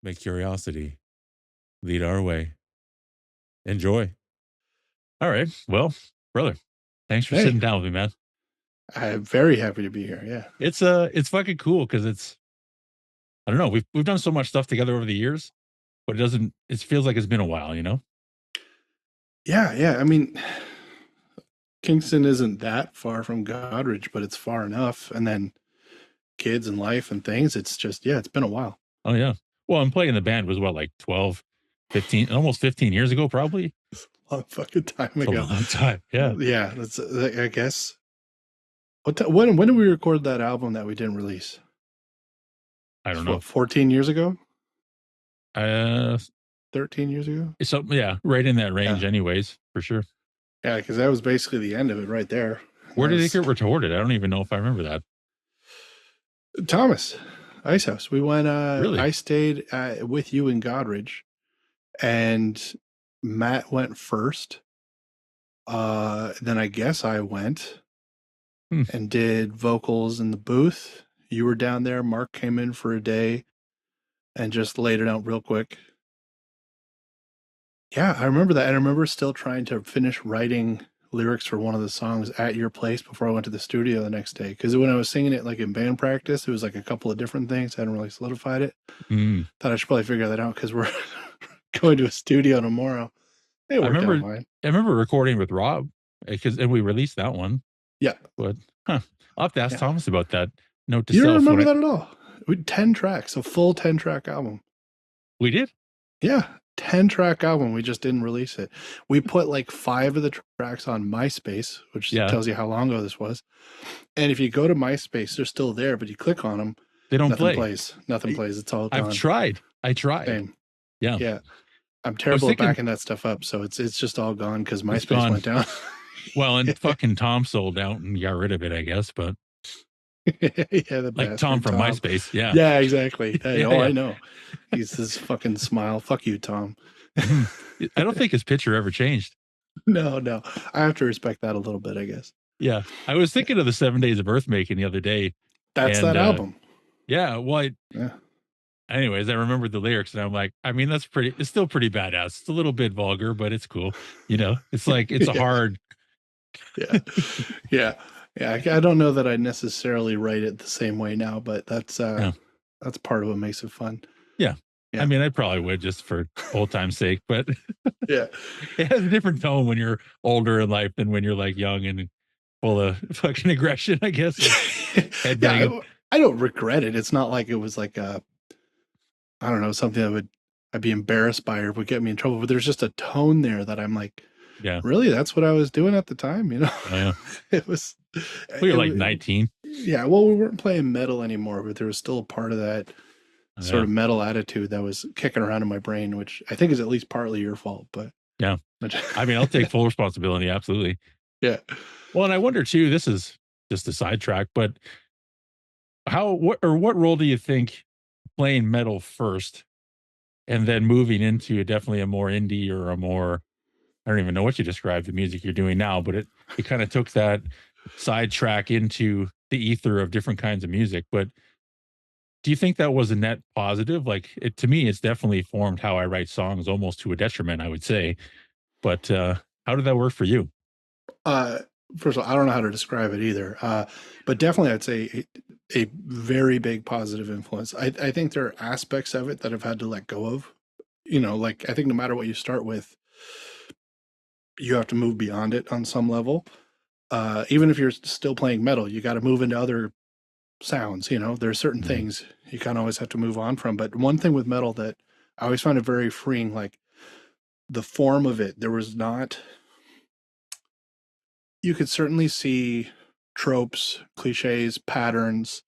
May curiosity lead our way. Enjoy. All right. Well, brother, thanks for Hey, sitting down with me, man. I'm very happy to be here. Yeah. It's fucking cool because it's I don't know, we've done so much stuff together over the years, but it feels like it's been a while, you know? Yeah. Yeah. I mean, Kingston isn't that far from Godridge, but it's far enough. And then kids and life and things. It's just, yeah, it's been a while. Oh yeah. Well, I'm playing the band was what, like 12, 15, almost 15 years ago, probably. Long fucking time It's a ago. long time. Yeah. Yeah. That's, I guess. When did we record that album that we didn't release? I It's don't what, know. 14 years ago? Uh 13 years ago? so yeah, right in that Yeah. range anyways, for sure. Yeah. Because that was basically the end of it right there. Where That did it was get recorded? I don't even know if I remember that. Thomas, Ice House. We went, Really? I stayed with you in Godridge, and Matt went first. Then I guess I went Hmm. and did vocals in the booth. You were down there. Mark came in for a day and just laid it out real quick. Yeah, I remember that. And I remember still trying to finish writing lyrics for one of the songs at your place before I went to the studio the next day. Because when I was singing it like in band practice, it was like a couple of different things. I hadn't really solidified it. Mm. Thought I should probably figure that out because we're going to a studio tomorrow. It I worked out remember fine. I remember recording with Rob because and we released that one. Yeah. But huh, I'll have to ask Yeah. Thomas about that. Note to You don't self when remember I that at all? We 10 tracks, a full 10-track album. we did. Yeah, 10-track album. We just didn't release it. We put like 5 of the tracks on MySpace, which Yeah. tells you how long ago this was. And if you go to MySpace, they're still there, but you click on them, They don't nothing play. plays. Nothing plays. It's all I've gone. tried. I tried. Same. Yeah. Yeah. I'm I was terrible at thinking backing that stuff up, so it's just all gone because it's MySpace gone. went down. Well, and fucking Tom sold out and got rid of it, I guess. But Yeah, the like Tom bastard from Tom. MySpace. Yeah. Yeah, exactly. Hey, Yeah, oh, yeah. I know. He's this fucking smile. Fuck you, Tom. Mhm. I don't think his picture ever changed. No, no. I have to respect that a little bit, I guess. Yeah. I was thinking of the 7 Days of Earth making the other day. That's And that album. yeah, well, Yeah. anyways, I remembered the lyrics and I'm like, I mean, it's still pretty badass. It's a little bit vulgar, but it's cool. You know, it's like, it's a Yeah. hard. Yeah. Yeah. Yeah. I don't know that I necessarily write it the same way now, but Yeah. that's part of what makes it fun. Yeah. I Yeah. mean, I probably would just for old time's sake, but Yeah. it has a different tone when you're older in life than when you're like young and full of fucking aggression, I guess. Yeah. Headbanging. I don't regret it. It's not like it was like I don't know, something that I'd be embarrassed by or would get me in trouble, but there's just a tone there that I'm like, Yeah. really, that's what I was doing at the time, you know? Oh, yeah. It was We were it, like wa- 19. yeah, well, we weren't playing metal anymore, but there was still a part of that sort Yeah. of metal attitude that was kicking around in my brain, which I think is at least partly your fault, but Yeah. I mean, I'll take full responsibility. Absolutely. yeah. Well, and I wonder too, this is just a sidetrack, but what role do you think playing metal first and then moving into definitely a more indie or a more, I don't even know what you describe the music you're doing now, but it kind of took that sidetrack into the ether of different kinds of music. But do you think that was a net positive? Like it to me, it's definitely formed how I write songs almost to a detriment, I would say. But how did that work for you? Uh, First of all, I don't know how to describe it either, but definitely I'd say a very big positive influence. I think there are aspects of it that I've had to let go of. You know, like I think no matter what you start with, you have to move beyond it on some level. Even if you're still playing metal, you got to move into other sounds. You know, there are certain Mhm. things you kind of always have to move on from. But one thing with metal that I always found it very freeing, like the form of it, there was not, you could certainly see tropes, cliches, patterns,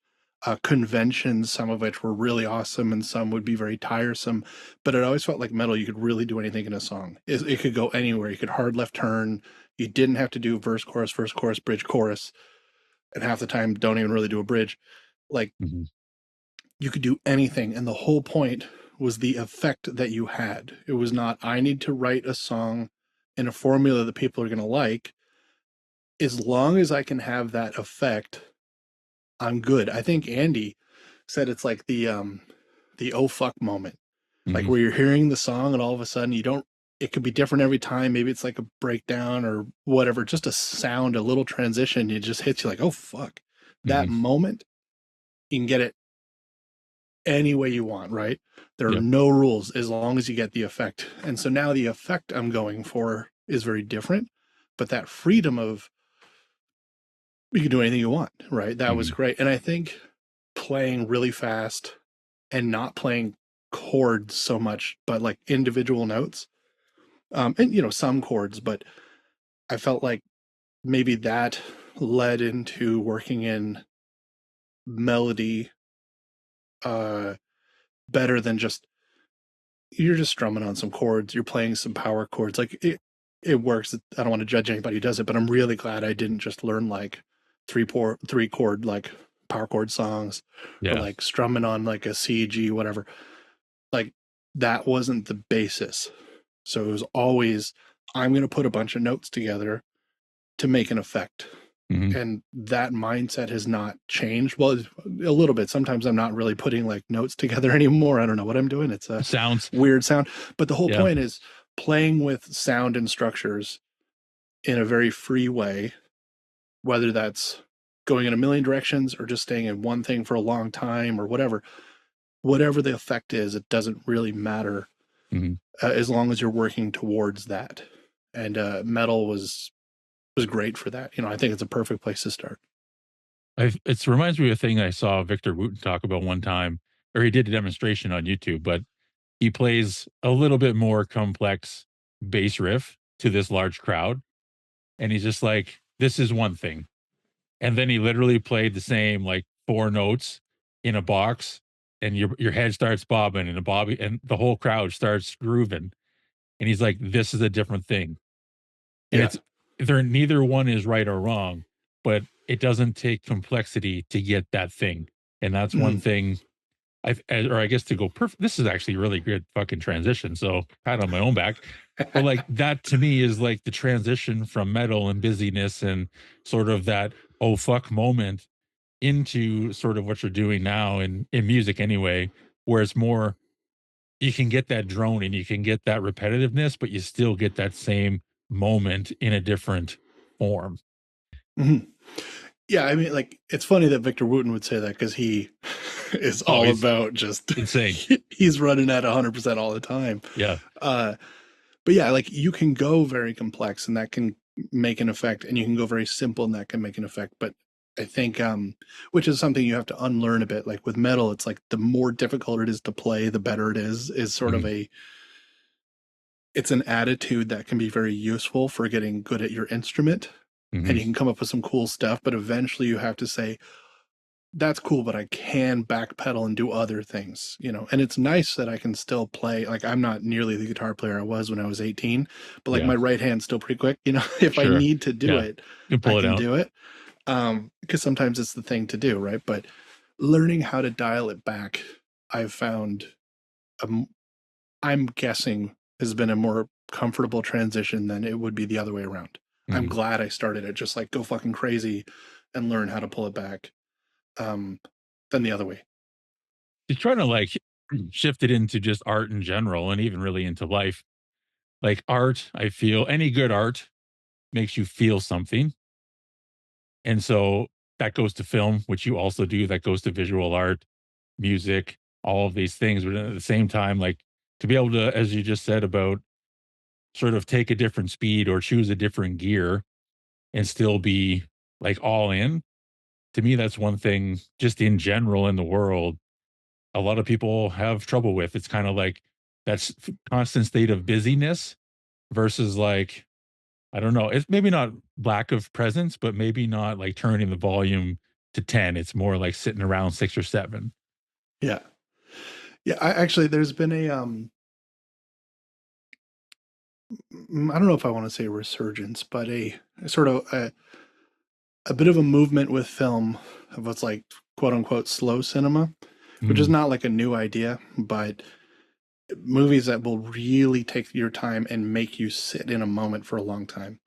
conventions, some of which were really awesome and some would be very tiresome. But it always felt like metal, you could really do anything in a song. It could go anywhere. You could hard left turn. You didn't have to do verse, chorus, bridge, chorus. And half the time, don't even really do a bridge. Like Mhm. you could do anything. And the whole point was the effect that you had. It was not, I need to write a song in a formula that people are going to like. As long as I can have that effect, I'm good. I think Andy said it's like the oh fuck moment. Like Hmm. where you're hearing the song and all of a sudden you don't, it could be different every time. Maybe it's like a breakdown or whatever, just a sound, a little transition. It just hits you like, oh, fuck. That Hmm. moment, you can get it any way you want, right? There are Yeah. no rules as long as you get the effect. And so now the effect I'm going for is very different, but that freedom of you can do anything you want, right? That was Hmm. great. And I think playing really fast and not playing chords so much, but like individual notes, and some chords, but I felt like maybe that led into working in melody uh better than just you're just strumming on some chords, you're playing some power chords. Like it works. I don't want to judge anybody who does it, but I'm really glad I didn't just learn like three chord like power chord songs or Yeah. like strumming on like a C, G, whatever. Like that wasn't the basis. So it was always I'm going to put a bunch of notes together to make an effect. Hmm. And that mindset has not changed. Well, a little bit. Sometimes I'm not really putting like notes together anymore. I don't know what I'm doing. It's a Sounds. weird sound. But the whole Yeah. point is playing with sound and structures in a very free way, whether that's going in a million directions or just staying in one thing for a long time or whatever. Whatever the effect is, it doesn't really matter Hmm. as long as you're working towards that. And metal was great for that. I think it's a perfect place to start. It reminds me of a thing I saw Victor Wooten talk about one time, or he did a demonstration on YouTube, but he plays a little bit more complex bass riff to this large crowd. And he's just like, this is one thing. And then he literally played the same like four notes in a box, and your head starts bobbing and the whole crowd starts grooving. And he's like, this is a different thing. And Yeah. it's there neither one is right or wrong, but it doesn't take complexity to get that thing. And that's one Mhm. thing or I guess to go perfect. This is actually really good fucking transition. So pat on my own back. But like that to me is like the transition from metal and busyness and sort of that oh fuck moment into sort of what you're doing now in music anyway, where it's more you can get that drone and you can get that repetitiveness, but you still get that same moment in a different form. Mhm. Yeah, I mean, like, it's funny that Victor Wooten would say that because he is Oh, all he's about just insane. he's running at 100% all the time. Yeah. Uh, but yeah, like you can go very complex and that can make an effect, and you can go very simple and that can make an effect. But I think, which is something you have to unlearn a bit. Like with metal, it's like the more difficult it is to play, the better it is sort of Mhm. it's an attitude that can be very useful for getting good at your instrument. And Mhm. you can come up with some cool stuff, but eventually you have to say, that's cool, but I can backpedal and do other things. And it's nice that I can still play. Like I'm not nearly the guitar player I was when I was 18, but like Yeah. my right hand's still pretty quick. If I Sure. need to do Yeah. it, You can I pull it can out. do it. Because sometimes it's the thing to do, right? But learning how to dial it back, I've found, um, I'm guessing, has been a more comfortable transition than it would be the other way around. I'm Mhm. glad I started it just like go fucking crazy and learn how to pull it back, um, than the other way. You're trying to like shift it into just art in general and even really into life. Like art, I feel any good art makes you feel something. And so that goes to film, which you also do, that goes to visual art, music, all of these things. But at the same time, like to be able to, as you just said, about sort of take a different speed or choose a different gear and still be like all in, to me, that's one thing just in general in the world a lot of people have trouble with. It's kind of like that's constant state of busyness versus like, I don't know, it's maybe not lack of presence, but maybe not like turning the volume to 10. It's more like sitting around 6 or 7. Yeah. Yeah, actually there's been I don't know if I want to say resurgence, but a sort of a bit of a movement with film of what's like quote unquote slow cinema, which is Mm, not like a new idea, but movies that will really take your time and make you sit in a moment for a long time.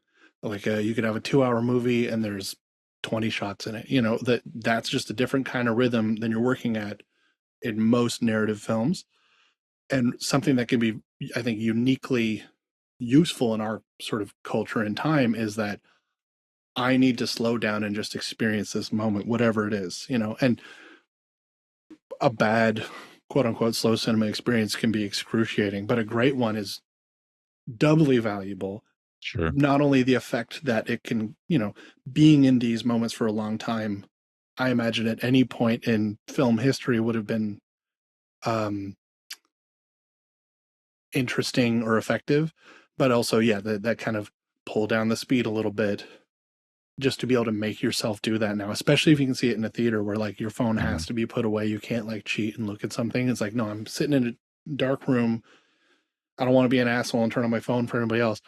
Like you could have a 2-hour movie and there's 20 shots in it. That's just a different kind of rhythm than you're working at in most narrative films. And something that can be, I think, uniquely useful in our sort of culture and time is that I need to slow down and just experience this moment, whatever it is, you know. And a bad, quote unquote, slow cinema experience can be excruciating, but a great one is doubly valuable. Sure. Not only the effect that it can, you know, being in these moments for a long time, I imagine at any point in film history would have been um, interesting or effective, but also, yeah, that kind of pull down the speed a little bit just to be able to make yourself do that now, especially if you can see it in a theater where like your phone Hmm. has to be put away. You can't like cheat and look at something. It's like, no, I'm sitting in a dark room. I don't want to be an asshole and turn on my phone for anybody else.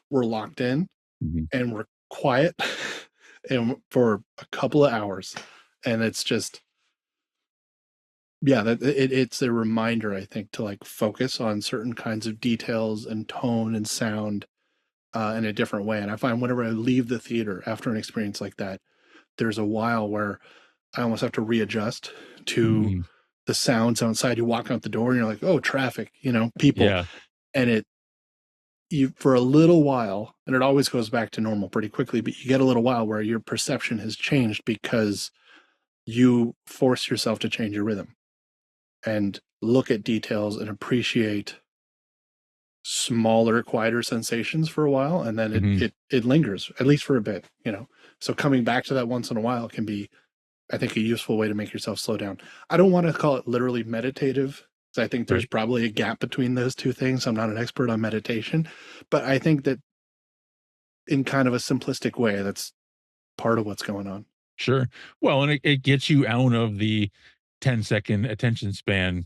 We're locked in Hmm. and we're quiet and for a couple of hours. And it's just, yeah, it's a reminder, I think, to like focus on certain kinds of details and tone and sound in a different way. And I find whenever I leave the theater after an experience like that, there's a while where I almost have to readjust to Hmm. the sounds outside. You walk out the door and you're like, oh, traffic, you know, people. Yeah. And it, you, for a little while, and it always goes back to normal pretty quickly, but you get a little while where your perception has changed because you force yourself to change your rhythm and look at details and appreciate smaller, quieter sensations for a while. And then Hmm. it lingers, at least for a bit, you know. So coming back to that once in a while can be, I think, a useful way to make yourself slow down. I don't want to call it literally meditative, because I think there's Right. probably a gap between those two things. I'm not an expert on meditation, but I think that in kind of a simplistic way, that's part of what's going on. Sure. Well, and it gets you out of the 10-second attention span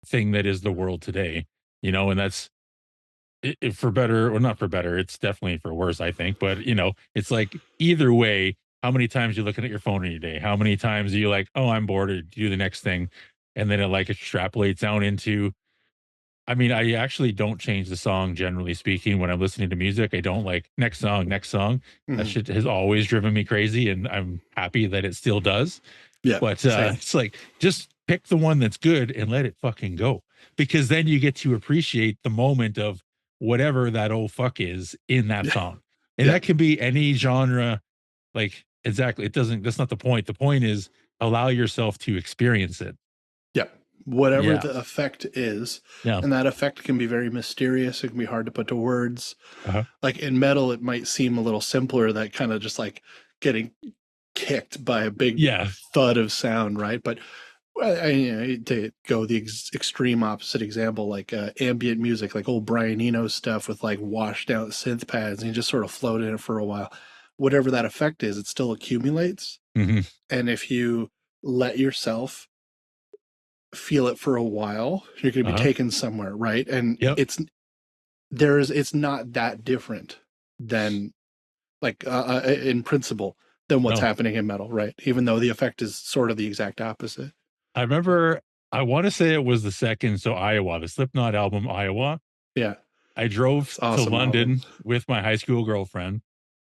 thing that is the world today, and that's for better or not for better. It's definitely for worse, I think. But, it's like either way, how many times you looking at your phone in your day? How many times are you like, oh, I'm bored, or do the next thing? And then it like extrapolates down into, I mean, I actually don't change the song generally speaking when I'm listening to music. I don't like next song, next song. That Mhm. shit has always driven me crazy, and I'm happy that it still does. Yeah, But same. it's like just pick the one that's good and let it fucking go, because then you get to appreciate the moment of whatever that old fuck is in that Yeah, song, and yeah, that can be any genre. Like exactly, it doesn't. That's not the point. The point is allow yourself to experience it. yeah. Whatever Yeah, the effect is, yeah, and that effect can be very mysterious. It can be hard to put to words. uh-huh. Like in metal, it might seem a little simpler, that kind of just like getting kicked by a big Yeah, thud of sound, right? But you know, to go the extreme opposite example, like ambient music, like old Brian Eno stuff with like washed out synth pads, and you just sort of float in it for a while. Whatever that effect is, it still accumulates. hmm, And if you let yourself feel it for a while, you're going to be uh-huh. taken somewhere, right? And Yep. it's not that different than like in principle than what's No, happening in metal, right? Even though the effect is sort of the exact opposite. I remember. I want to say it was the second. So Iowa, the Slipknot album, Iowa. Yeah, I drove it's to awesome album. London with my high school girlfriend,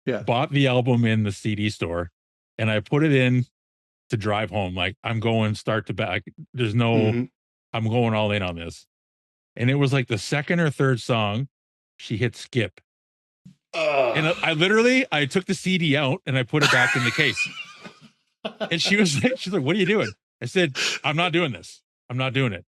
Yeah. bought the album in the CD store, and I put it in to drive home. Like I'm going start to back. There's no, Hmm. I'm going all in on this. And it was like the second or third song, she hit skip. And I literally, I took the CD out and I put it back in the case. And she's like, what are you doing? I said, I'm not doing this. I'm not doing it.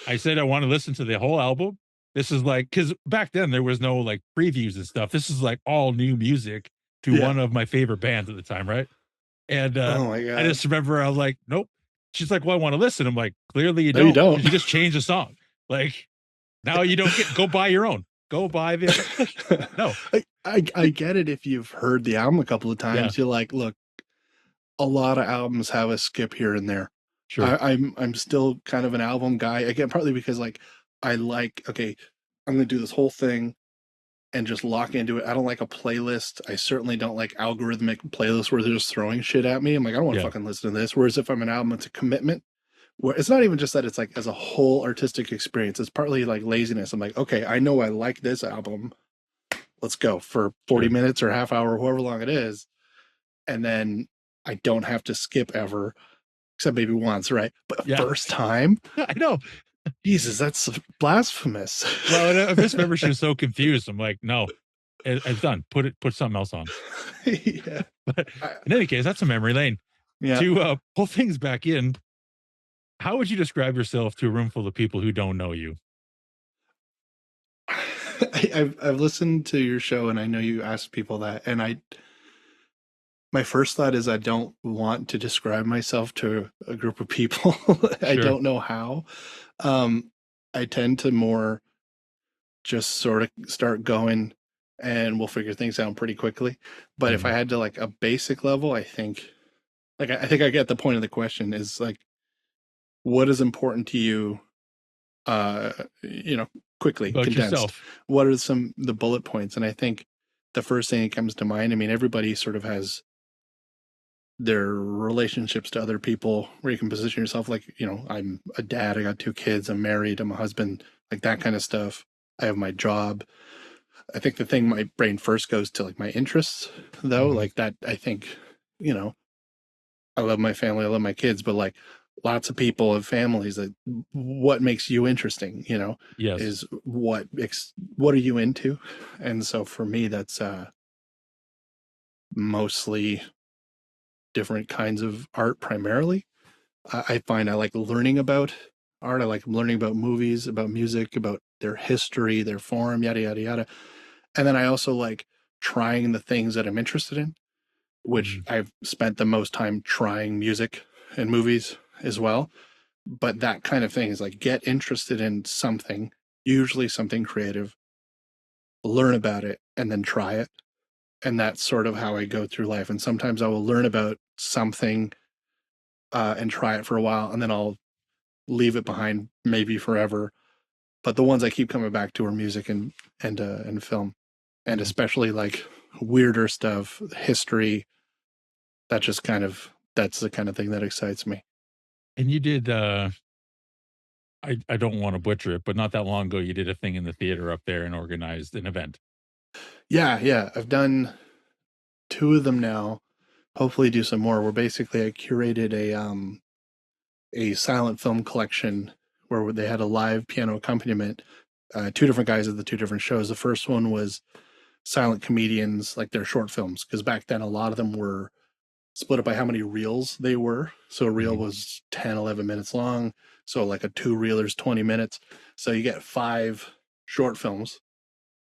I said, I want to listen to the whole album. This is like, because back then there was no like previews and stuff. This is like all new music to Yeah. one of my favorite bands at the time, right? And Oh my I god. just remember I was like, nope. She's like, well, I want to listen. I'm like, clearly you No, you don't, don't. because you just changed the song. Like now you don't get, go buy your own. Go buy the no. I get it if you've heard the album a couple of Yeah, times. You're like, look, a lot of albums have a skip here and there. sure. I'm still kind of an album guy. Again, partly because like I like, okay, I'm gonna do this whole thing and just lock into it. I don't like a playlist. I certainly don't like algorithmic playlists where they're just throwing shit at me. I'm like, I don't want to Yeah. fucking listen to this. Whereas if I'm an album, it's a commitment. Where it's not even just that, it's like as a whole artistic experience. It's partly like laziness. I'm like, okay, I know I like this album. Let's go for 40 Sure. minutes or half hour, however long it is. And then I don't have to skip ever, except maybe once, right? But Yeah. first time, I know. Jesus, that's blasphemous. Well, and I just remember she was so confused. I'm like, no, it's done. Put something else on. Yeah. But I, in any case, that's a memory lane. yeah. To pull things back in, how would you describe yourself to a room full of people who don't know you? I've listened to your show and I know you asked people that, and my first thought is I don't want to describe myself to a group of people. I Sure. don't know how. Um, I tend to more just sort of start going and we'll figure things out pretty quickly. But if I Mhm. had to like a basic level, I think I think I get the point of the question is like what is important to you uh you know quickly About condensed. yourself. What are some the bullet points? And I think the first thing that comes to mind, I mean everybody sort of has their relationships to other people where you can position yourself like, I'm a dad, I got two kids, I'm married, I'm a husband, like that kind of stuff. I have my job. I think the thing my brain first goes to like my interests though, Mhm. like that I think, you know, I love my family, I love my kids, but like lots of people have families that what makes you interesting, Yes. is what are you into? And so for me that's mostly different kinds of art primarily. I find I like learning about art. I like learning about movies, about music, about their history, their form, yada yada yada. And then I also like trying the things that I'm interested in, which Mhm. I've spent the most time trying music and movies as well. But that kind of thing is like get interested in something, usually something creative, learn about it, and then try it. And that's sort of how I go through life. And sometimes I will learn about something and try it for a while, and then I'll leave it behind maybe forever. But the ones I keep coming back to are music and film, and Mhm. especially like weirder stuff, history. That's the kind of thing that excites me. And you did, I don't wanna butcher it, but not that long ago, you did a thing in the theater up there and organized an event. Yeah, yeah. I've done two of them now. Hopefully, do some more. Where basically I curated a silent film collection where they had a live piano accompaniment. Two different guys at the two different shows. The first one was silent comedians, like their short films, because back then a lot of them were split up by how many reels they were. So a reel Mhm. was 10, 11 minutes long. So like a two reeler's 20 minutes. So you get five short films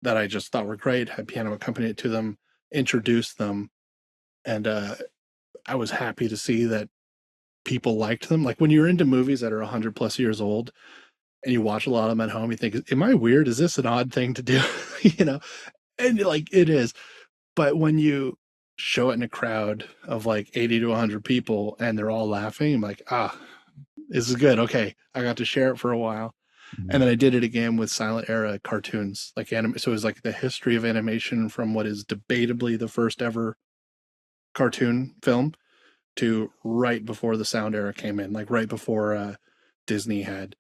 that I just thought were great, had piano accompaniment to them, introduced them. And I was happy to see that people liked them. Like when you're into movies that are 100 plus years old and you watch a lot of them at home, you think, am I weird? Is this an odd thing to do? you know? And like it is. But when you show it in a crowd of like 80 to 100 people and they're all laughing, I'm like, this is good. Okay. I got to share it for a while. And Mhm. then I did it again with silent era cartoons, like anime. So it was like the history of animation from what is debatably the first ever cartoon film to right before the sound era came in, like right before Disney had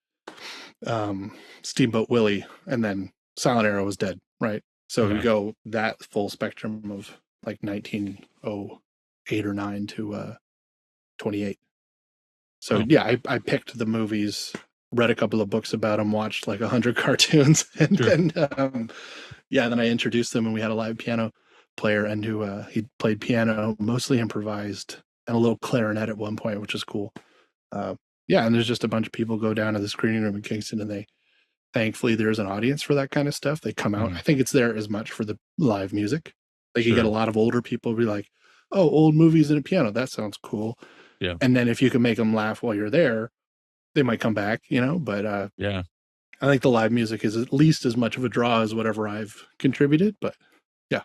Steamboat Willie, and then silent era was dead, right? So we Yeah. go that full spectrum of like 1908 or 9 to 28. So Oh, yeah, I picked the movies, read a couple of books about them, watched like 100 cartoons, and sure. then then I introduced them, and we had a live piano player, and who he played piano, mostly improvised, and a little clarinet at one point, which is cool. Uh, yeah, and there's just a bunch of people go down to the screening room in Kingston, and they thankfully there's an audience for that kind of stuff. They come out. I Mhm. think it's there as much for the live music. Like you get a Sure. lot of older people be like, "Oh, old movies and a piano. That sounds cool." Yeah. And then if you can make them laugh while you're there, they might come back, But Yeah. I think the live music is at least as much of a draw as whatever I've contributed. But yeah,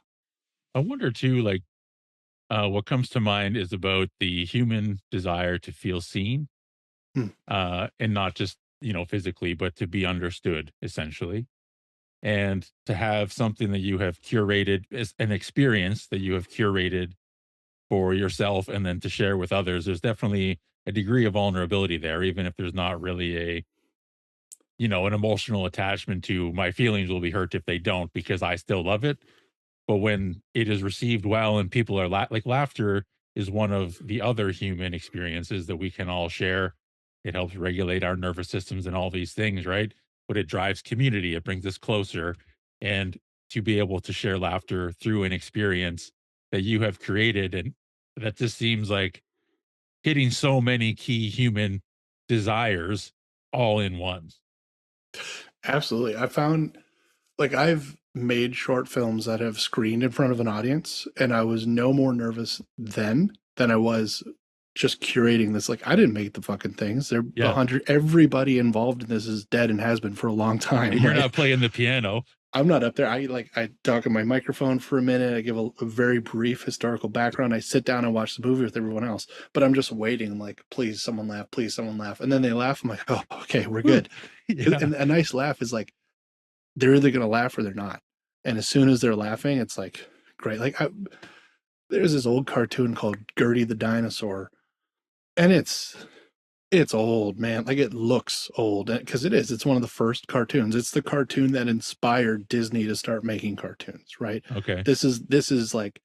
I wonder too, like, what comes to mind is about the human desire to feel seen, hmm. and not just, physically, but to be understood, essentially. And to have something that you have curated as an experience that you have curated for yourself and then to share with others, there's definitely a degree of vulnerability there, even if there's not really an emotional attachment to my feelings will be hurt if they don't because I still love it. But when it is received well and people are like laughter is one of the other human experiences that we can all share. it helps regulate our nervous systems and all these things, right? But it drives community, it brings us closer. And to be able to share laughter through an experience that you have created, and that just seems like hitting so many key human desires all in one. Absolutely. I found like I've made short films that have screened in front of an audience, and I was no more nervous then than I was just curating this. Like I didn't make the fucking things. They're a Yeah. hundred. Everybody involved in this is dead and has been for a long time, You're right? not playing the piano. I'm not up there. I talk on my microphone for a minute. I give a very brief historical background. I sit down and watch the movie with everyone else. But I'm just waiting, like, please someone laugh, please someone laugh. And then they laugh. I'm like, oh, okay, we're Woo. good. Yeah. And a nice laugh is like they're either gonna laugh or they're not. And as soon as they're laughing, it's like great. There's this old cartoon called Gertie the Dinosaur, and it's old, man. Like it looks old because it is. It's one of the first cartoons. It's the cartoon that inspired Disney to start making cartoons, right? Okay. This is like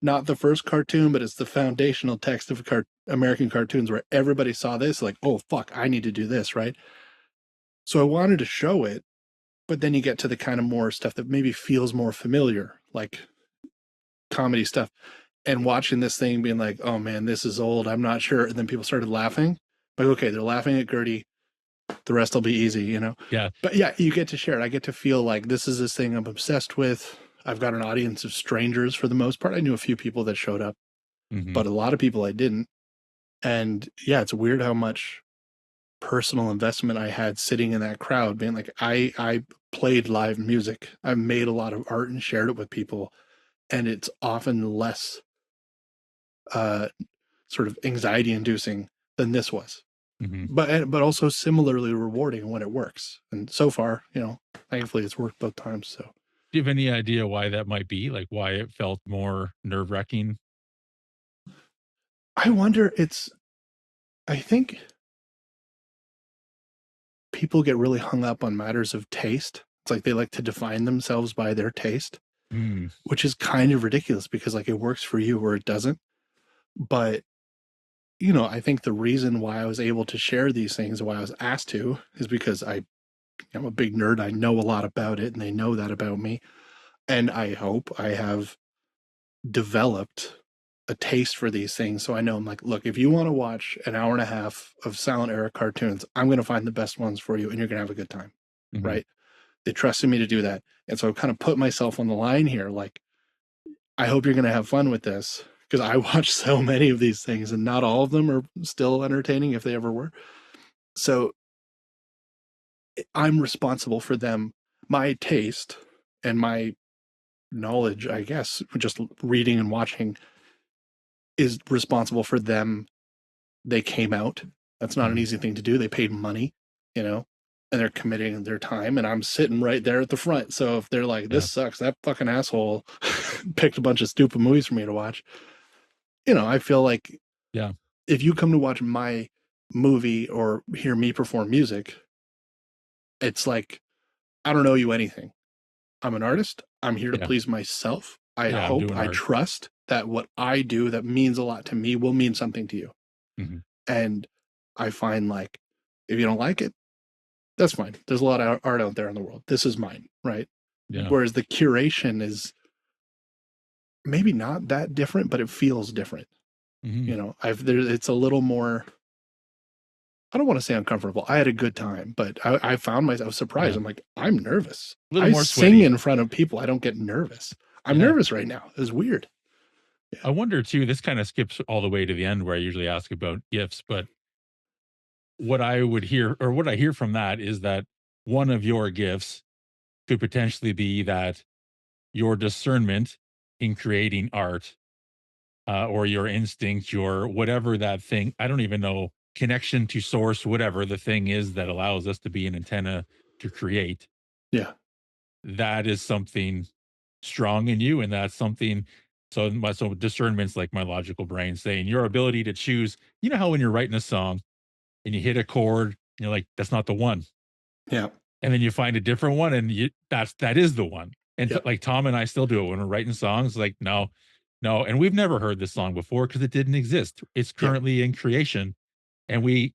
not the first cartoon, but it's the foundational text of American cartoons where everybody saw this like, oh fuck, I need to do this, right? So I wanted to show it, but then you get to the kind of more stuff that maybe feels more familiar, like comedy stuff, and watching this thing being like, oh man, this is old. I'm not sure. And then people started laughing. Like, okay, they're laughing at Gertie. The rest will be easy, you know? Yeah. But yeah, you get to share it. I get to feel like this is this thing I'm obsessed with. I've got an audience of strangers for the most part. I knew a few people that showed up, Hmm. but a lot of people I didn't. And yeah, it's weird how much personal investment I had sitting in that crowd, being like, I played live music. I made a lot of art and shared it with people. And it's often less uh, sort of anxiety inducing than this was. Hmm. But also similarly rewarding when it works. And so far, you know, thankfully it's worked both times. So Do you have any idea why that might be? Like why it felt more nerve wracking? I wonder, I think people get really hung up on matters of taste. It's like they like to define themselves by their taste, Mm, which is kind of ridiculous because like it works for you or it doesn't. But you know, I think the reason why I was able to share these things, why I was asked to, is because I'm a big nerd. I know a lot about it, and they know that about me. And I hope I have developed a taste for these things. So I know I'm like, look, if you want to watch an hour and a half of silent era cartoons, I'm going to find the best ones for you, and you're going to have a good time, mhm. right? They trusted me to do that, and so I've kind of put myself on the line here. Like, I hope you're going to have fun with this because I watch so many of these things, and not all of them are still entertaining if they ever were. So I'm responsible for them. My taste and my knowledge, I guess, just reading and watching is responsible for them. They came out. That's not an Mhm. easy thing to do. They paid money, you know, and they're committing their time. And I'm sitting right there at the front. So if they're like, Yeah. this sucks, that fucking asshole picked a bunch of stupid movies for me to watch, you know, I feel like Yeah. if you come to watch my movie or hear me perform music, it's like, I don't know you anything. I'm an artist. I'm here to Yeah. please myself. I Yeah. I'm hope, doing I art. trust that what I do that means a lot to me will mean something to you. Mhm. And I find like, if you don't like it, that's fine. There's a lot of art out there in the world. This is mine, right? Yeah. Whereas the curation is maybe not that different, but it feels different. Mhm. You know, it's a little more, I don't want to say uncomfortable. I had a good time, but I found myself surprised. Yeah. I'm like, I'm nervous. A little I more sing sweaty. in front of people. I don't get nervous. I'm Yeah. nervous right now. It's weird. Yeah. I wonder too, this kind of skips all the way to the end where I usually ask about gifts, but what I would hear or what I hear from that is that one of your gifts could potentially be that your discernment in creating art, or your instinct, your whatever that thing, I don't even know, connection to source, whatever the thing is that allows us to be an antenna to create, Yeah. that is something strong in you. And that's something, so discernment's like my logical brain saying your ability to choose, you know how when you're writing a song and you hit a chord, you're like, that's not the one. Yeah. And then you find a different one and that is the one. And Yep. like Tom and I still do it when we're writing songs, like, no, no. And we've never heard this song before because it didn't exist. It's Yep. currently in creation. And we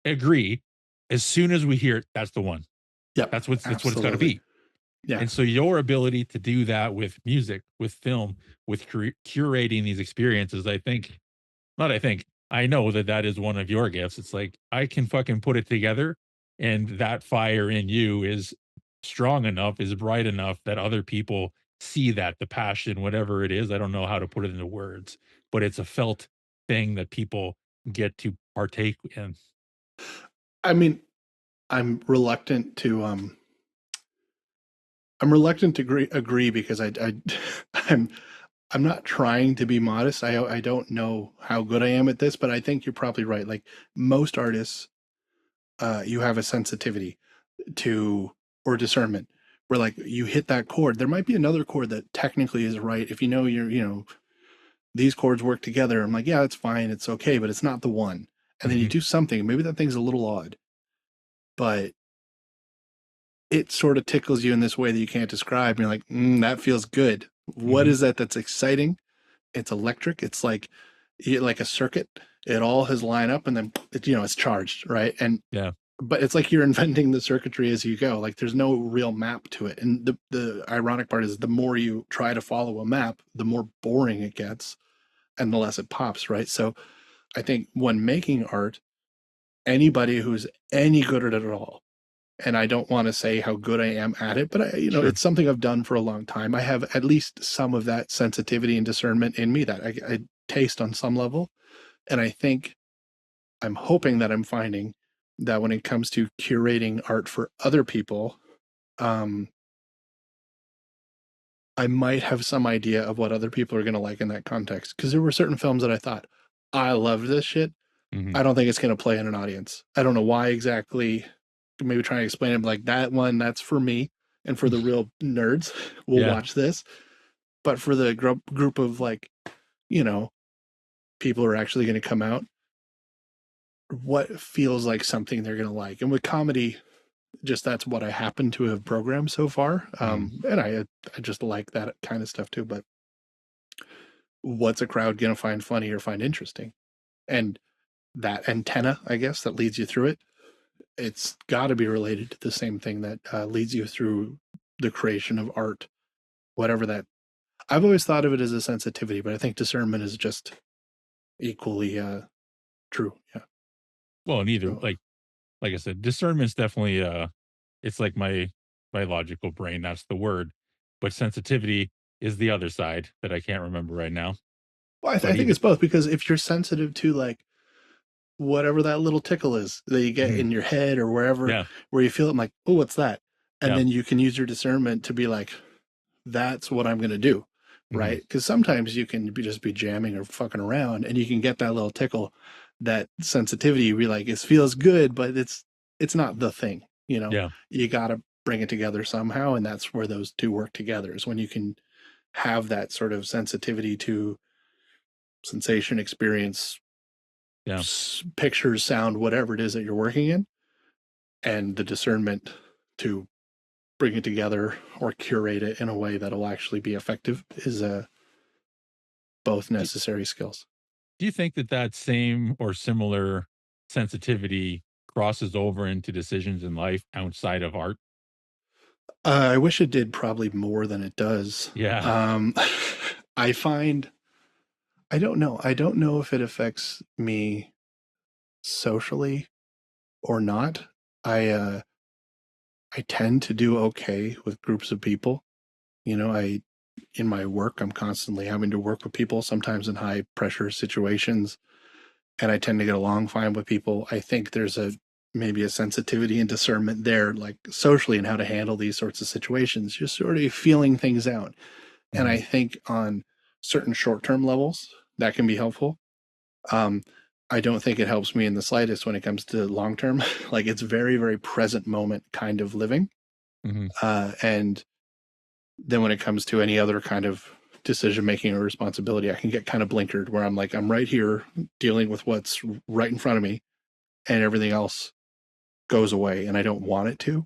agree. As soon as we hear it, that's the one. Yep, That's what it's got to absolutely. be. Yeah. And so your ability to do that with music, with film, with curating these experiences, I think, not I think, I know that that is one of your gifts. It's like I can fucking put it together, and that fire in you is strong enough, is bright enough that other people see that the passion, whatever it is. I don't know how to put it into words, but it's a felt thing that people get to partake in. I mean, I'm reluctant to agree because I'm I'm not trying to be modest. I don't know how good I am at this, but I think you're probably right. Like most artists, you have a sensitivity to or discernment where like you hit that chord. There might be another chord that technically is right if you know these chords work together. I'm like, yeah, it's fine, it's okay, but it's not the one. And then you Mhm. do something, maybe that thing's a little odd, but it sort of tickles you in this way that you can't describe. You're like, that feels good. What Mhm. is that that's exciting? It's electric. It's like a circuit. It all has line up and then it's charged, right? And Yeah. but it's like you're inventing the circuitry as you go. Like there's no real map to it. And the ironic part is the more you try to follow a map, the more boring it gets and the less it pops, right? So I think when making art, anybody who's any good at it at all, and I don't want to say how good I am at it, but Sure. it's something I've done for a long time. I have at least some of that sensitivity and discernment in me that I taste on some level. And I think I'm hoping that I'm finding that when it comes to curating art for other people, um, I might have some idea of what other people are going to like in that context. Because there were certain films that I thought, I love this shit. Mhm. I don't think it's going to play in an audience. I don't know why exactly. Maybe trying to explain it like that one, that's for me. And for the real nerds, we'll Yeah. watch this. But for the group of like, you know, people who are actually going to come out, what feels like something they're going to like. And with comedy, just that's what I happen to have programmed so far. Mhm. And I just like that kind of stuff too. But what's a crowd going to find funny or find interesting? And that antenna, I guess, that leads you through it, it's got to be related to the same thing that leads you through the creation of art, whatever that. I've always thought of it as a sensitivity, but I think discernment is just equally true. Yeah. Well, and either So, like I said, discernment's definitely it's like my logical brain, that's the word. But sensitivity is the other side that I can't remember right now. well, I But think either it's both because if you're sensitive to like whatever that little tickle is that you get mhm, in your head or wherever yeah. where you feel it, I'm like, oh, what's that? And Yeah. then you can use your discernment to be like, that's what I'm going to do. Mhm. Right. Because sometimes you can just be jamming or fucking around and you can get that little tickle, that sensitivity. You be like, it feels good, but it's not the thing, Yeah. you got to bring it together somehow. And that's where those two work together is when you can have that sort of sensitivity to sensation, experience, Yeah. pictures, sound, whatever it is that you're working in, and the discernment to bring it together or curate it in a way that'll actually be effective is both Do necessary skills. do you think that that same or similar sensitivity crosses over into decisions in life outside of art? I wish it did probably more than it does. Yeah. Um, I find, I don't know. I don't know if it affects me socially or not. I, uh, I tend to do okay with groups of people. In my work, I'm constantly having to work with people, sometimes in high pressure situations, and I tend to get along fine with people. I think there's a maybe a sensitivity and discernment there, like socially, and how to handle these sorts of situations, just sort of feeling things out. And Mhm. I think on certain short term levels, that can be helpful. Um, I don't think it helps me in the slightest when it comes to long term. Like it's very, very present moment kind of living. Mhm. And then when it comes to any other kind of decision making or responsibility, I can get kind of blinkered where I'm like, I'm right here dealing with what's right in front of me and everything else goes away and I don't want it to.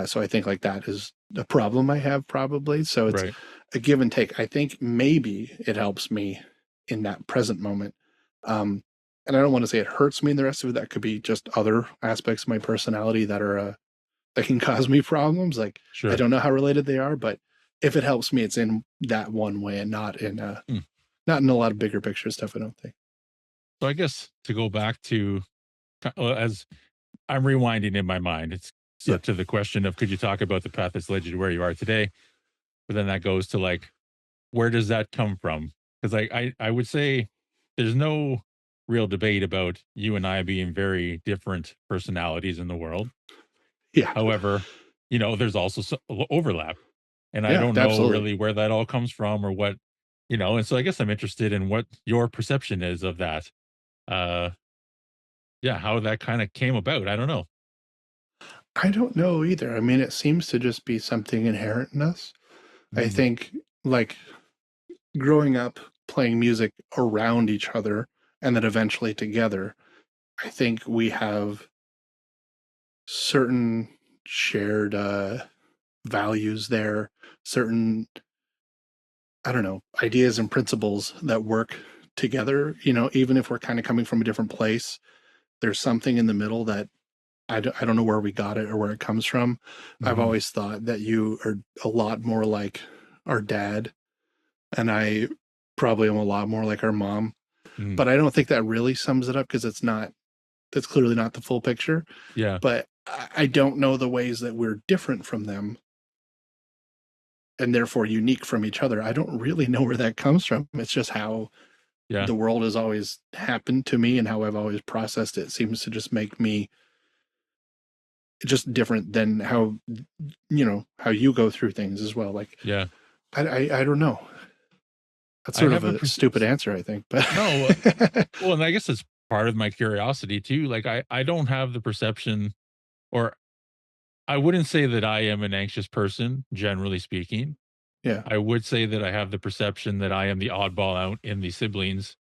So I think like that is a problem I have probably. So it's Right. a give and take. I think maybe it helps me in that present moment. Um, and I don't want to say it hurts me in the rest of it. That could be just other aspects of my personality that are that can cause me problems. Like I Sure. don't know how related they are, but if it helps me, it's in that one way and Hmm. not in a lot of bigger picture stuff. I don't think. So I guess to go back to as I'm rewinding in my mind, it's so Yeah, to the question of could you talk about the path that's led you to where you are today? But then that goes to like, where does that come from? Because I would say there's no real debate about you and I being very different personalities in the world. yeah, However, there's also overlap, and I yeah, don't know absolutely. really where that all comes from or what, and so I guess I'm interested in what your perception is of that. Uh, yeah, how that kind of came about. I don't know. I don't know either. I mean, it seems to just be something inherent in us. I Mm, think, like growing up playing music around each other and then eventually together, I think we have certain shared values there, certain, I don't know, ideas and principles that work together. Even if we're kind of coming from a different place, there's something in the middle that I don't know where we got it or where it comes from. I've mhm, always thought that you are a lot more like our dad, and I probably am a lot more like our mom. mm, But I don't think that really sums it up because that's clearly not the full picture. yeah, But I don't know the ways that we're different from them and therefore unique from each other. I don't really know where that comes from. It's just how yeah, the world has always happened to me and how I've always processed it. It seems to just make me just different than how you go through things as well. Like yeah. I don't know. That's I sort of have a a stupid answer, I think. But no. Well, and I guess it's part of my curiosity too. Like I don't have the perception, or I wouldn't say that I am an anxious person, generally speaking. yeah, I would say that I have the perception that I am the oddball out in the siblings,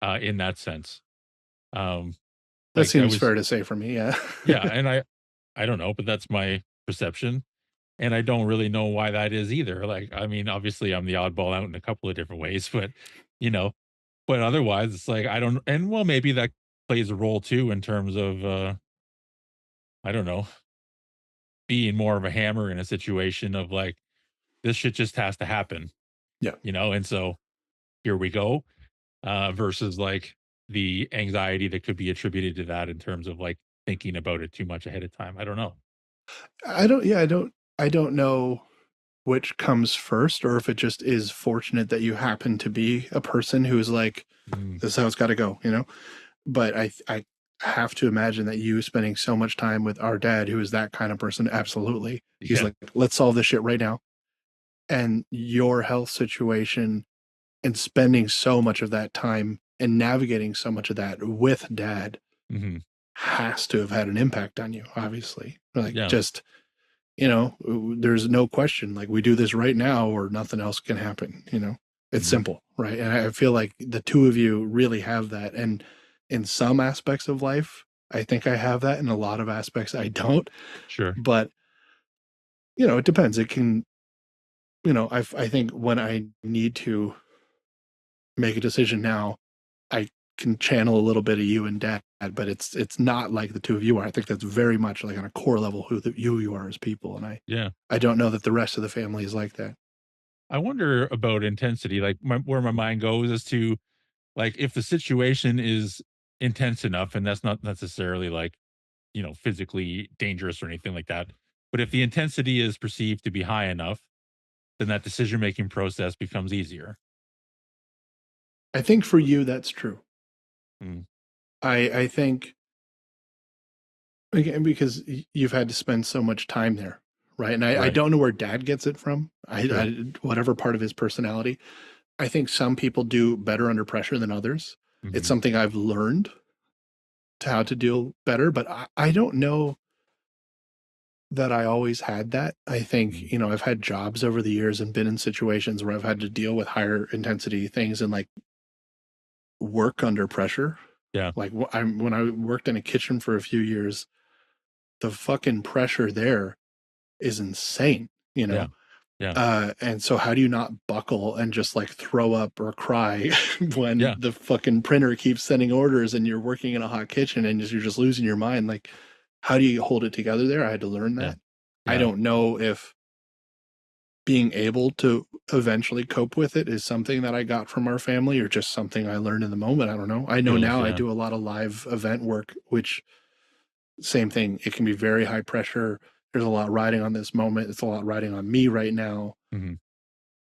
in that sense. Um, that like I seems was, fair to say for me. Yeah. yeah, and I don't know, but that's my perception, and I don't really know why that is either. Like, I mean, obviously, I'm the oddball out in a couple of different ways, but you know, but otherwise, it's like I don't, and well, maybe that plays a role too in terms of, I don't know, being more of a hammer in a situation of like this shit just has to happen, Yeah. and so here we go, versus like the anxiety that could be attributed to that in terms of like thinking about it too much ahead of time. I don't know. I don't know which comes first or if it just is fortunate that you happen to be a person who's like, Mm, this is how it's got to go. But I have to imagine that you spending so much time with our dad, who is that kind of person, absolutely. He's yeah. like, let's solve this shit right now. And your health situation and spending so much of that time and navigating so much of that with dad Hmm. has to have had an impact on you, obviously. Like Yeah. just, there's no question. Like we do this right now or nothing else can happen. It's Hmm. simple, right? And I feel like the two of you really have that. And in some aspects of life, I think I have that. In a lot of aspects, I don't. Sure. But, it depends. It can, I think when I need to make a decision now, I can channel a little bit of you and dad, but it's not like the two of you are. I think that's very much like on a core level who you are as people. And I Yeah. I don't know that the rest of the family is like that. I wonder about intensity, like where my mind goes as to like if the situation is intense enough, and that's not necessarily like, physically dangerous or anything like that. But if the intensity is perceived to be high enough, then that decision making process becomes easier. I think for you that's true. Mm, I think again because you've had to spend so much time there, right? And I right. don't know where dad gets it from. I Sure. whatever part of his personality. I think some people do better under pressure than others. It's Hmm. something I've learned to how to deal better, but I don't know that I always had that. I think, Mm, I've had jobs over the years and been in situations where I've had to deal with higher intensity things and like work under pressure. yeah. Like when I worked in a kitchen for a few years, the fucking pressure there is insane, you Yeah. know? Yeah. And so how do you not buckle and just like throw up or cry when Yeah. the fucking printer keeps sending orders and you're working in a hot kitchen and you're just losing your mind? Like, how do you hold it together there? I had to learn Yeah. that. I Yeah. don't know if being able to eventually cope with it is something that I got from our family or just something I learned in the moment. I don't know. I know Skills. now I Yeah. do a lot of live event work, which same thing. It can be very high pressure. There's a lot riding on this moment. It's a lot riding on me right now. Hmm.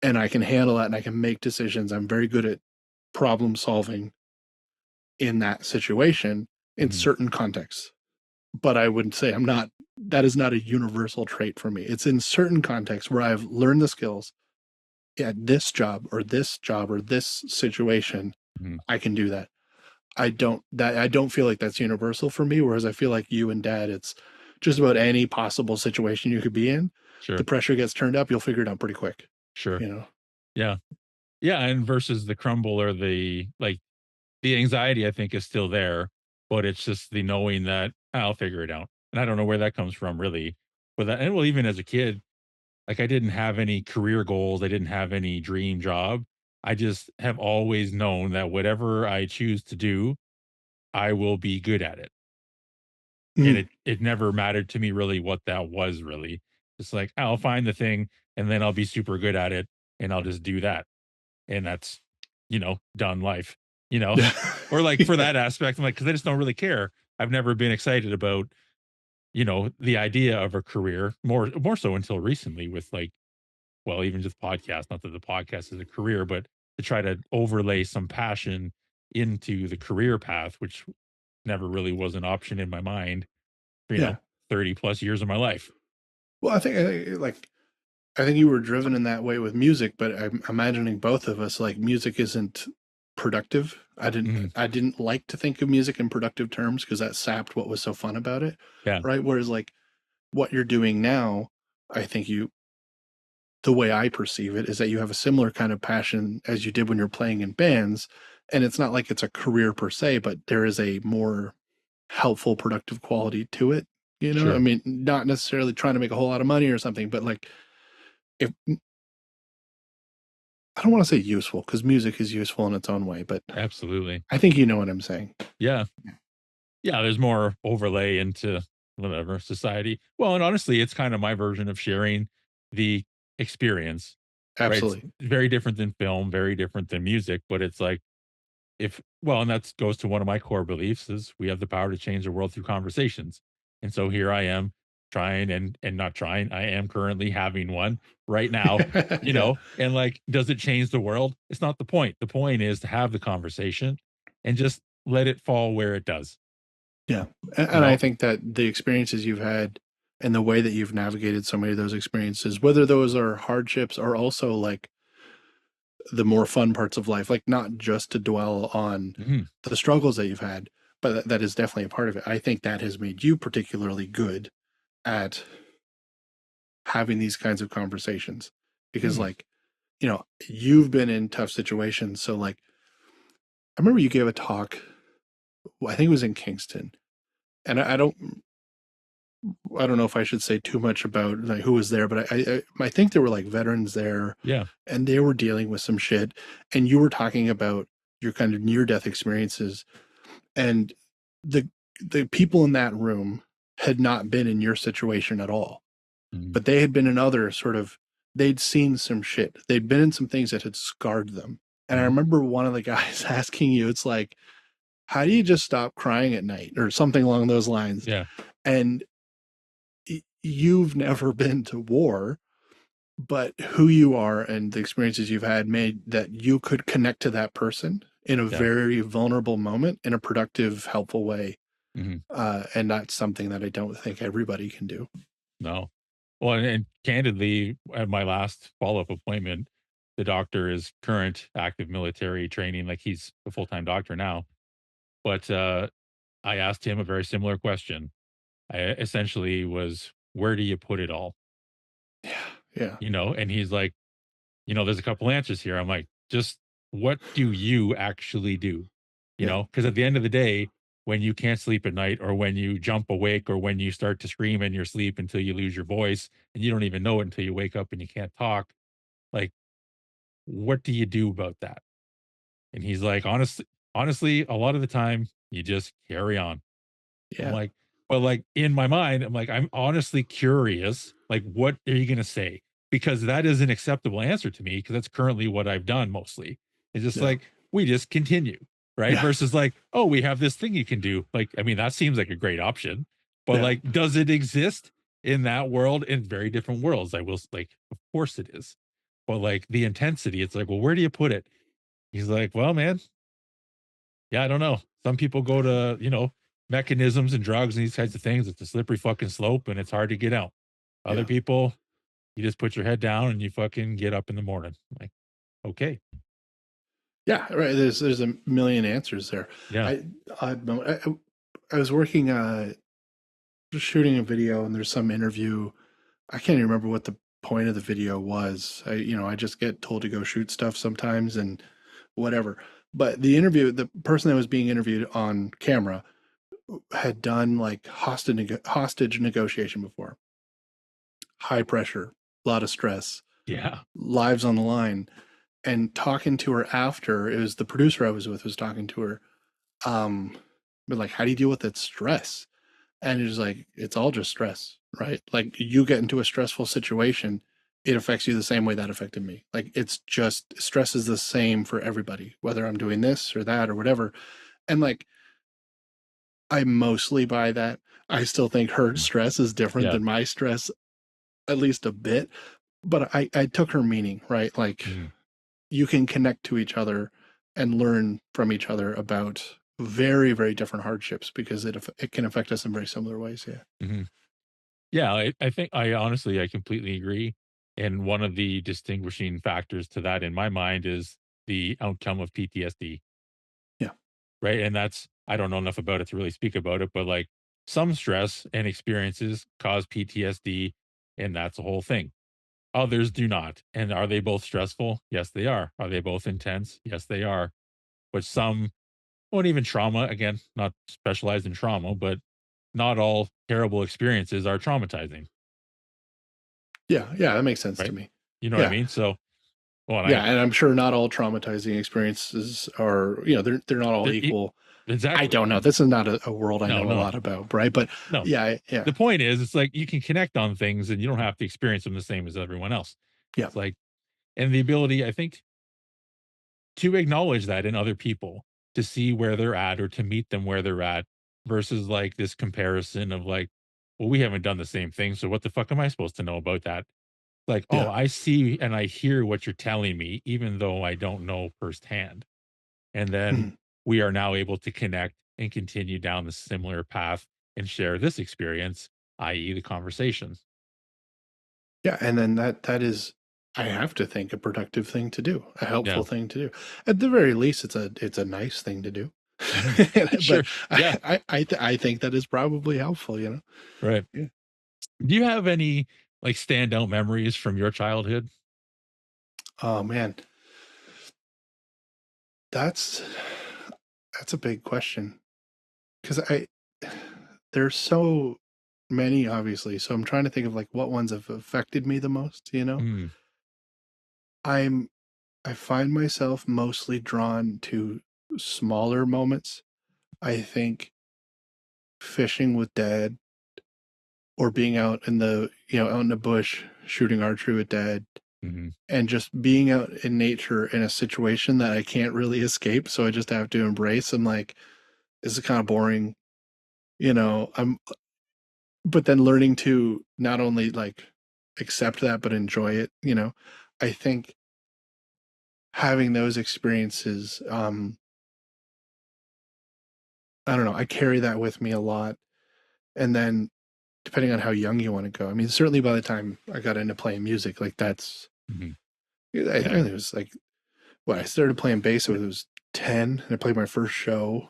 And I can handle that and I can make decisions. I'm very good at problem solving in that situation in Hmm. certain contexts. But I wouldn't say I'm not, that is not a universal trait for me. It's in certain contexts where I've learned the skills at this job or this situation, Hmm. I can do that. I don't feel like that's universal for me. Whereas I feel like you and dad, it's just about any possible situation you could be in. The Sure. pressure gets turned up, you'll figure it out pretty quick, Sure. you know? Yeah. Yeah. And versus the crumble or the anxiety, I think, is still there, but it's just the knowing that I'll figure it out. And I don't know where that comes from really. But that, and well, even as a kid, like I didn't have any career goals. I didn't have any dream job. I just have always known that whatever I choose to do, I will be good at it. And Mm. it never mattered to me really what that was really. It's like I'll find the thing and then I'll be super good at it and I'll just do that. And that's, done life, you know? Yeah. Or like for Yeah. that aspect, I'm like, because I just don't really care. I've never been excited about, the idea of a career more so until recently with like, well, even just podcast, not that the podcast is a career, but to try to overlay some passion into the career path, which never really was an option in my mind, you Yeah. know, 30 plus years of my life. Well, I think you were driven in that way with music, but I'm imagining both of us like music isn't productive. Mhm. I didn't like to think of music in productive terms because that sapped what was so fun about it, Yeah. right? Whereas like what you're doing now, I think you the way I perceive it is that you have a similar kind of passion as you did when you're playing in bands. And it's not like it's a career per se, but there is a more helpful, productive quality to it. You know, I Sure. mean, not necessarily trying to make a whole lot of money or something, but like if I don't want to say useful because music is useful in its own way, but Absolutely. I think you know what I'm saying. Yeah. Yeah. There's more overlay into whatever society. Well, and honestly, it's kind of my version of sharing the experience, right? It's Absolutely. very different than film, very different than music, but it's like, and that goes to one of my core beliefs is we have the power to change the world through conversations. And so here I am trying and not trying. I am currently having one right now, Yeah. and like, does it change the world? It's not the point. The point is to have the conversation and just let it fall where it does, Yeah. you And I know? think that the experiences you've had and the way that you've navigated so many of those experiences, whether those are hardships or also like the more fun parts of life, like not just to dwell on Mhm. the struggles that you've had, but that is definitely a part of it. I think that has made you particularly good at having these kinds of conversations because, Mm. like, you've been in tough situations. So, like, I remember you gave a talk, I think it was in Kingston, and I don't know if I should say too much about like who was there, but I think there were like veterans there Yeah. and they were dealing with some shit. And you were talking about your kind of near death experiences and the the people in that room had not been in your situation at all, Mhm. but they had been in other sort of they'd seen some shit. They'd been in some things that had scarred them. And I Mhm. remember one of the guys asking you, it's like, how do you just stop crying at night or something along those lines? Yeah. And you've never been to war, but who you are and the experiences you've had made that you could connect to that person in a Yeah. very vulnerable moment in a productive, helpful way. Mhm. And that's something that I don't think everybody can do. No. Well, and candidly, at my last follow-up appointment, the doctor is current active military training, like he's a full-time doctor now. But I asked him a very similar question. I essentially was, where do you put it all? Yeah. Yeah. And he's like, there's a couple answers here. I'm like, just what do you actually do? Yeah. Because at the end of the day, when you can't sleep at night, or when you jump awake, or when you start to scream in your sleep until you lose your voice and you don't even know it until you wake up and you can't talk. Like, what do you do about that? And he's like, honestly, a lot of the time you just carry on. I'm Yeah. like, but like in my mind, I'm like, I'm honestly curious. Like, what are you going to say? Because that is an acceptable answer to me, because that's currently what I've done mostly. It's just Yeah. like, we just continue, right? Yeah. Versus like, oh, we have this thing you can do. Like, I mean, that seems like a great option, but Yeah. like, does it exist in that world, in very different worlds? Like, of course it is. But like the intensity, it's like, well, where do you put it? He's like, well, man, yeah, I don't know. Some people go to, mechanisms and drugs and these types of things. It's a slippery fucking slope and it's hard to get out. Other Yeah. people, you just put your head down and you fucking get up in the morning. Like, okay. Yeah, right. There's a million answers there. Yeah. I I was working just shooting a video, and there's some interview. I can't even remember what the point of the video was. I just get told to go shoot stuff sometimes and whatever. But the person that was being interviewed on camera had done like hostage negotiation before. High pressure, a lot of stress, Yeah. lives on the line. And talking to her after, it was the producer I was with was talking to her. But like, how do you deal with that stress? And it's like, it's all just stress, right? Like, you get into a stressful situation, it affects you the same way that affected me. Like, it's just stress is the same for everybody, whether I'm doing this or that or whatever. And like, I mostly buy that. I still think her Mm. stress is different Yeah. than my stress, at least a bit. But I took her meaning, right? Like, Mhm. you can connect to each other and learn from each other about very, very different hardships because it can affect us in very similar ways. Yeah. Mhm. Yeah. I think I completely agree. And one of the distinguishing factors to that in my mind is the outcome of PTSD. Yeah. Right. And I don't know enough about it to really speak about it, but like some stress and experiences cause PTSD, and that's a whole thing. Others do not. And are they both stressful? Yes, they are. Are they both intense? Yes, they are. But some, well, even trauma, again, not specialized in trauma, but not all terrible experiences are traumatizing, Yeah. Yeah. That makes sense to right? me. You know what I Yeah. mean? So, well, and Yeah. And I'm sure not all traumatizing experiences are, they're not all e- equal. I exactly. don't know. This is not a world I No, know a no, lot about, right? But no. yeah. Yeah. The point is, it's like you can connect on things and you don't have to experience them the same as everyone else. Yeah. It's like, and the ability, I think, to acknowledge that in other people, to see where they're at or to meet them where they're at versus like this comparison of like, well, we haven't done the same thing. So what the fuck am I supposed to know about that? Like, oh, Yeah. I see and I hear what you're telling me, even though I don't know firsthand. And then Mhm. we are now able to connect and continue down the similar path and share this experience, i.e., the conversation. Yeah. And then that is, I have to think, a productive thing to do, a Yeah. helpful thing to do. At the very least, it's a nice thing to do. Mhm. But Sure. Yeah. I think that is probably helpful. Right. Yeah. Do you have any like standout memories from your childhood? Oh man, that's that's a big question because I there's so many obviously. So I'm trying to think of like what ones have affected me the most. Mm, I'm I find myself mostly drawn to smaller moments. I think fishing with dad or being out in out in the bush shooting archery with dad mhm. and just being out in nature in a situation that I can't really escape. So I just have to embrace. I'm like, this is kind of boring. But then learning to not only like accept that, but enjoy it. I think having those experiences, I don't know, I carry that with me a lot. And then depending on how young you want to go, I mean, certainly by the time I got into playing music, like Mhm. I Yeah. think it was like, well, I started playing bass when I was 10 and I played my first show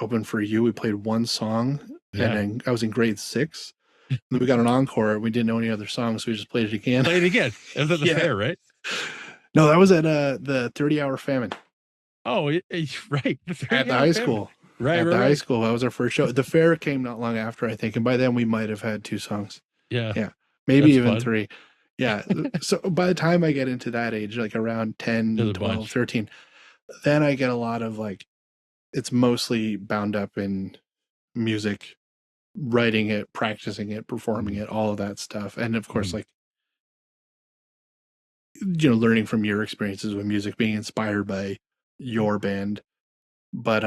open for you. We played one song and Yeah. then I was in grade 6. And then we got an encore. We didn't know any other songs, so we just played it again. Play it again. It was at the Yeah. fair, right? No, that was at the 30-hour famine Oh, right. The at the 30-hour high famine. school. Right, at right, the high right. school. That was our first show. The fair came not long after, I think, and by then we might have had 2 songs. Yeah, Yeah, maybe that's even fun. 3. Yeah. So by the time I get into that age, like around There's 10, a 12, bunch. 13, then I get a lot of like, it's mostly bound up in music, writing it, practicing it, performing Mhm, it, all of that stuff. And of course, mhm, like, learning from your experiences with music, being inspired by your band. But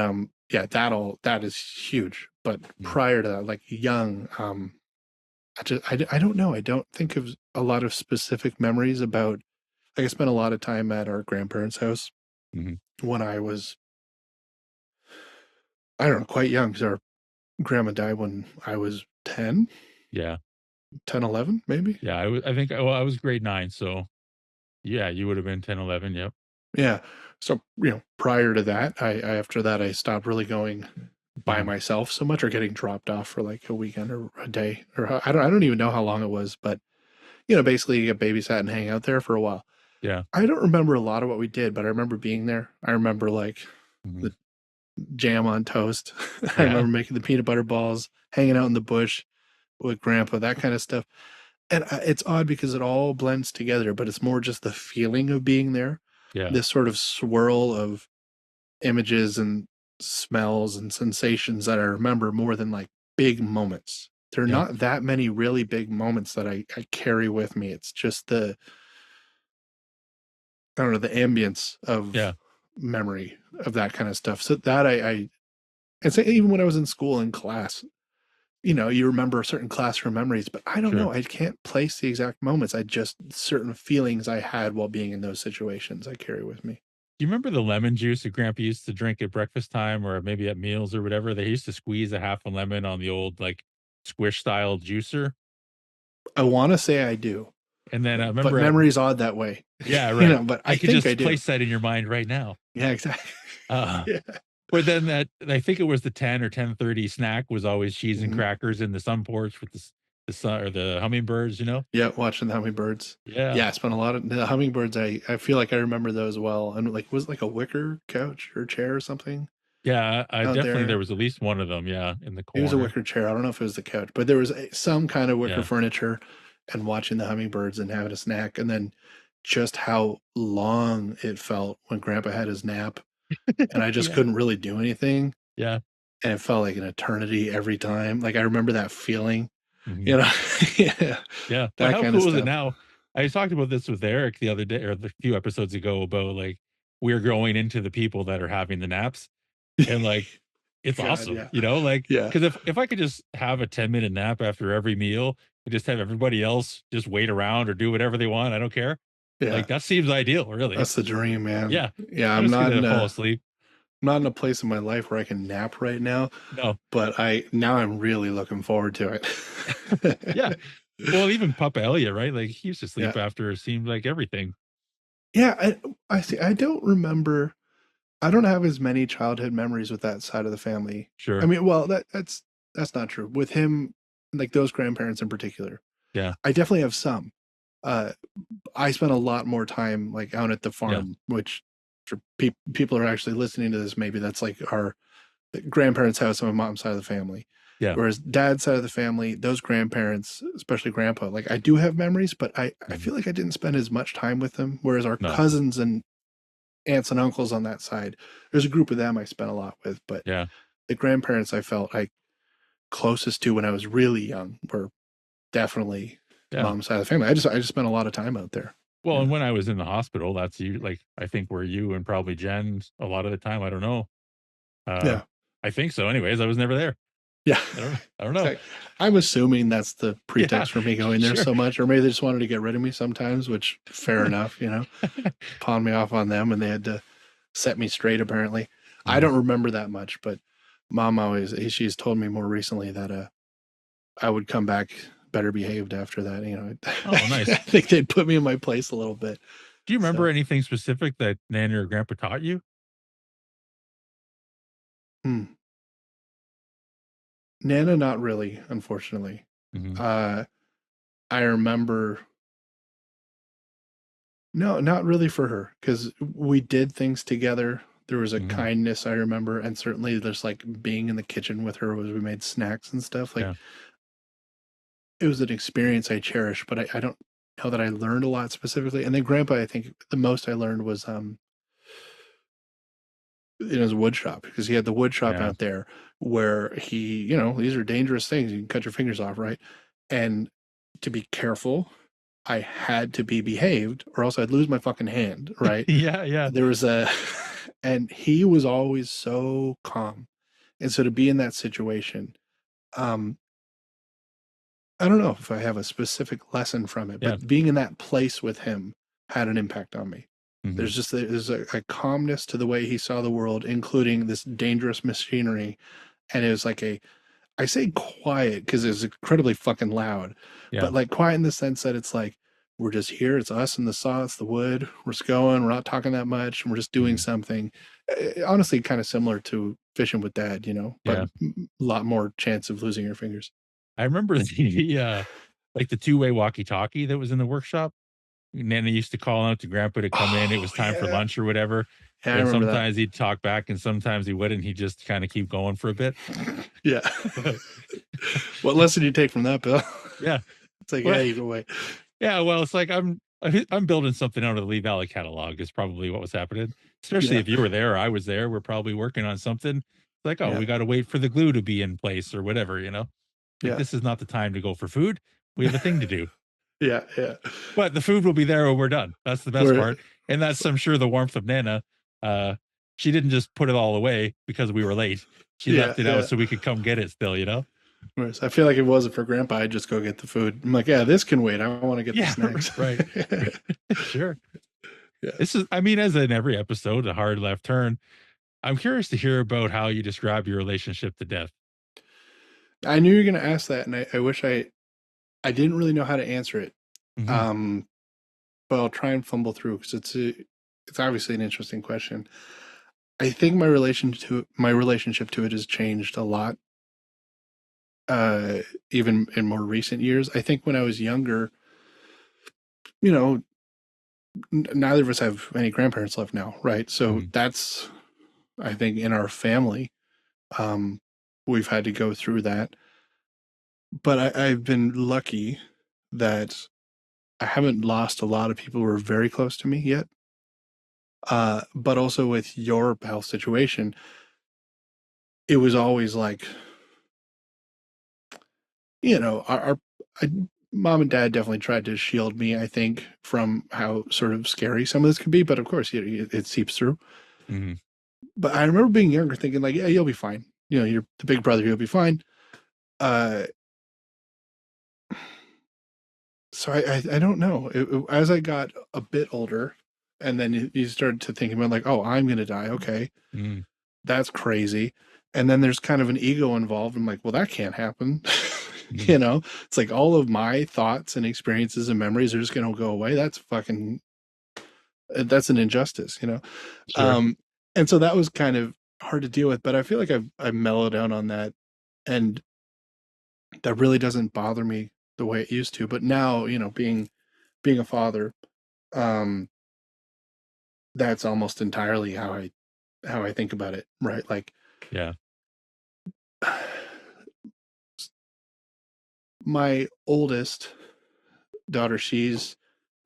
yeah, that is huge. But mhm. prior to that, like young, I don't know. I don't think of a lot of specific memories about, like, I spent a lot of time at our grandparents' house Mhm. when I was, I don't know, quite young, because our grandma died when I was Yeah. 11, maybe. Yeah, I think well, I was grade 9, so yeah, you would have been 10, 11. Yep. Yeah. So, prior to that, I after that, I stopped really going by Mhm. myself so much, or getting dropped off for like a weekend or a day, or I don't even know how long it was, but basically you get babysat and hang out there for a while. Yeah. I don't remember a lot of what we did, but I remember being there. I remember like Mhm. the jam on toast. I Yeah. remember making the peanut butter balls, hanging out in the bush with grandpa, that kind of stuff. And it's odd because it all blends together, but it's more just the feeling of being there. Yeah. This sort of swirl of images and smells and sensations that I remember more than like big moments. There are Yep. not that many really big moments that I carry with me. It's just the, I don't know, the ambience Yeah. of memory of that kind of stuff. So that and say even when I was in school in class, you remember certain classroom memories, but I don't know. Sure. I can't place the exact moments. I just, certain feelings I had while being in those situations I carry with me. Do you remember the lemon juice that grandpa used to drink at breakfast time or maybe at meals or whatever? They used to squeeze a half a lemon on the old, like, squish style juicer. I want to say I do, And then I but remember at memory's odd that way, yeah, right. but I I could think I just do. place that in your mind right now. Yeah, exactly. Uh, Yeah. but then that I think it was the 10 or 10:30 snack was always cheese and Mhm. crackers in the sun porch with the sun or the hummingbirds, you know? Yeah, watching the hummingbirds. Yeah. Yeah, I spent a lot of the hummingbirds. I feel like I remember those well. And like, was it like a wicker couch or chair or something Yeah, I out definitely there there? was at least one of them, yeah, in the It was a corner. wicker chair. I don't know if it was the couch, but there was some kind of wicker Yeah. furniture, and watching the hummingbirds and having a snack. And then just how long it felt when Grandpa had his nap, and I just Yeah. couldn't really do anything. Yeah. And it felt like an eternity every time. Like, I remember that feeling, Mhm. you know? Yeah, Yeah, but that how kind of cool is it stuff. now? I talked about this with Eric the other day or a few episodes ago about, like, we're growing into the people that are having the naps, and, like, it's God, awesome, yeah. you know, like Yeah. because if I could just have a 10-minute nap after every meal and just have everybody else just wait around or do whatever they want, I don't care, Yeah. like, that seems ideal, really. That's the dream, man. Yeah. Yeah, I'm just gonna fall asleep. not in a place in my life where I can nap right now, No. but I'm really looking forward to it. Yeah. Well, even Papa Elliott, right? Like, he used to Yeah. sleep after it seemed like everything. Yeah, I see. I don't remember. I don't have as many childhood memories with that side of the family. I Sure. mean, well, that's not true. With him, like those grandparents in particular, Yeah. I definitely have some. Uh, I spent a lot more time like out at the Yeah. farm, which for people are actually listening to this, maybe that's like our grandparents' house on my mom's side of the family. Yeah. Whereas dad's side of the family, those grandparents, especially grandpa, like I do have memories, but I Mhm. feel like I didn't spend as much time with them. Whereas our No. cousins and aunts and uncles on that side, there's a group of them I spent a lot with. But Yeah. the grandparents I felt like closest to when I was really young were definitely Yeah. mom's side of the family. I just spent a lot of time out there. Well, and Yeah. when I was in the hospital, that's you like, I think where you and probably Jen a lot of the time, I don't know. Uh, Yeah. I think so anyways, I was never there. Yeah. I don't know. Exactly. I'm assuming that's the Yeah, pretext for me going there sure. so much, or maybe they just wanted to get rid of me sometimes, which fair enough. Pawn me off on them and they had to set me straight apparently. I Mhm. don't remember that much, but mom always she's told me more recently that I would come back better behaved after that. Oh, I nice. think they'd put me in my place a little bit. Do you remember So, anything specific that Nanny or Grandpa taught you? hmm. Nana, not really, unfortunately. Mhm. Uh, I remember, no, not really for her, because we did things together There was a Hmm. kindness I remember, and certainly there's like being in the kitchen with her as we made snacks and stuff. Like Yeah. it was an experience I cherish, but I don't know that I learned a lot specifically. And then grandpa, I think the most I learned was in his wood shop, because he had the wood shop Yeah. out there where he, you know, these are dangerous things. You can cut your fingers off, right? And to be careful, I had to be behaved or else I'd lose my fucking hand, right? Yeah. Yeah. There was a, and he was always so calm. And so to be in that situation, um, I don't know if I have a specific lesson from it, Yeah. but being in that place with him had an impact on me. Hmm. There's a calmness to the way he saw the world, including this dangerous machinery. And it was like a, I say quiet because it was incredibly fucking loud, Yeah. but like quiet in the sense that it's like, we're just here. It's us and the saw, it's the wood. We're just going. We're not talking that much. And we're just doing Hmm. something. Honestly, kind of similar to fishing with dad, you know, but Yeah. a lot more chance of losing your fingers. I remember like the two-way walkie-talkie that was in the workshop. Nana used to call out to Grandpa to come in. It Oh was time for yeah, lunch or whatever. yeah, I And remember that. sometimes he'd talk back and sometimes he wouldn't. He'd just kind of keep going for a bit. Yeah. What lesson do you take from that, Bill? Yeah. It's like, yeah, Well, you go away. yeah. Well, it's like I'm building something out of the Lee Valley catalog is probably what was happening. Especially Yeah, if you were there, or I was there. We're probably working on something. It's like, oh, yeah, we got to wait for the glue to be in place or whatever, you know? Like yeah, this is not the time to go for food. We have a thing to do. yeah, yeah. But the food will be there when we're done. That's the best Where, part. And that's, I'm sure, the warmth of Nana. Uh, she didn't just put it all away because we were late. She yeah, left it out yeah. so we could come get it still, you know? Whereas I feel like if it wasn't for Grandpa, I'd just go get the food. I'm like, yeah, this can wait. I want to get the Yeah, snacks. right. Sure. Yeah. This is, I mean, as in every episode, a hard left turn. I'm curious to hear about how you describe your relationship to death. I knew you were going to ask that, and I wish I didn't really know how to answer it. Hmm. Um, but I'll try and fumble through because it's obviously an interesting question. I think my relationship to it has changed a lot, uh, even in more recent years. I think when I was younger, you know, neither of us have any grandparents left now, right? So Hmm. that's, I think, in our family, um, we've had to go through that. But I've been lucky that I haven't lost a lot of people who are very close to me yet. But also with your health situation, it was always like, you know, I, mom and dad definitely tried to shield me, I think, from how sort of scary some of this could be. But of course, it seeps through. Hmm. But I remember being younger thinking, like, yeah, you'll be fine. You know, you're the big brother, you'll be fine. Uh, so I don't know. As I got a bit older, and then you started to think about like, oh, I'm gonna die. Okay, Hmm. that's crazy. And then there's kind of an ego involved. I'm like, well, that can't happen. Hmm. You know, it's like all of my thoughts and experiences and memories are just gonna go away. That's fucking, that's an injustice, you know. Sure. Um, and so that was kind of hard to deal with. But I feel like I've mellowed down on that, and that really doesn't bother me the way it used to. But now, you know, being a father, um, that's almost entirely how I think about it, right? Like Yeah. my oldest daughter, she's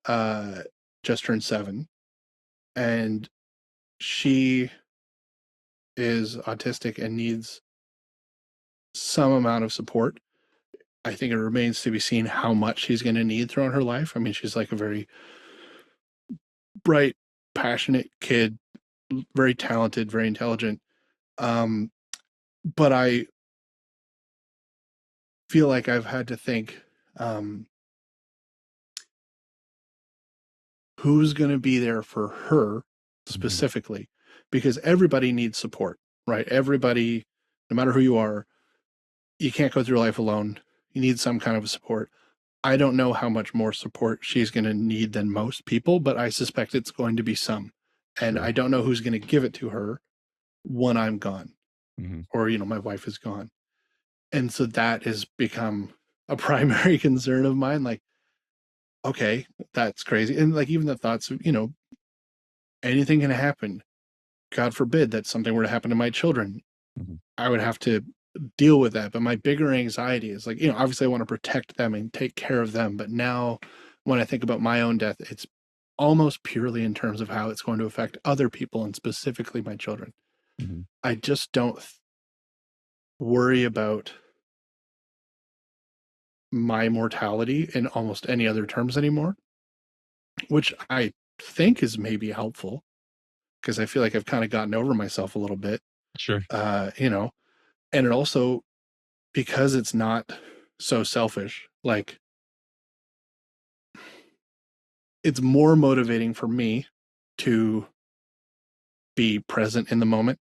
uh just turned 7, and she is autistic and needs some amount of support. I think it remains to be seen how much she's going to need throughout her life. I mean, she's like a very bright, passionate kid, very talented, very intelligent. Um, but I feel like I've had to think, um, who's going to be there for her Hmm. specifically, because everybody needs support, right? Everybody, no matter who you are, you can't go through life alone. You need some kind of support. I don't know how much more support she's going to need than most people, but I suspect it's going to be some. And I Sure. don't know who's going to give it to her when I'm gone, Hmm. or, you know, my wife is gone. And so that has become a primary concern of mine. Like, okay, that's crazy. And like, even the thoughts of, you know, anything can happen. God forbid that something were to happen to my children, Mhm. I would have to deal with that. But my bigger anxiety is like, obviously I want to protect them and take care of them. But now when I think about my own death, it's almost purely in terms of how it's going to affect other people and specifically my children. Mhm. I just don't worry about my mortality in almost any other terms anymore, which I think is maybe helpful because I feel like I've kind of gotten over myself a little bit. Sure. And it also, because it's not so selfish, like it's more motivating for me to be present in the moment,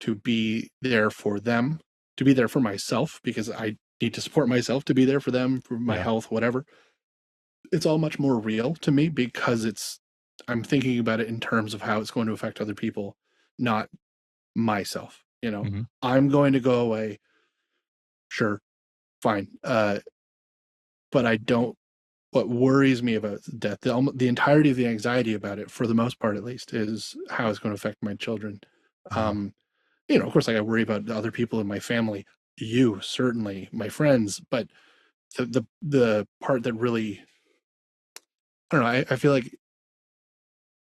to be there for them, to be there for myself because I need to support myself, to be there for them, for my Yeah. health, whatever. It's all much more real to me because I'm thinking about it in terms of how it's going to affect other people, not myself. Mhm. I'm going to go away, sure, fine. But I don't what worries me about death, the entirety of the anxiety about it, for the most part at least, is how it's going to affect my children. Mhm. Um, of course, like I worry about the other people in my family, you certainly, my friends, but the part that really, I don't know, I feel like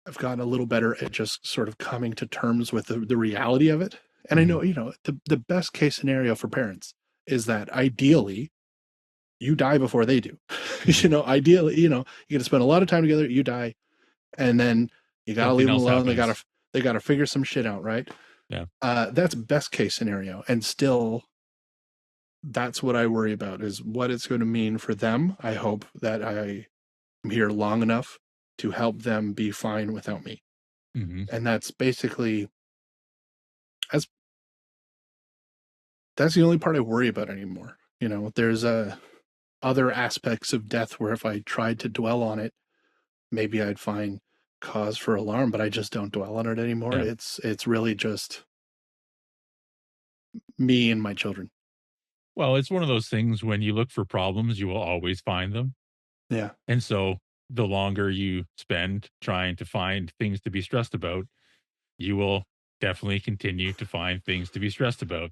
I've gotten a little better at just sort of coming to terms with the reality of it. And I Mhm. know, the best case scenario for parents is that ideally you die before they do. Mhm. Ideally, you get to spend a lot of time together, you die, and then you got to Something leave them else alone. happens. They got to figure some shit out, right? Yeah. That's best case scenario. And still, that's what I worry about is what it's going to mean for them. I hope that I am here long enough to help them be fine without me. Mhm. And that's that's the only part I worry about anymore. There's other aspects of death where if I tried to dwell on it, maybe I'd find cause for alarm, but I just don't dwell on it anymore. Yeah. It's really just me and my children. Well, it's one of those things when you look for problems, you will always find them. Yeah. And so the longer you spend trying to find things to be stressed about, you will definitely continue to find things to be stressed about.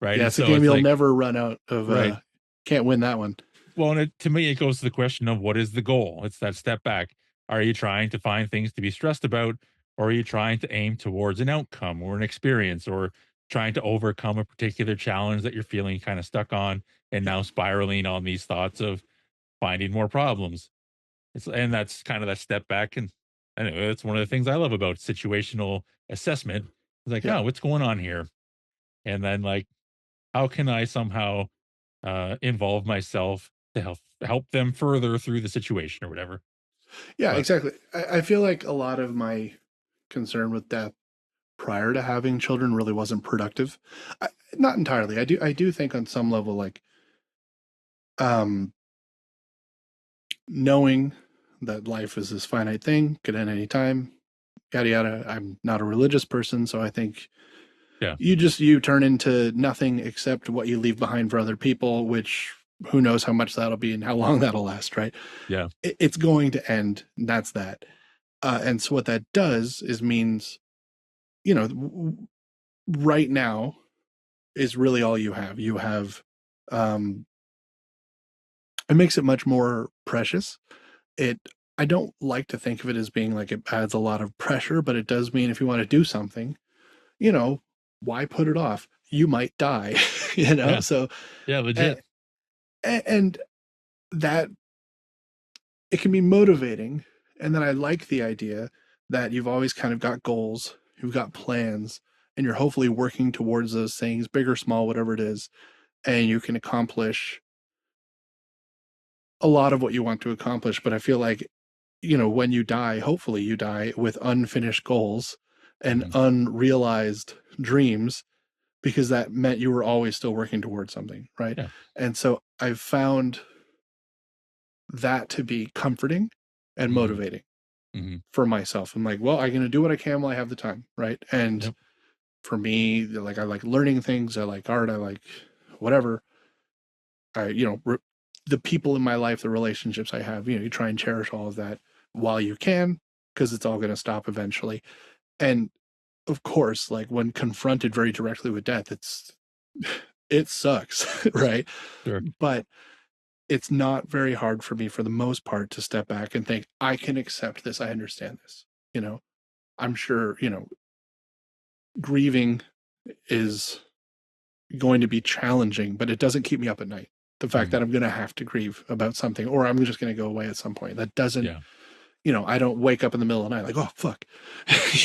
Right. Yeah, And it's a so game it's you'll like, never run out of. right. Can't win that one. Well, and to me, it goes to the question of what is the goal? It's that step back. Are you trying to find things to be stressed about, or are you trying to aim towards an outcome or an experience, or trying to overcome a particular challenge that you're feeling kind of stuck on and Yeah. now spiraling on these thoughts of finding more problems? And that's kind of that step back. And anyway, that's one of the things I love about situational assessment. It's like, Yeah. oh, what's going on here? And then like, how can I somehow involve myself to help them further through the situation or whatever. Yeah, But exactly. I feel like a lot of my concern with death prior to having children really wasn't productive. Not entirely. I do think on some level, like, um, knowing that life is this finite thing, could end any time, yada yada. I'm not a religious person, so I think yeah, you turn into nothing except what you leave behind for other people, which who knows how much that'll be and how long that'll last, right? yeah, It's going to end. That's that. And so what that does is means, right now is really all you have. Um, it makes it much more precious. It, I don't like to think of it as being like it adds a lot of pressure, but it does mean if you want to do something, you know, why put it off? You might die, yeah, So, yeah, and, legit. and that it can be motivating. And then I like the idea that you've always kind of got goals, you've got plans, and you're hopefully working towards those things, big or small, whatever it is, and you can accomplish a lot of what you want to accomplish. But I feel like, when you die, hopefully you die with unfinished goals and Mhm. unrealized dreams because that meant you were always still working towards something, right? Yeah, And so I've found that to be comforting and mhm, motivating mhm, for myself. I'm like, well, I'm going to do what I can while I have the time, right? And yep, for me, like I like learning things, I like art, I like whatever. I, the people in my life, the relationships I have, you try and cherish all of that while you can, because it's all going to stop eventually. And of course, like when confronted very directly with death, it sucks, right? Sure. But it's not very hard for me for the most part to step back and think, I can accept this. I understand this. You know, I'm sure, grieving is going to be challenging, but it doesn't keep me up at night. The fact Mhm. that I'm going to have to grieve about something, or I'm just going to go away at some point, that doesn't, Yeah. I don't wake up in the middle of the night like, oh, fuck.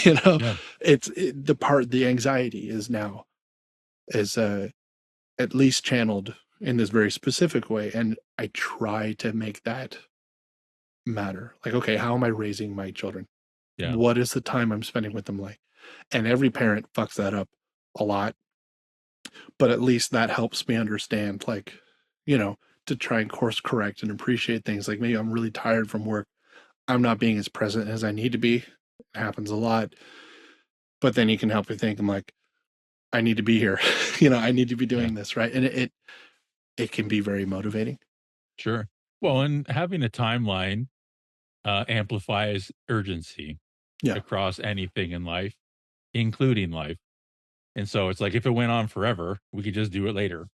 Yeah. The anxiety is now, is at least channeled in this very specific way. And I try to make that matter. Like, okay, how am I raising my children? Yeah. What is the time I'm spending with them like? And every parent fucks that up a lot, but at least that helps me understand, like, you know, to try and course correct and appreciate things. Like maybe I'm really tired from work. I'm not being as present as I need to be. It happens a lot. But then you can help me think, I'm like, I need to be here. I need to be Yeah. doing this, right? And it can be very motivating. Sure. Well, and having a timeline amplifies urgency Yeah. across anything in life, including life. And so it's like if it went on forever, we could just do it later.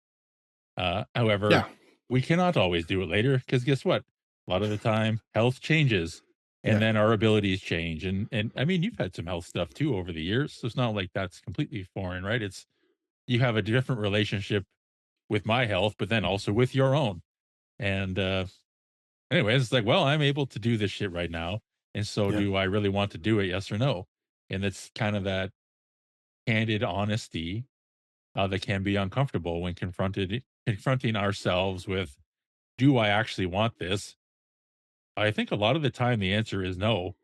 However, Yeah. we cannot always do it later because guess what? A lot of the time, health changes, and Yeah. then our abilities change. And I mean, you've had some health stuff too over the years, so it's not like that's completely foreign, right? It's you have a different relationship with my health, but then also with your own. And anyways, it's like, well, I'm able to do this shit right now, and so Yeah. do I really want to do it? Yes or no? And it's kind of that candid honesty that can be uncomfortable when confronting ourselves with, do I actually want this? I think a lot of the time the answer is no,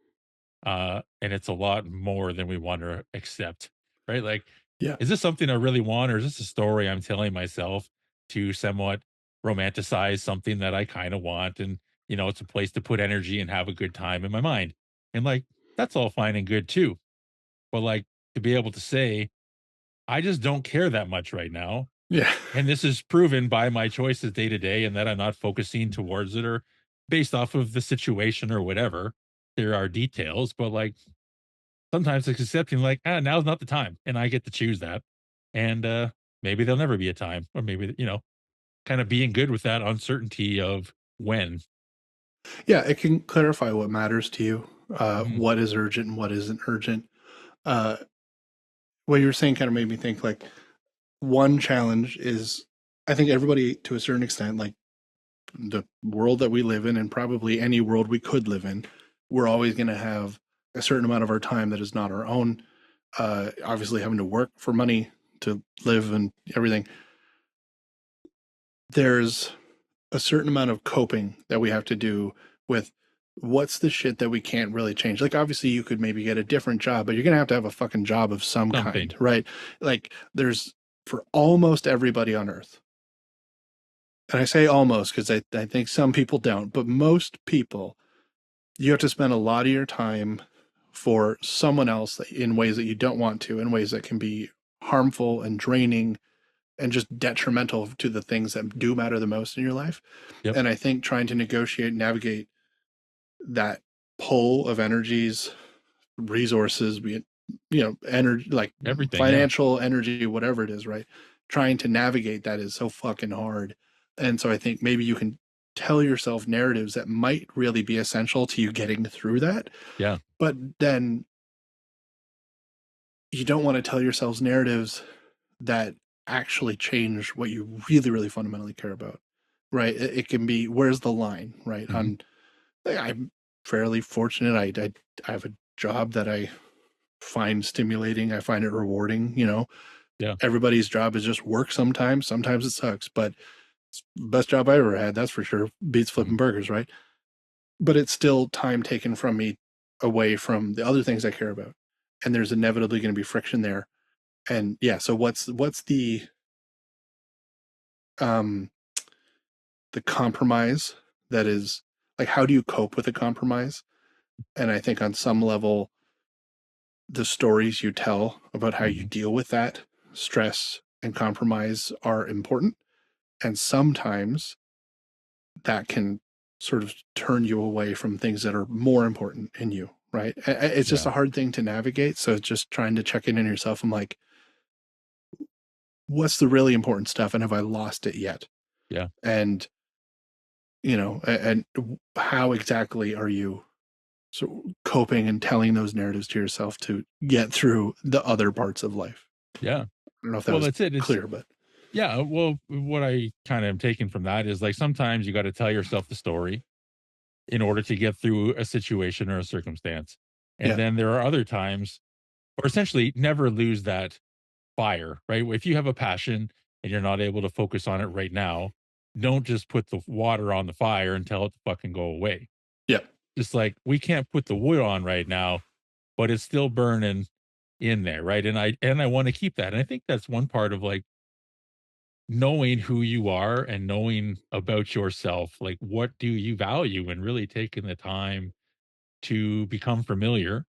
and it's a lot more than we want to accept, right? Like, Yeah. is this something I really want, or is this a story I'm telling myself to somewhat romanticize something that I kind of want? And, it's a place to put energy and have a good time in my mind. And like, that's all fine and good too. But like, to be able to say, I just don't care that much right now. Yeah. And this is proven by my choices day to day, and that I'm not focusing towards it or based off of the situation or whatever. There are details, but like sometimes it's accepting, like, now's not the time, and I get to choose that. And maybe there'll never be a time, or maybe, kind of being good with that uncertainty of when. Yeah. It can clarify what matters to you, Mhm. what is urgent and what isn't urgent. Uh, what you were saying kind of made me think like one challenge is I think everybody to a certain extent, like the world that we live in and probably any world we could live in, we're always going to have a certain amount of our time that is not our own. Obviously, having to work for money to live and everything. There's a certain amount of coping that we have to do with what's the shit that we can't really change. Like, obviously, you could maybe get a different job, but you're going to have a fucking job of some kind, Something. right? Like, there's for almost everybody on earth. And I say almost because I think some people don't, but most people, you have to spend a lot of your time for someone else in ways that you don't want to, in ways that can be harmful and draining and just detrimental to the things that do matter the most in your life. Yep. And I think trying to negotiate, navigate that pull of energies, resources, be it, energy, like Everything. Yeah. financial energy, whatever it is, right? Trying to navigate that is so fucking hard. And so I think maybe you can tell yourself narratives that might really be essential to you getting through that. Yeah. But then you don't want to tell yourselves narratives that actually change what you really, really fundamentally care about, right? It can be, where's the line, right? Hmm. I'm fairly fortunate. I have a job that I find stimulating. I find it rewarding. Yeah. Everybody's job is just work sometimes. Sometimes it sucks, but it's the best job I ever had. That's for sure. Beats Hmm. flipping burgers, right? But it's still time taken from me away from the other things I care about. And there's inevitably going to be friction there. And yeah, so what's um the compromise that is like how do you cope with a compromise? And I think on some level the stories you tell about how you Hmm. deal with that stress and compromise are important. And sometimes that can sort of turn you away from things that are more important in you, right? It's just Yeah. a hard thing to navigate. So it's just trying to check in on yourself. I'm like, what's the really important stuff, and have I lost it yet? Yeah. And and how exactly are you so coping and telling those narratives to yourself to get through the other parts of life? Yeah. I don't know if that Well, was that's it. It's clear, but yeah. Well, what I kind of am taking from that is like sometimes you got to tell yourself the story in order to get through a situation or a circumstance. And yeah. then there are other times, or essentially never lose that fire, right? If you have a passion and you're not able to focus on it right now, don't just put the water on the fire and tell it to fucking go away. Yeah. Just like we can't put the wood on right now, but it's still burning in there, right? And I want to keep that. And I think that's one part of like knowing who you are and knowing about yourself, like what do you value, and really taking the time to become familiar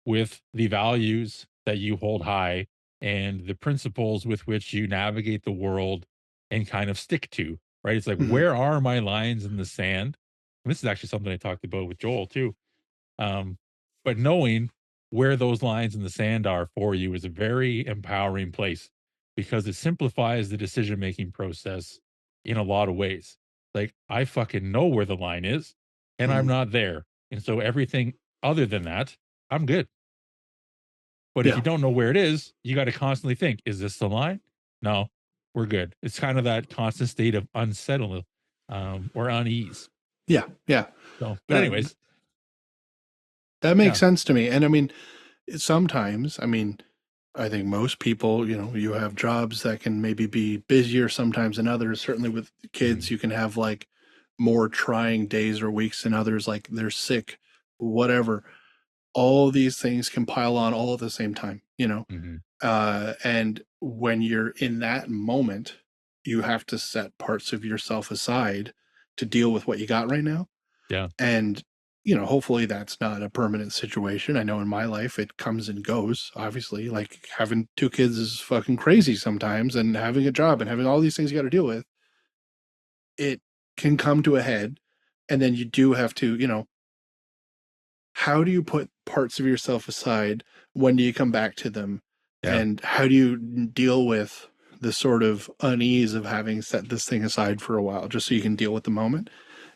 with the values that you hold high and the principles with which you navigate the world and kind of stick to, right? It's like, Hmm. where are my lines in the sand? And this is actually something I talked about with Joel too. Um, but knowing where those lines in the sand are for you is a very empowering place because it simplifies the decision making process in a lot of ways. Like, I fucking know where the line is and I'm Hmm. not there. And so everything other than that, I'm good. But if Yeah. you don't know where it is, you got to constantly think, is this the line? No, we're good. It's kind of that constant state of unsettled or unease. Yeah. Yeah. So, but That anyways, that makes yeah. sense to me. And I mean, sometimes, I mean, I think most people, you have jobs that can maybe be busier sometimes than others. Certainly with Mhm, kids, you can have like more trying days or weeks than others, like they're sick, whatever. All these things can pile on all at the same time. mhm. And when you're in that moment, you have to set parts of yourself aside to deal with what you got right now. Yeah. And, hopefully that's not a permanent situation. I know in my life it comes and goes, obviously. Like having two kids is fucking crazy sometimes, and having a job and having all these things you got to deal with. It can come to a head. And then you do have to, how do you put parts of yourself aside? When do you come back to them? Yeah. And how do you deal with the sort of unease of having set this thing aside for a while just so you can deal with the moment?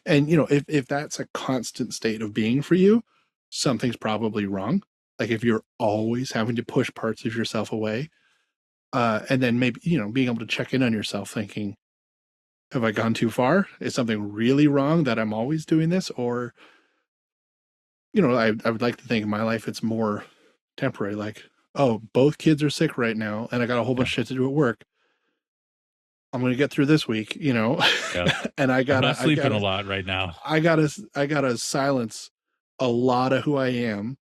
And if that's a constant state of being for you, something's probably wrong. Like if you're always having to push parts of yourself away, and then maybe being able to check in on yourself, thinking, "Have I gone too far? Is something really wrong that I'm always doing this?" Or I would like to think in my life it's more temporary. Like, oh, both kids are sick right now, and I got a whole bunch Yeah. of shit to do at work. I'm gonna get through this week, Yeah. and I I'm gotta, not I sleeping a gotta, lot right now. I gotta silence a lot of who I am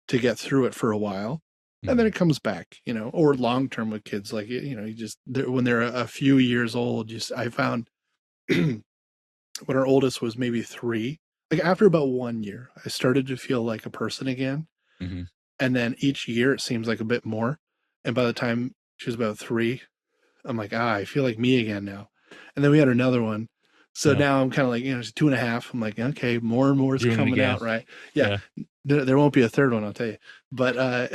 to get through it for a while, and then Mhm. it comes back. Or long term with kids, like you just when they're a few years old. Just I found when our oldest was maybe 3, like after about 1 year, I started to feel like a person again, Mhm. and then each year it seems like a bit more, and by the time she was about 3, I'm like, I feel like me again now. And then we had another one. So Yeah. now I'm kind of like, it's 2.5. I'm like, okay, more and more is Doing it coming again. out, right? Yeah. Yeah. There won't be a third one, I'll tell you. But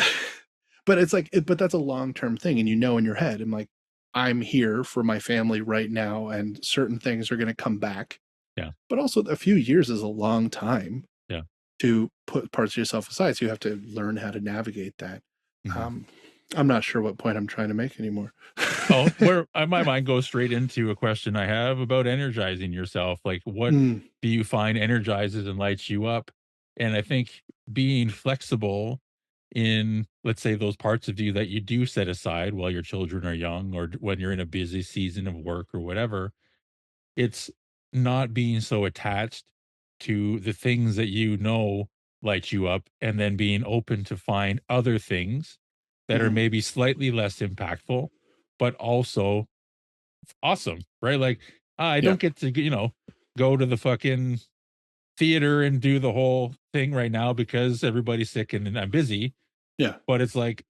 but it's like but that's a long-term thing. And in your head, I'm like, I'm here for my family right now, and certain things are gonna come back. Yeah. But also a few years is a long time Yeah. to put parts of yourself aside. So you have to learn how to navigate that. Mhm. Um, I'm not sure what point I'm trying to make anymore. Oh, where my mind goes straight into a question I have about energizing yourself. Like, what Mm, do you find energizes and lights you up? And I think being flexible in, let's say, those parts of you that you do set aside while your children are young or when you're in a busy season of work or whatever, it's not being so attached to the things that you know light you up and then being open to find other things that are mhm. maybe slightly less impactful, but also awesome, right? Like, I Yeah, don't get to, go to the fucking theater and do the whole thing right now because everybody's sick and I'm busy. yeah, But it's like,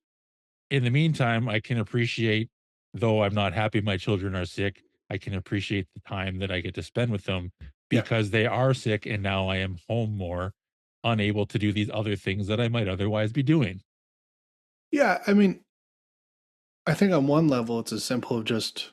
in the meantime, I can appreciate, though I'm not happy my children are sick, I can appreciate the time that I get to spend with them yeah, because they are sick and now I am home more. unable to do these other things that I might otherwise be doing. Yeah, I mean, I think on one level, it's as simple as just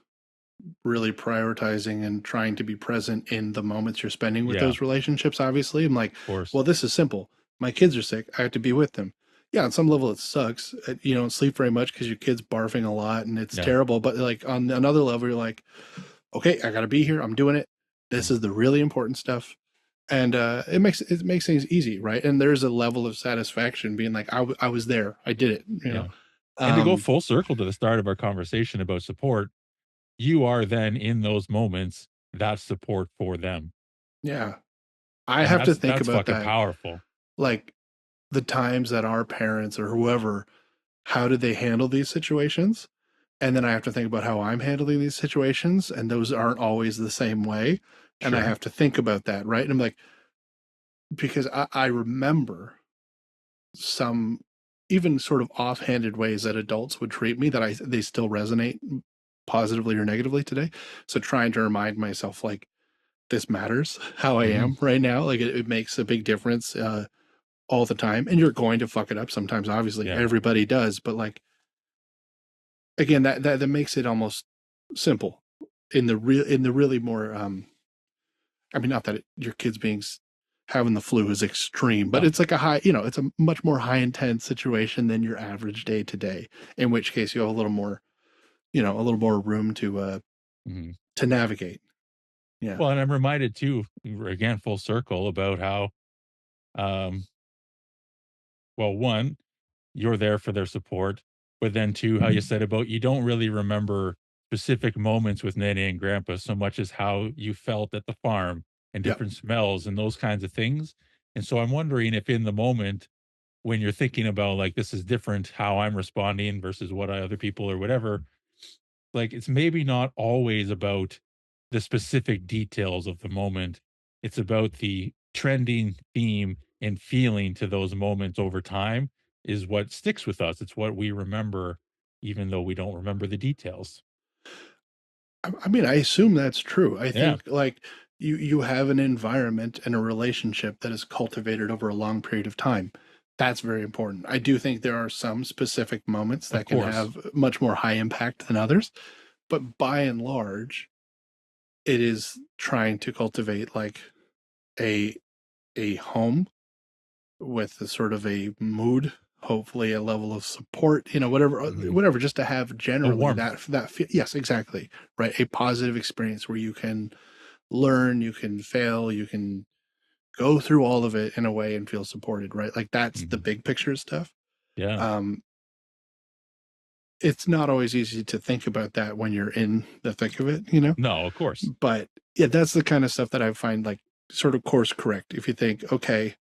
really prioritizing and trying to be present in the moments you're spending with Yeah, those relationships. Obviously, I'm like, of course. well, this is simple. My kids are sick. I have to be with them. Yeah, on some level, it sucks. You don't sleep very much because your kid's barfing a lot and it's Yeah. terrible. But like on another level, you're like, okay, I got to be here. I'm doing it. This Mhm. is the really important stuff. And it makes things easy, right? And there's a level of satisfaction being like, I was there, I did it, you know. Yeah. And to go Um, full circle to the start of our conversation about support, you are then in those moments that support for them. yeah, I And have to that's think that's about fucking that, powerful. like the times that our parents or whoever, how did they handle these situations? And then I have to think about how I'm handling these situations, and those aren't always the same way. And I Sure. have to think about that, right? And I'm like, because I remember some even sort of offhanded ways that adults would treat me that they still resonate positively or negatively today. So trying to remind myself like this matters how I Mhm. am right now. Like it makes a big difference all the time. And you're going to fuck it up sometimes. Obviously, Yeah. everybody does. But like again, that makes it almost simple in the really more. I mean, not that your kids being having the flu is extreme, but No. it's like a high, it's a much more high intense situation than your average day to day. In which case, you have a little more, a little more room Mhm. to navigate. Yeah. Well, and I'm reminded too, again, full circle about how, um, well, one, you're there for their support, but then two, how you said about you don't really remember specific moments with Nanny and Grandpa so much as how you felt at the farm and Yep. different smells and those kinds of things. And so I'm wondering if in the moment when you're thinking about like this is different how I'm responding versus what other people or whatever, like it's maybe not always about the specific details of the moment. It's about the trending theme and feeling to those moments over time is what sticks with us. It's what we remember, even though we don't remember the details. I mean, I assume that's true. I Yeah, think like you have an environment and a relationship that is cultivated over a long period of time. That's very important. I do think there are some specific moments of that can course. have much more high impact than others, but by and large, it is trying to cultivate like a a home with a sort of a mood, hopefully a level of support, Mhm. whatever, just to have A generally warmth. yes, exactly, right, a positive experience where you can learn, you can fail, you can go through all of it in a way and feel supported, right? Like that's the Mhm. big picture stuff. Yeah. Um, it's not always easy to think about that when you're in the thick of it. No, of course. But yeah, that's the kind of stuff that I find like sort of course correct. If you think, okay,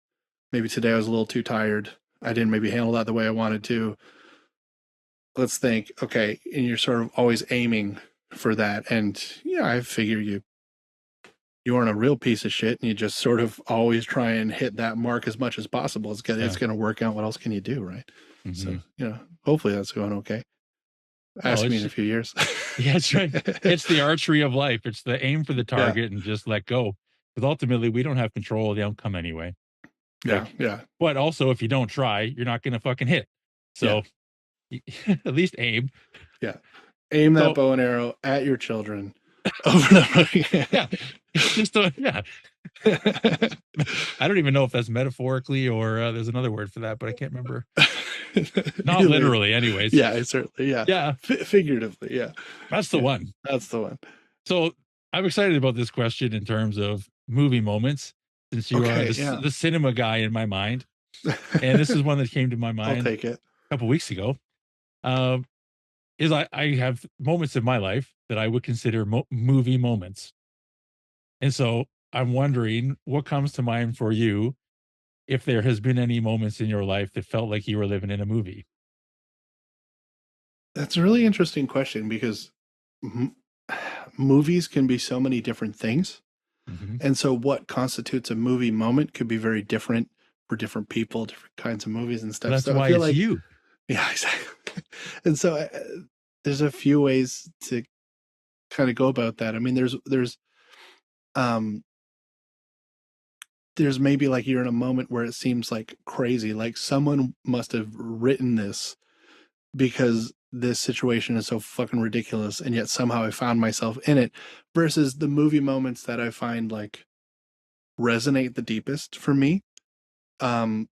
maybe today I was a little too tired, I didn't maybe handle that the way I wanted to. Let's think, okay, and you're sort of always aiming for that. And yeah, I figure you aren't a real piece of shit and you just sort of always try and hit that mark as much as possible. It's Yeah. gonna work out. What else can you do, right? So, Mhm. hopefully that's going okay. No, Ask me in it's a few years. yeah, that's right. It's the archery of life. It's the aim for the Yeah, target and just let go. Because ultimately, we don't have control of the outcome anyway. yeah, Like, yeah, but also, if you don't try, you're not going to fucking hit. yeah, So at least aim. yeah. Aim that So bow and arrow at your children over and over yeah, just yeah. again. I don't even know if that's metaphorically or there's another word for that, but I can't remember. Not Really, literally, anyways. yeah, certainly, yeah. Yeah, Figuratively, yeah, that's the yeah. one. That's the one. So I'm excited about this question in terms of movie moments, since you are Okay, yeah. the cinema guy in my mind, and this is one that came to my I'll mind take it. a couple weeks ago. Um, is I have moments in my life that I would consider movie moments, and so I'm wondering what comes to mind for you if there has been any moments in your life that felt like you were living in a movie. That's a really interesting question because m movies can be so many different things, Mhm. and so what constitutes a movie moment could be very different for different people, different kinds of movies and Well, stuff. that's So I why feel it's like you. yeah, exactly. And so, there's a few ways to kinda go about that. I mean, um there's maybe like you're in a moment where it seems like crazy, like someone must have written this because this situation is so fucking ridiculous, and yet somehow I found myself in it, versus the movie moments that I find like resonate the deepest for me. um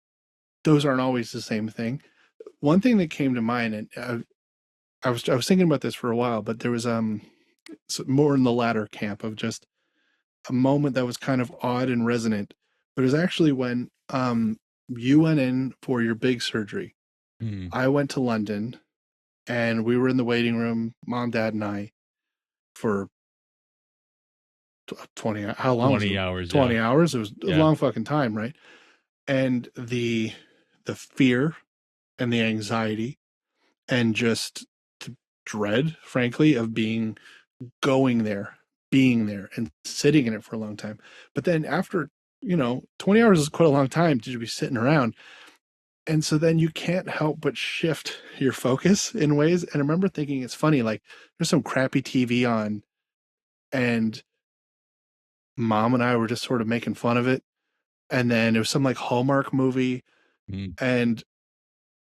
those aren't always the same thing. One thing that came to mind, and I was thinking about this for a while, but there was more in the latter camp of just a moment that was kind of odd and resonant. But it was actually when you went in for your big surgery. Mm, I went to London, and we were in the waiting room, mom, dad, and I, for 20, how long was it? 20 hours. Yeah. 20 hours. It was a Yeah. long fucking time, right? And the fear and the anxiety and just the dread, frankly, of going there, being there, and sitting in it for a long time. But then after, 20 hours is quite a long time to be sitting around. And so then you can't help but shift your focus in ways. And I remember thinking, it's funny, like there's some crappy TV on, and mom and I were just sort of making fun of it. And then it was some like Hallmark movie. Mm, And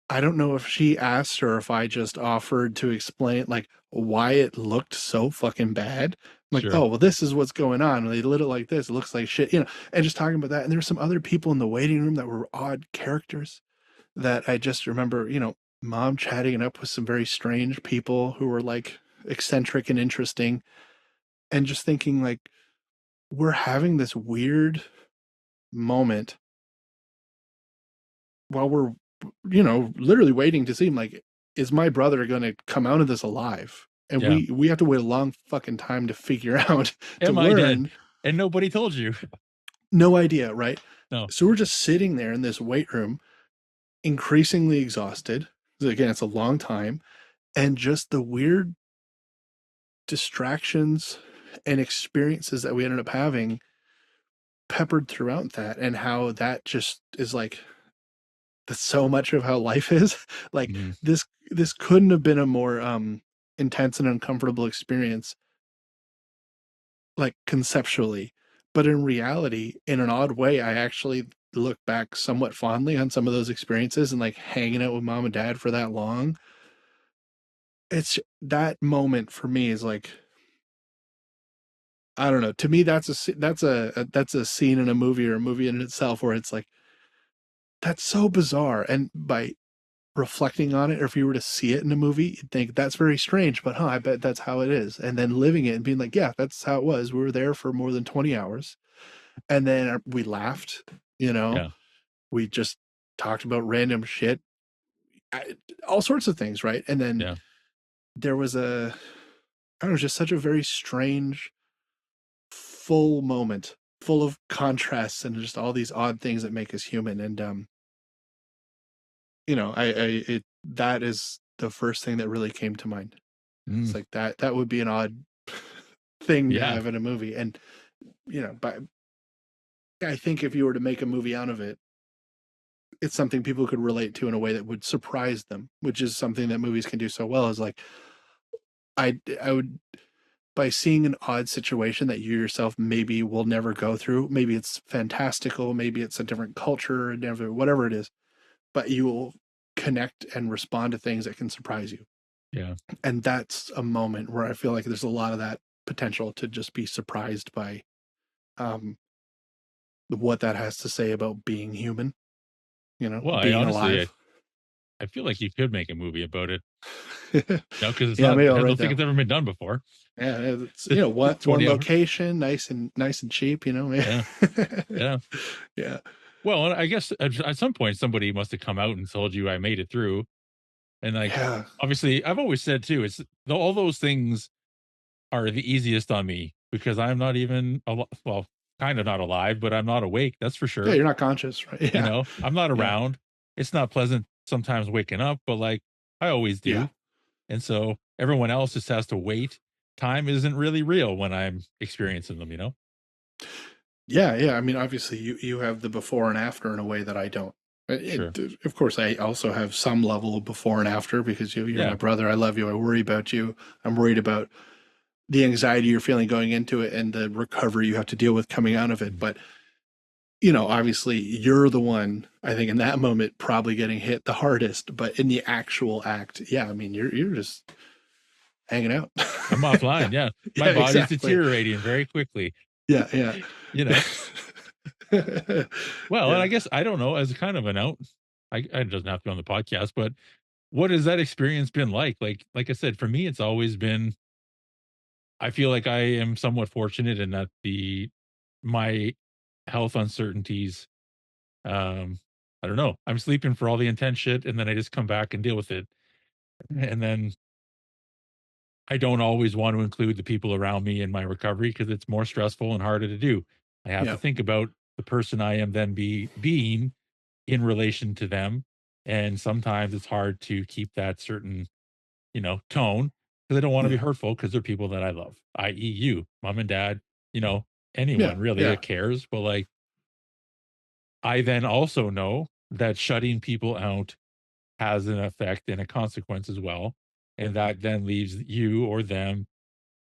I don't know if she asked or if I just offered to explain like why it looked so fucking bad. Like, sure. oh, well, this is what's going on. They lit it like this. It looks like shit, and just talking about that. And there were some other people in the waiting room that were odd characters that I just remember, mom chatting it up with some very strange people who were like eccentric and interesting, and just thinking like, we're having this weird moment while we're, literally waiting to see him. Like, is my brother going to come out of this alive? And Yeah. we have to wait a long fucking time to figure out, to Am I dead? learn. And nobody told you. No idea, right? No. So we're just sitting there in this weight room, increasingly exhausted. Again, it's a long time, and just the weird distractions and experiences that we ended up having peppered throughout that, and how that just is like, that's so much of how life is. Like, Mm, this couldn't have been a more intense and uncomfortable experience, like conceptually. But in reality, in an odd way, I actually look back somewhat fondly on some of those experiences, and like hanging out with mom and dad for that long. It's that moment for me is like, I don't know. To me, that's a scene in a movie, or a movie in itself, where it's like, that's so bizarre. And by reflecting on it, or if you were to see it in a movie, you'd think that's very strange, but I bet that's how it is. And then living it and being like, yeah, that's how it was. We were there for more than 20 hours. And then we laughed, you know, yeah. we just talked about random shit, all sorts of things, right? And then Yeah. there was I don't know, just such a very strange, full moment, full of contrasts and just all these odd things that make us human. And that is the first thing that really came to mind. Mm, It's like that would be an odd thing to yeah. have in a movie. And but I think if you were to make a movie out of it, it's something people could relate to in a way that would surprise them, which is something that movies can do so well. Is like, I would, by seeing an odd situation that you yourself maybe will never go through, maybe it's fantastical, maybe it's a different culture, never, whatever it is, but you will connect and respond to things that can surprise you. Yeah. And that's a moment where I feel like there's a lot of that potential to just be surprised by um, what that has to say about being human, Well, I being honestly, alive. I feel like you could make a movie about it. No, because it's Yeah, not. maybe I'll I don't write think that. it's ever been done before. Yeah, it's The one 20 hours. location, nice and cheap. Yeah. Yeah. Yeah, Well, and I guess at some point somebody must have come out and told you I made it through. And like, yeah, obviously, I've always said too, all those things are the easiest on me because I'm not even, well, kind of not alive, but I'm not awake. That's for yeah. sure. You're not conscious, right? Yeah, I'm not yeah, around. It's not pleasant sometimes waking up, but like I always yeah. do. And so everyone else just has to wait. Time isn't really real when I'm experiencing them. Yeah, yeah. I mean, obviously, you have the before and after in a way that I don't. Sure. Of course, I also have some level of before and after, because you're my Yeah. brother. I love you. I worry about you. I'm worried about the anxiety you're feeling going into it and the recovery you have to deal with coming out of it. Mm. But you know, obviously you're the one, I think in that moment probably getting hit the hardest, but in the actual act, yeah, I mean, you're just hanging out. I'm offline. Yeah. My Yeah, body's exactly. deteriorating very quickly, Yeah, yeah. you know? Well, and I Yeah. guess I don't know, as a kind of an out, I it doesn't have to be on the podcast, but what has that experience been like? Like I said, for me, it's always been, I feel like I am somewhat fortunate in that my health uncertainties, um, I don't know, I'm sleeping for all the intense shit, and then I just come back and deal with it. And then I don't always want to include the people around me in my recovery because it's more stressful and harder to do. I have to Yeah. think about the person I am then being in relation to them. And sometimes it's hard to keep that certain, tone, because I don't want to be Yeah. hurtful because they're people that I love, i.e., you, mom and dad, Yeah. anyone really Yeah. that cares. But like, I then also know that shutting people out has an effect and a consequence as well. And that then leaves you or them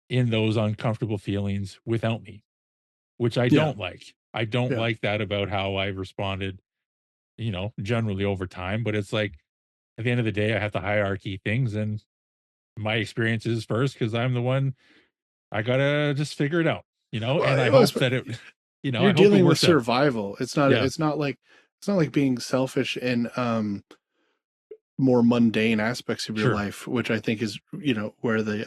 in those uncomfortable feelings without me, which I Yeah. don't like. I don't Yeah. like that about how I've responded, generally over time. But it's like, at the end of the day, I have to hierarchy things, and my experience is first because I'm the one, I gotta just figure it out, and I Well, hope that it, you're I hope it dealing with works out. survival. Yeah, It's not like being selfish in more mundane aspects of your sure. life, which I think is, you know, where it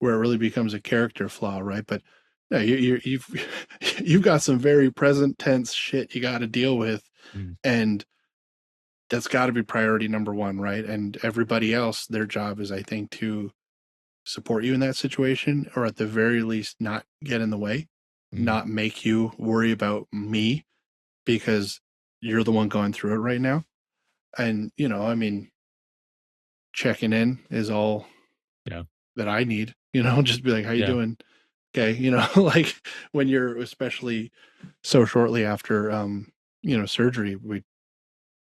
really becomes a character flaw, right? But yeah, you've you've got some very present tense shit you got to deal with, Mm, and that's got to be priority number one, right? And everybody else, their job is, I think, to support you in that situation, or at the very least, not get in the way, mm, not make you worry about me because you're the one going through it right now. And you know, I mean, checking in is all yeah, that I need. You know, just be like, "How you yeah, doing?" Okay, you know, like when you're especially so shortly after you know, surgery, we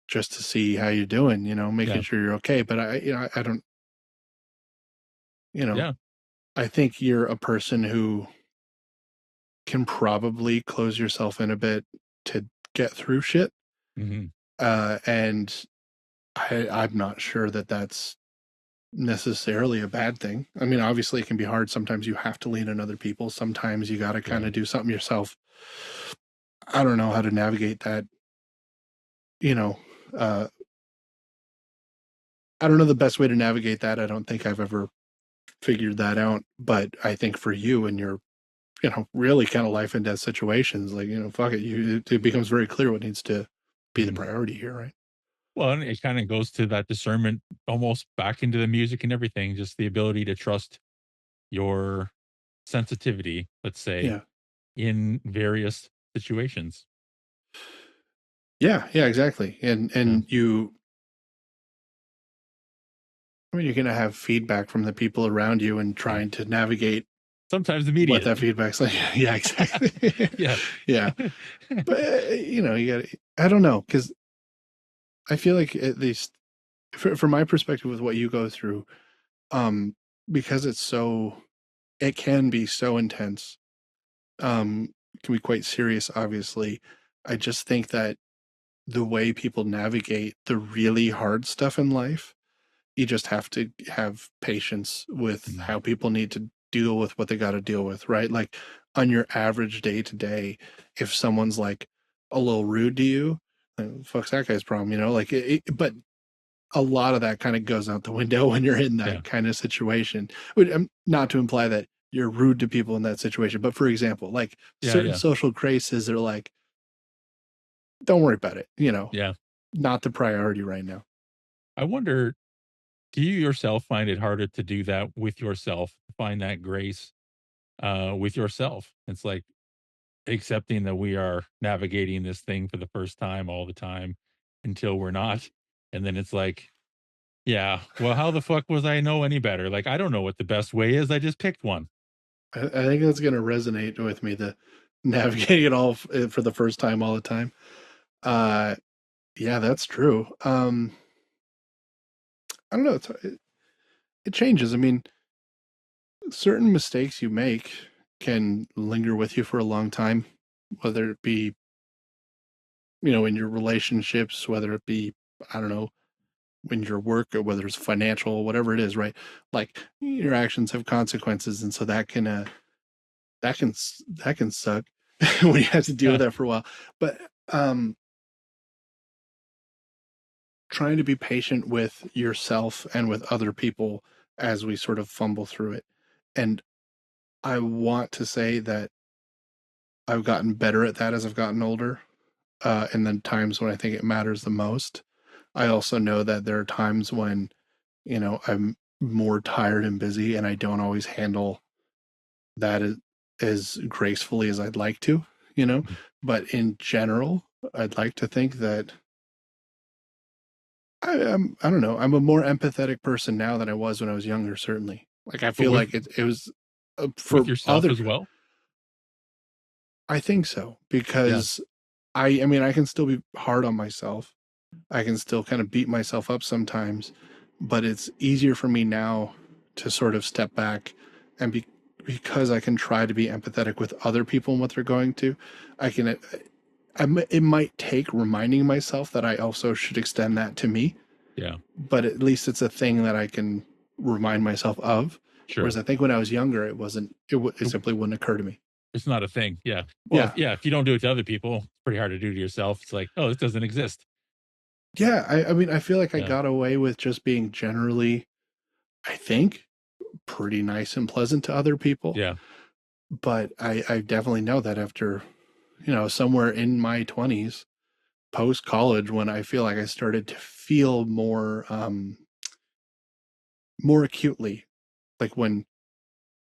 just to see how you're doing, you know, making yeah, sure you're okay. But I don't, you know, yeah. I think you're a person who can probably close yourself in a bit to get through shit. Hmm. And I'm not sure that that's necessarily a bad thing. I mean, obviously it can be hard. Sometimes you have to lean on other people. Sometimes you got to kind Yeah. of do something yourself. I don't know how to navigate that, you know, uh, I don't know the best way to navigate that. I don't think I've ever figured that out. But I think for you and your, you know, really kind of life and death situations, like, you know, fuck it, it becomes very clear what needs to be the Mhm. priority here, right? Well, and it kind of goes to that discernment almost back into the music and everything, just the ability to trust your sensitivity, let's say, Yeah. in various situations. Yeah, yeah, exactly. Yeah. And you, I mean, you're gonna have feedback from the people around you and Yeah. trying to navigate Sometimes what immediate. that feedback's like. Yeah, exactly. Yeah. Yeah. But you know, you got I don't know, because I feel like at least from my perspective with what you go through, um, because it can be so intense, it can be quite serious, obviously. I just think that the way people navigate the really hard stuff in life, you just have to have patience with Mm, how people need to deal with what they got to deal with, right? Like on your average day to day, if someone's like a little rude to you, fuck's that guy's problem, you know? Like, but a lot of that kind of goes out the window when you're in yeah. that kind of situation. Not to imply that you're rude to people in that situation, but for example, like Yeah. certain Yeah. social graces are like, don't worry about it, you know, Yeah. not the priority right now. I wonder, do you yourself find it harder to do that with yourself, find that grace with yourself? It's like accepting that we are navigating this thing for the first time all the time until we're not. And then it's like, yeah, well, how the fuck was I know any better? Like, I don't know what the best way is. I just picked one. I think that's going to resonate with me. The navigating it all for the first time, all the time. Uh, yeah, that's true. I don't know. It changes. I mean, certain mistakes you make can linger with you for a long time, whether it be in your relationships, whether it be, I don't know, in your work or whether it's financial, whatever it is, right? Like your actions have consequences. And so that can suck when you have to deal Yeah. with that for a while. But um trying to be patient with yourself and with other people as we sort of fumble through it. And I want to say that I've gotten better at that as I've gotten older. And then times when I think it matters the most. I also know that there are times when, I'm more tired and busy and I don't always handle that as gracefully as I'd like to, you know. Mhm. But in general, I'd like to think that I don't know, I'm a more empathetic person now than I was when I was younger, certainly. Like I But feel like it was with for yourself other as well. I think so Yeah. because I mean I can still be hard on myself. I can still kind of beat myself up sometimes, but it's easier for me now to sort of step back and because I can try to be empathetic with other people and what they're going to. I can it might take reminding myself that I also should extend that to me, Yeah. but at least it's a thing that I can remind myself of. Whereas Sure. I think when I was younger, it wasn't. It simply wouldn't occur to me. It's not a thing. Yeah. Well, Yeah, if you don't do it to other people, it's pretty hard to do to yourself. It's like, oh, this doesn't exist. yeah. I mean, I feel like I Yeah. got away with just being generally, I think, pretty nice and pleasant to other people. Yeah. But I definitely know that after, somewhere in my 20s, post college, when I feel like I started to feel more acutely, like when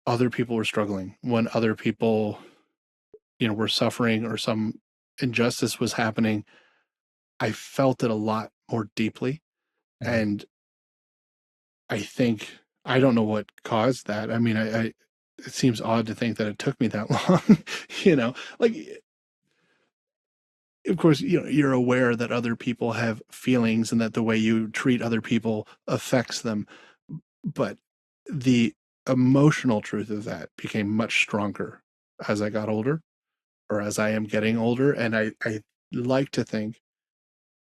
other people were struggling, when other people, were suffering or some injustice was happening, I felt it a lot more deeply. Mhm. And I think I don't know what caused that. I mean, it seems odd to think that it took me that long, like of course, you're aware that other people have feelings and that the way you treat other people affects them. But the emotional truth of that became much stronger as I got older or as I am getting older. And I like to think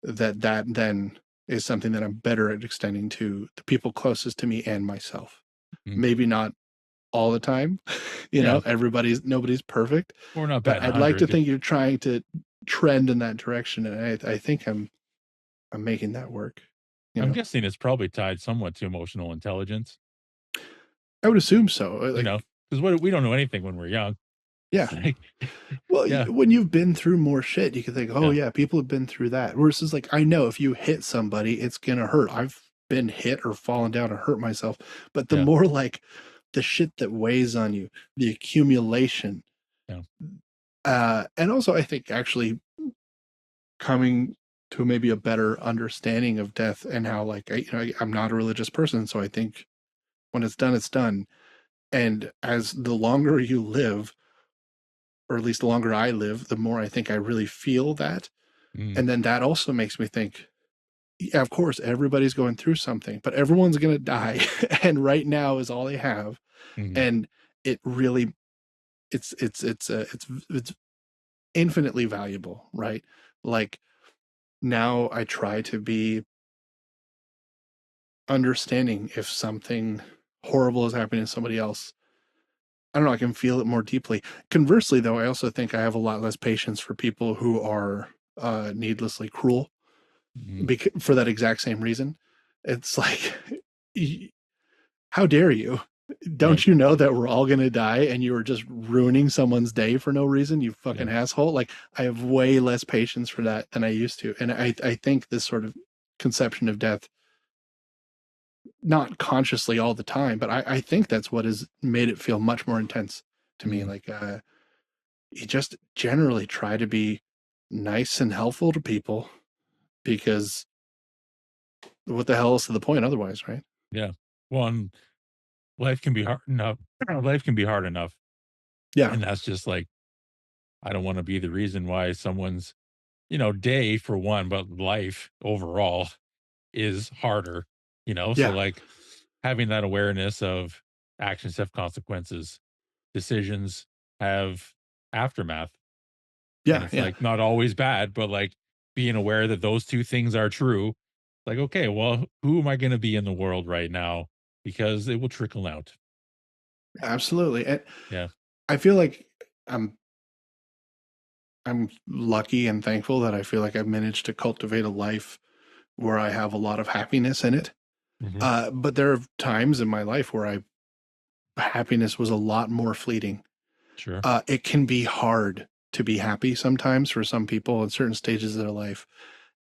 that then is something that I'm better at extending to the people closest to me and myself. Mhm. Maybe not all the time, Yeah. nobody's perfect, We're not but batting I'd like to 100. think you're trying to trend in that direction. And I think I'm making that work, you I'm know. guessing it's probably tied somewhat to emotional intelligence, I would assume so. you know, because what we don't know anything when we're young. Yeah. It's like, Well, yeah, when you've been through more shit, you can think, oh yeah, yeah, people have been through that. Versus like, I know if you hit somebody, it's gonna hurt. I've been hit or fallen down or hurt myself. But the yeah, more like the shit that weighs on you, the accumulation, yeah. and also I think actually coming to maybe a better understanding of death and how like I'm not a religious person, so I think when it's done, it's done. And as the longer you live, or at least the longer I live, the more I think I really feel that. Mm, And then that also makes me think, yeah, of course, everybody's going through something, but everyone's going to die. And right now is all they have. mhm. And it really, it's infinitely valuable, right? Like now I try to be understanding if something horrible is happening to somebody else. I don't know, I can feel it more deeply. Conversely, though, I also think I have a lot less patience for people who are needlessly cruel Mhm. for that exact same reason. It's like, how dare you? Right. Don't you know that we're all going to die and you were just ruining someone's day for no reason, you Yeah. fucking asshole? Like, I have way less patience for that than I used to. And I think this sort of conception of death, not consciously all the time, but I think that's what has made it feel much more intense to me. Mm. Like, you just generally try to be nice and helpful to people because what the hell is the point otherwise, right? Yeah. One, life can be hard enough. Life can be hard enough. Yeah. And that's just like, I don't want to be the reason why someone's, day for one, but life overall is harder, So Yeah. like having that awareness of actions have consequences, decisions have aftermath. And Yeah. it's Yeah. like not always bad, but like being aware that those two things are true, like, okay, well, who am I going to be in the world right now? Because it will trickle out. Absolutely. And Yeah. I feel like I'm I'm lucky and thankful that I feel like I've managed to cultivate a life where I have a lot of happiness in it. Hmm. But there are times in my life where I happiness was a lot more fleeting. Sure. It can be hard to be happy sometimes for some people in certain stages of their life.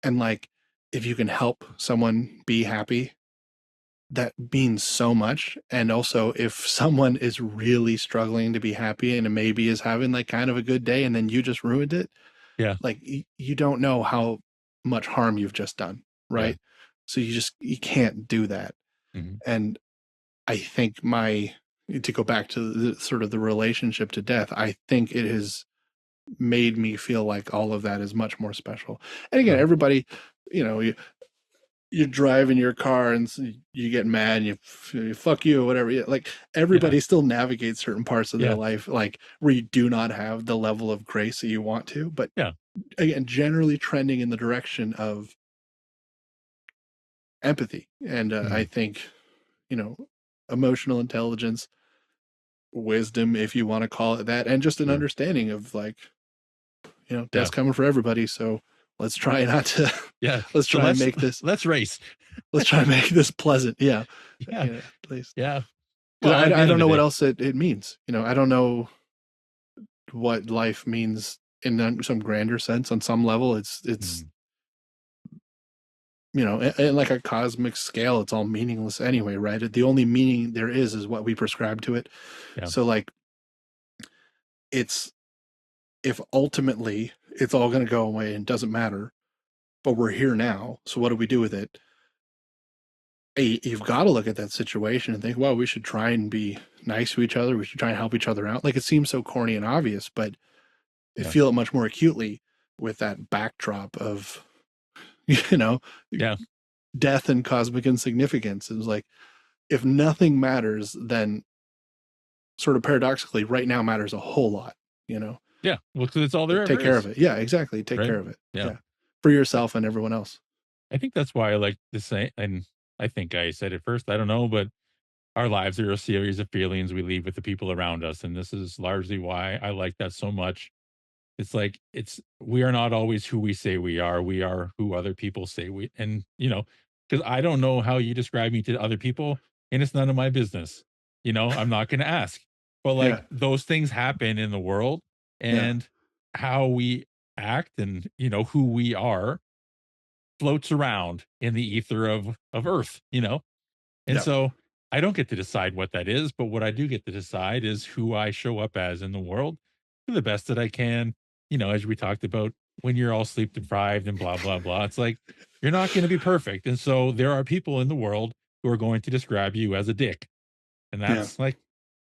And like, if you can help someone be happy, that means so much. And also, if someone is really struggling to be happy and maybe is having like kind of a good day and then you just ruined it, Yeah. like you don't know how much harm you've just done, Yeah. right? So you can't do that. Hmm. And I think my to go back to the sort of the relationship to death, I think it has made me feel like all of that is much more special. And again, Right. everybody, you drive in your car and you get mad and you fuck you or whatever. Like Yeah. everybody still navigates certain parts of their Yeah. life, like where you do not have the level of grace that you want to. But Yeah. again, generally trending in the direction of empathy. And I Mhm. think, you know, emotional intelligence, wisdom, if you want to call it that, and just an Sure. understanding of like, Yeah. death's coming for everybody. So let's try not to, Yeah. let's So try and make this, let's race. let's try and make this pleasant. Yeah. Yeah. At least. Yeah. Well, Because at the I end of don't the know what day. else it means. I don't know what life means in some grander sense. On some level, it's Mhm. in like a cosmic scale, it's all meaningless anyway, right? The only meaning there is what we prescribe to it. Yeah. So like, it's if ultimately it's all going to go away and doesn't matter, but we're here now. So what do we do with it? Hey, you've got to look at that situation and think, well, we should try and be nice to each other. We should try and help each other out. Like it seems so corny and obvious, but I Yeah. feel it much more acutely with that backdrop of, you know, Yeah. death and cosmic insignificance. It was like, if nothing matters, then sort of paradoxically, right now matters a whole lot, you know? Yeah. Well, 'cause it's all there ever Take care of is, it. Yeah, exactly. Take right? care of it. Yeah. Yeah. For I yourself and everyone else. I think that's why I like to say, and I think I said it first, I don't know, but our lives are a series of feelings we leave with the people around us, and this is largely why I like that so much. It's like we are not always who we say we are. We are who other people say we, and because I don't know how you describe me to other people, and it's none of my business. I'm not going to ask. But Yeah. like those things happen in the world, Yeah. and how we act and who we are floats around in the ether of Earth. And Yeah. so I don't get to decide what that is, but what I do get to decide is who I show up as in the world to the best that I can. As we talked about, when you're all sleep deprived and blah, blah, blah, it's like you're not going to be perfect. And so there are people in the world who are going to describe you as a dick. And Yeah.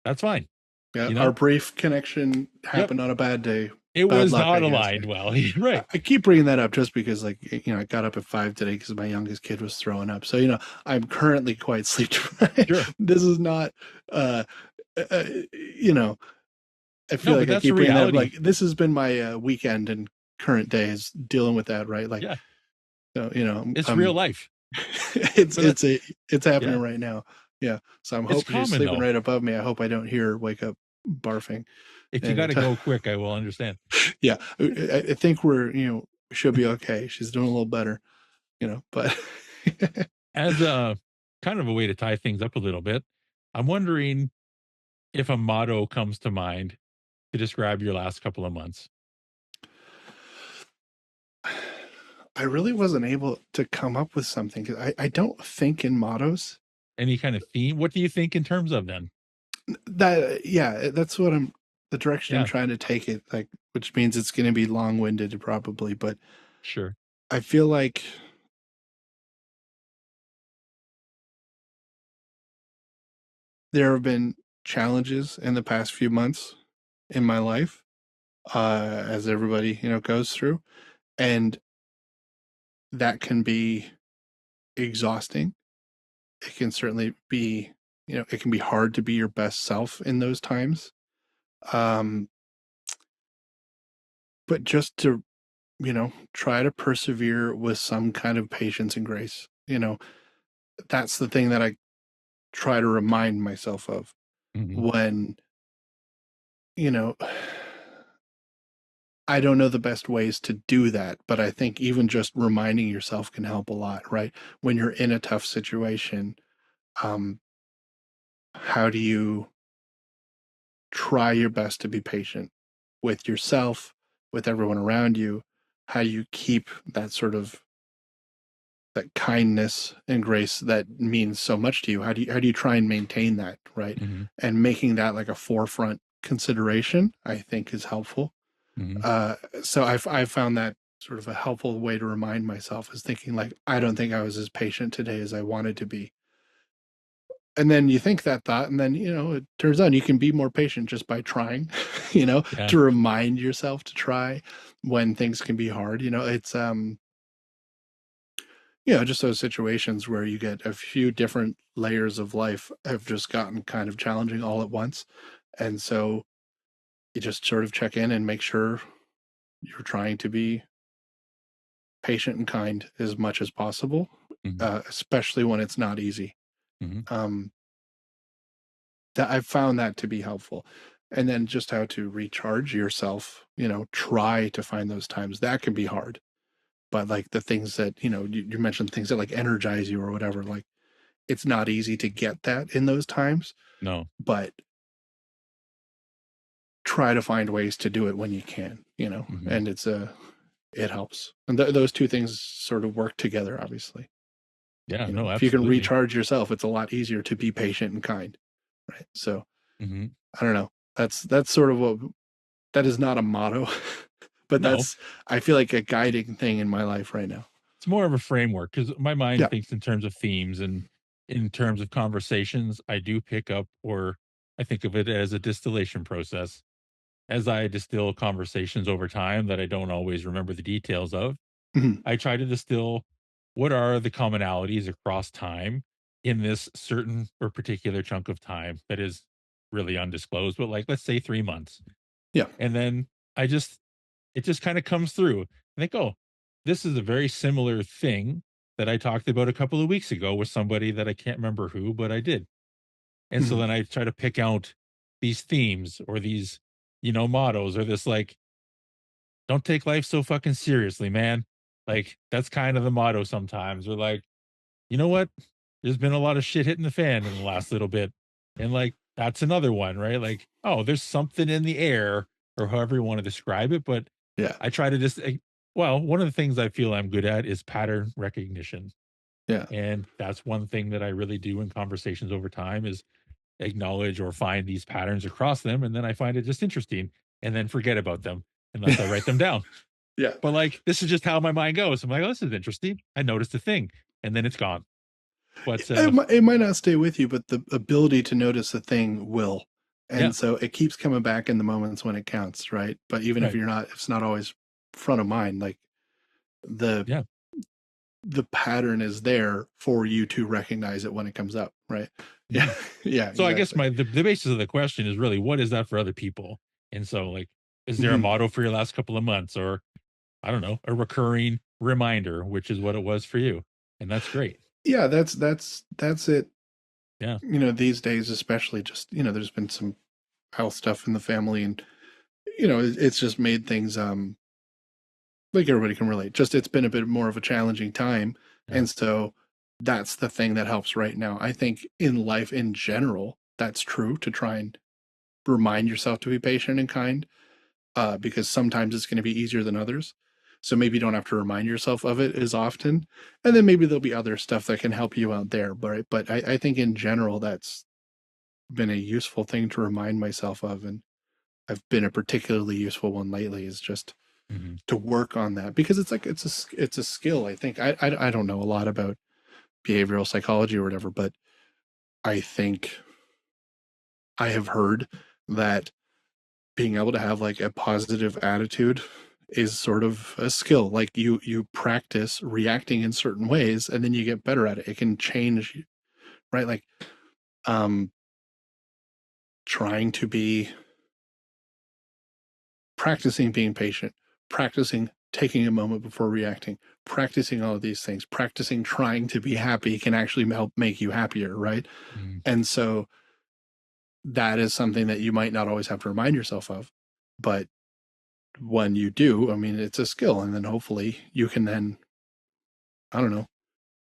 that's fine. Yeah. You Our know? brief connection Yep. happened on a bad day. It Bad was luck, I not guess. aligned well. Right. I keep bringing that up just because, like, I got up at 5 today because my youngest kid was throwing up. So, I'm currently quite sleep deprived. Sure. This is not, uh, uh, you know, I feel No, but like I that's the keep bringing that up. reality. Like, this has been my weekend and current day is dealing with that, right? Like, Yeah. so, It's real life. it's But that, it's a it's happening yeah, right now. Yeah. So I'm it's hoping she's common sleeping though. right above me. I hope I don't hear her wake up barfing. If you got And to go quick, I will understand. yeah, I think should be okay. She's doing a little better, but As a kind of a way to tie things up a little bit, I'm wondering if a motto comes to mind to describe your last couple of months. I really wasn't able to come up with something because I don't think in mottos. Any kind of theme? What do you think in terms of then? That yeah, that's what the direction I'm Yeah, trying to take it, like, which means it's going to be long-winded probably, but sure. I feel like there have been challenges in the past few months in my life, as everybody goes through, and that can be exhausting. It can certainly be, it can be hard to be your best self in those times. Um, but just to try to persevere with some kind of patience and grace. That's the thing that I try to remind myself of Mhm. when, you know, I don't know the best ways to do that, but I think even just reminding yourself can help a lot, right? When you're in a tough situation, um, how do you try your best to be patient with yourself, with everyone around you? How do you keep that sort of that kindness and grace that means so much to you? How do you try and maintain that, right? Mhm. And making that like a forefront consideration, I think is helpful. Mhm. So I've found that sort of a helpful way to remind myself is thinking like, I don't think I was as patient today as I wanted to be. And then you think that thought, and then, it turns out you can be more patient just by trying, Yeah. to remind yourself to try when things can be hard. It's, just those situations where you get a few different layers of life have just gotten kind of challenging all at once. And so you just sort of check in and make sure you're trying to be patient and kind as much as possible, Mhm. especially when it's not easy. Mhm. Um, that I've found that to be helpful. And then just how to recharge yourself, try to find those times that can be hard. But like the things that, you mentioned things that like energize you or whatever, like it's not easy to get that in those times, No. but try to find ways to do it when you can, Mhm. and it helps. And those two things sort of work together, obviously. Yeah, no, If you can absolutely. recharge yourself, it's a lot easier to be patient and kind, right? So Mhm. I don't know. That's sort of what that is not a motto, but No, that's I feel like a guiding thing in my life right now. it's more of a framework because my mind Yeah. thinks in terms of themes and in terms of conversations. I do pick up, or I think of it as a distillation process. As I distill conversations over time that I don't always remember the details of, Mhm. I try to distill what are the commonalities across time in this certain or particular chunk of time that is really undisclosed, but like let's say 3 months. Yeah. And then I just it just kind of comes through. I think, oh, this is a very similar thing that I talked about a couple of weeks ago with somebody that I can't remember who, but I did. And so Mhm. then I try to pick out these themes or these, mottos or this like, don't take life so fucking seriously, man. Like that's kind of the motto sometimes. We're like, you know what? There's been a lot of shit hitting the fan in the last little bit. And like that's another one, right? Like, oh, there's something in the air or however you want to describe it. But Yeah. I try to just well, one of the things I feel I'm good at is pattern recognition. Yeah. And that's one thing that I really do in conversations over time is acknowledge or find these patterns across them. And then I find it just interesting and then forget about them unless I write them down. Yeah. But like this is just how my mind goes. I'm like, oh, this is interesting. I noticed a thing and then it's gone. But It might not stay with you, but the ability to notice a thing will. yeah, And so it keeps coming back in the moments when it counts, right? But even if right. if it's not always front of mind, like the Yeah. the pattern is there for you to recognize it when it comes up, right? Yeah. Mhm. Yeah, So I guess exactly. the basis of the question is really what is that for other people? And so like, is there a Mhm. motto for your last couple of months or I don't know, a recurring reminder, which is what it was for you. And that's great. Yeah, that's it. Yeah. These days especially just, there's been some health stuff in the family and it's just made things like everybody can relate. Just it's been a bit more of a challenging time. Yeah. And so that's the thing that helps right now. I think in life in general, that's true to try and remind yourself to be patient and kind, because sometimes it's going to be easier than others. So maybe you don't have to remind yourself of it as often. And then maybe there'll be other stuff that can help you out there. But I think in general, that's been a useful thing to remind myself of. And I've been a particularly useful one lately is just Mhm. to work on that because it's like it's a skill. I think I don't know a lot about behavioral psychology or whatever, but I think I have heard that being able to have like a positive attitude is sort of a skill. Like you practice reacting in certain ways and then you get better at it. It can change, right? Like um trying to be practicing being patient, practicing taking a moment before reacting, practicing all of these things, practicing trying to be happy can actually help make you happier, right? Mm, And so that is something that you might not always have to remind yourself of, but when you do, I mean, it's a skill, and then hopefully you can then, I don't know,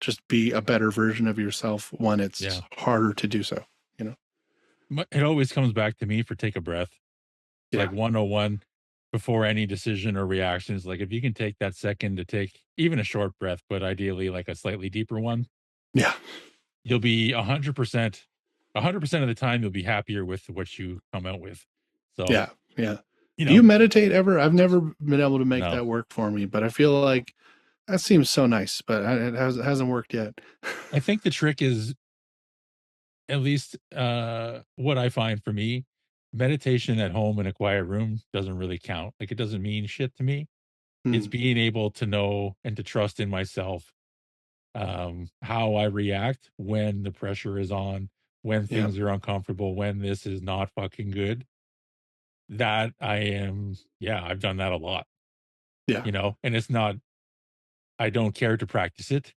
just be a better version of yourself when it's yeah. harder to do so, you know? It always comes back to me for take a breath. It's Yeah. like 101 before any decision or reactions. Like if you can take that second to take even a short breath, but ideally like a slightly deeper one, Yeah. you'll be 100% of the time, you'll be happier with what you come out with. So, Yeah. Yeah. you Do you know, meditate ever? I've never been able to make no, that work for me, but I feel like that seems so nice, but it hasn't worked yet. I think the trick is at least what I find for me, meditation at home in a quiet room doesn't really count. Like it doesn't mean shit to me. It's Hmm. being able to know and to trust in myself, how I react when the pressure is on, when Yeah. things are uncomfortable, when this is not fucking good. That I am, yeah, I've done that a lot, Yeah. and it's not, I don't care to practice it.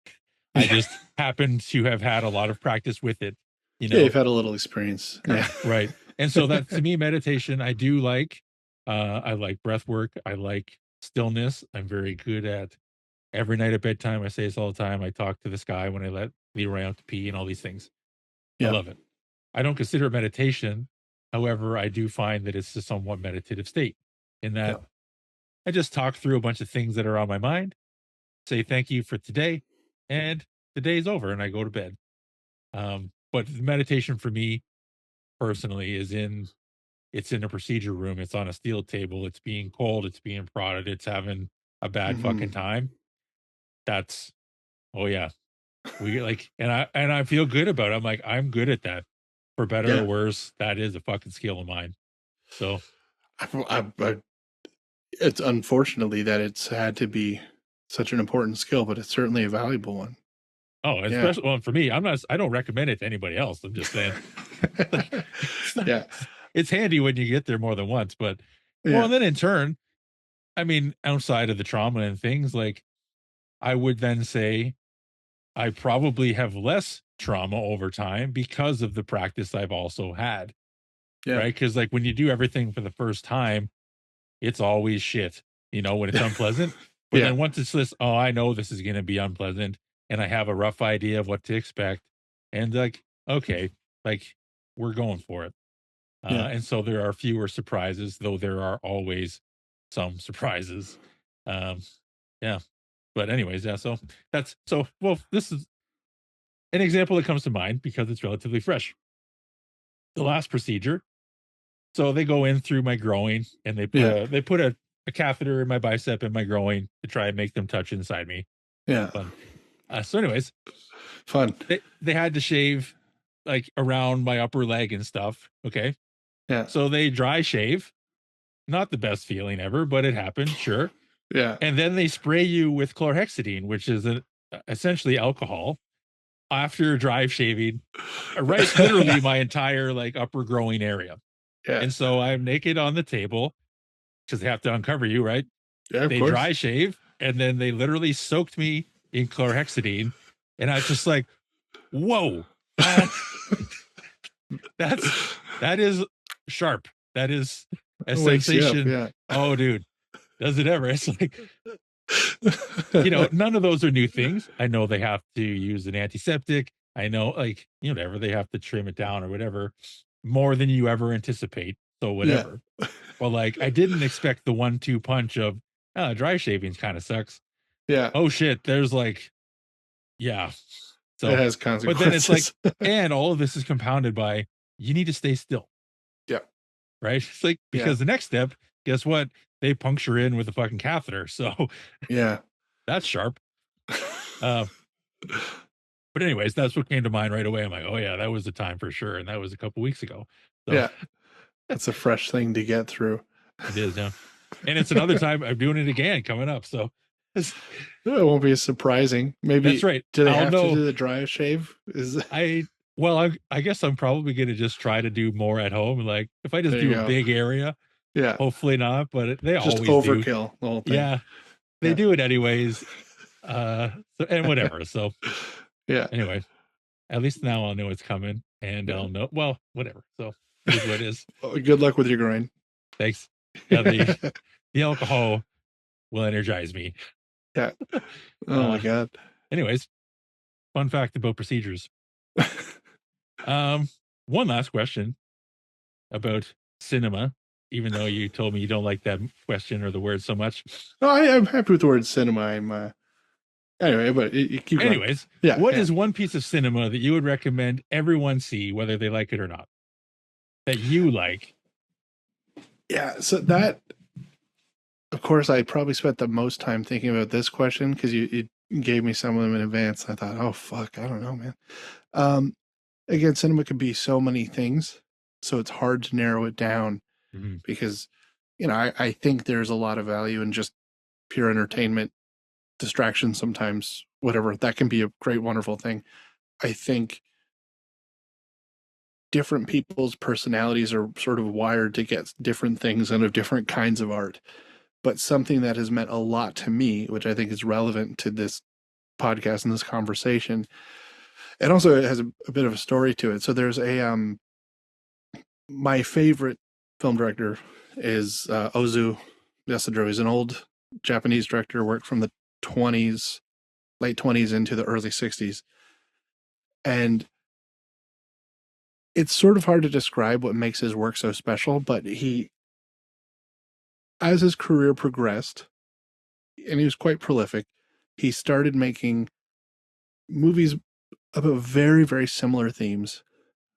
I Yeah. just happen to have had a lot of practice with it, you Yeah. know, You've had a little experience. Yeah. right. And so that to me, meditation, I do like, I like breath work. I like stillness. I'm very good at every night at bedtime. I say this all the time. I talk to the sky when I let Leroy out to pee and all these things. I Yeah. love it. I don't consider it meditation. However, I do find that it's a somewhat meditative state in that Yeah. I just talk through a bunch of things that are on my mind, say thank you for today, and the day's over and I go to bed. But the meditation for me personally is it's in a procedure room, it's on a steel table, it's being cold, it's being prodded, it's having a bad fucking Hmm. time. That's, oh yeah. We like, and I feel good about it. I'm like, I'm good at that. For better or Yeah. worse, that is a fucking skill of mine. So, It's unfortunately that it's had to be such an important skill, but it's certainly a valuable one. oh, Yeah. especially well for me, I don't recommend it to anybody else. I'm just saying, like, it's not, Yeah. it's handy when you get there more than once, but well, Yeah. and then in turn, I mean, outside of the trauma and things, like I would then say I probably have less trauma over time because of the practice I've also had, Yeah. right? Because like when you do everything for the first time, it's always shit, when it's unpleasant. But Yeah. then once it's this, oh, I know this is going to be unpleasant and I have a rough idea of what to expect. And like, okay, like we're going for it. Yeah. And so there are fewer surprises, though there are always some surprises. Um, yeah. But anyways, yeah. So well, this is an example that comes to mind because it's relatively fresh. The last procedure. So they go in through my groin and Yeah. they put a catheter in my bicep and my groin to try and make them touch inside me. Yeah. Fun. So anyways, Fun. they had to shave like around my upper leg and stuff. Okay. Yeah. So they dry shave. Not the best feeling ever, but it happened, sure. Yeah. And then they spray you with chlorhexidine, which is essentially alcohol after dry shaving, right? Literally my entire like upper growing area. Yeah. And so I'm naked on the table because they have to uncover you, right? Yeah, of They course. dry shave and then they literally soaked me in chlorhexidine. And I was just like, whoa, that that's that is sharp. That is a It wakes you up. sensation. Yeah. Oh, dude, does it ever? It's like, none of those are new things. I know they have to use an antiseptic. I know, like, whatever, they have to trim it down or whatever, more than you ever anticipate. So Yeah. whatever. But like I didn't expect the 1-2 punch of dry shavings kind of sucks. Yeah. Oh shit, there's like, yeah. It So, has but then it's like, consequences. and all of this is compounded by you need to stay still, Yeah. right? It's like Yeah. because the next step, guess what? They puncture in with a fucking catheter. So Yeah. that's sharp. Uh, but anyways, that's what came to mind right away. I'm like, oh yeah, that was the time for sure. And that was a couple weeks ago. So Yeah. That's a fresh thing to get through. it is, yeah. And it's another time I'm doing it again coming up. So It won't be as surprising. that's Maybe right. do they I'll have to know. do the dry shave? Is I guess I'm probably going to just try to do more at home. Like if I just there you do a go. big area, Yeah. hopefully not, but they Just always do. overkill the whole thing. Yeah. they Yeah. do it anyways. So, and whatever. So Yeah. anyway, at least now I'll know it's coming and Yeah. I'll know, well, whatever. So it is what it is. Well, good luck with your grind. Thanks. Yeah, the alcohol will energize me. Yeah. Oh my Uh God. anyways, fun fact about procedures. Um, one last question about cinema, even though you told me you don't like that question or the word so much. No, I'm happy with the word cinema. I'm anyway, but you keep going. Anyways, Yeah, what yeah, is one piece of cinema that you would recommend everyone see, whether they like it or not? That you like? yeah. So that, of course, I probably spent the most time thinking about this question because you gave me some of them in advance. I thought, oh fuck, I don't know, man. Um, Again, cinema could be so many things, so it's hard to narrow it down Mhm. because, I think there's a lot of value in just pure entertainment, distraction sometimes, whatever. That can be a great, wonderful thing. I think different people's personalities are sort of wired to get different things out of different kinds of art. But something that has meant a lot to me, which I think is relevant to this podcast and this conversation, and also it has a bit of a story to it. So there's my favorite film director is Ozu Yasadro. He's an old Japanese director, worked from the 20s, late 20s into the early 60s. And it's sort of hard to describe what makes his work so special, but as his career progressed, and he was quite prolific, he started making movies about very, very similar themes,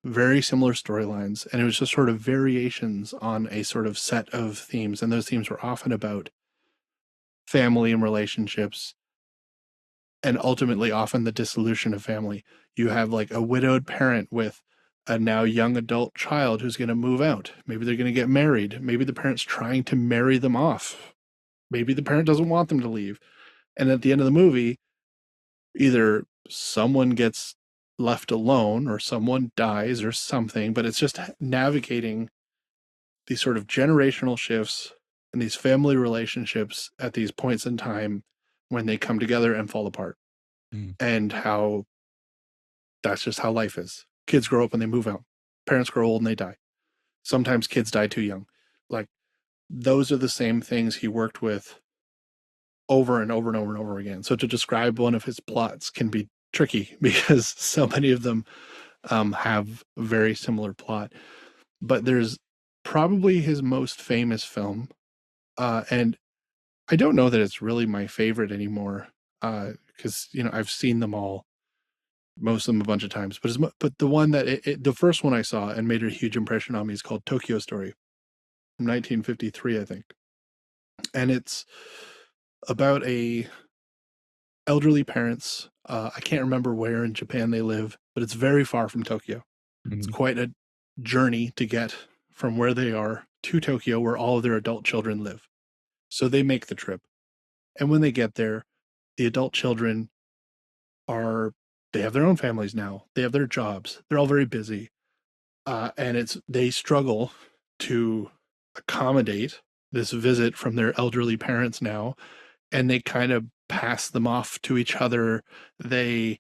very similar storylines, and it was just sort of variations on a sort of set of themes. And those themes were often about family and relationships, and ultimately often the dissolution of family. You have like a widowed parent with a now young adult child who's going to move out. Maybe they're going to get married. Maybe the parent's trying to marry them off. Maybe the parent doesn't want them to leave. And at the end of the movie, either someone gets left alone or someone dies or something, but it's just navigating these sort of generational shifts and these family relationships at these points in time when they come together and fall apart, Mm. and how that's just how life is. Kids grow up and they move out. Parents grow old and they die. Sometimes kids die too young. Like, those are the same things he worked with over and over and over and over again. So to describe one of his plots can be tricky because so many of them have a very similar plot. But there's probably his most famous film, and I don't know that it's really my favorite anymore because I've seen them all, most of them a bunch of times. But the one that the first one I saw and made a huge impression on me is called Tokyo Story from 1953, I think, and it's about a elderly parents. I can't remember where in Japan they live, but it's very far from Tokyo. It's Mhm. quite a journey to get from where they are to Tokyo, where all of their adult children live. So they make the trip. And when they get there, the adult children are, they have their own families now. They have their jobs. They're all very busy. And they struggle to accommodate this visit from their elderly parents now. And they kind of pass them off to each other. They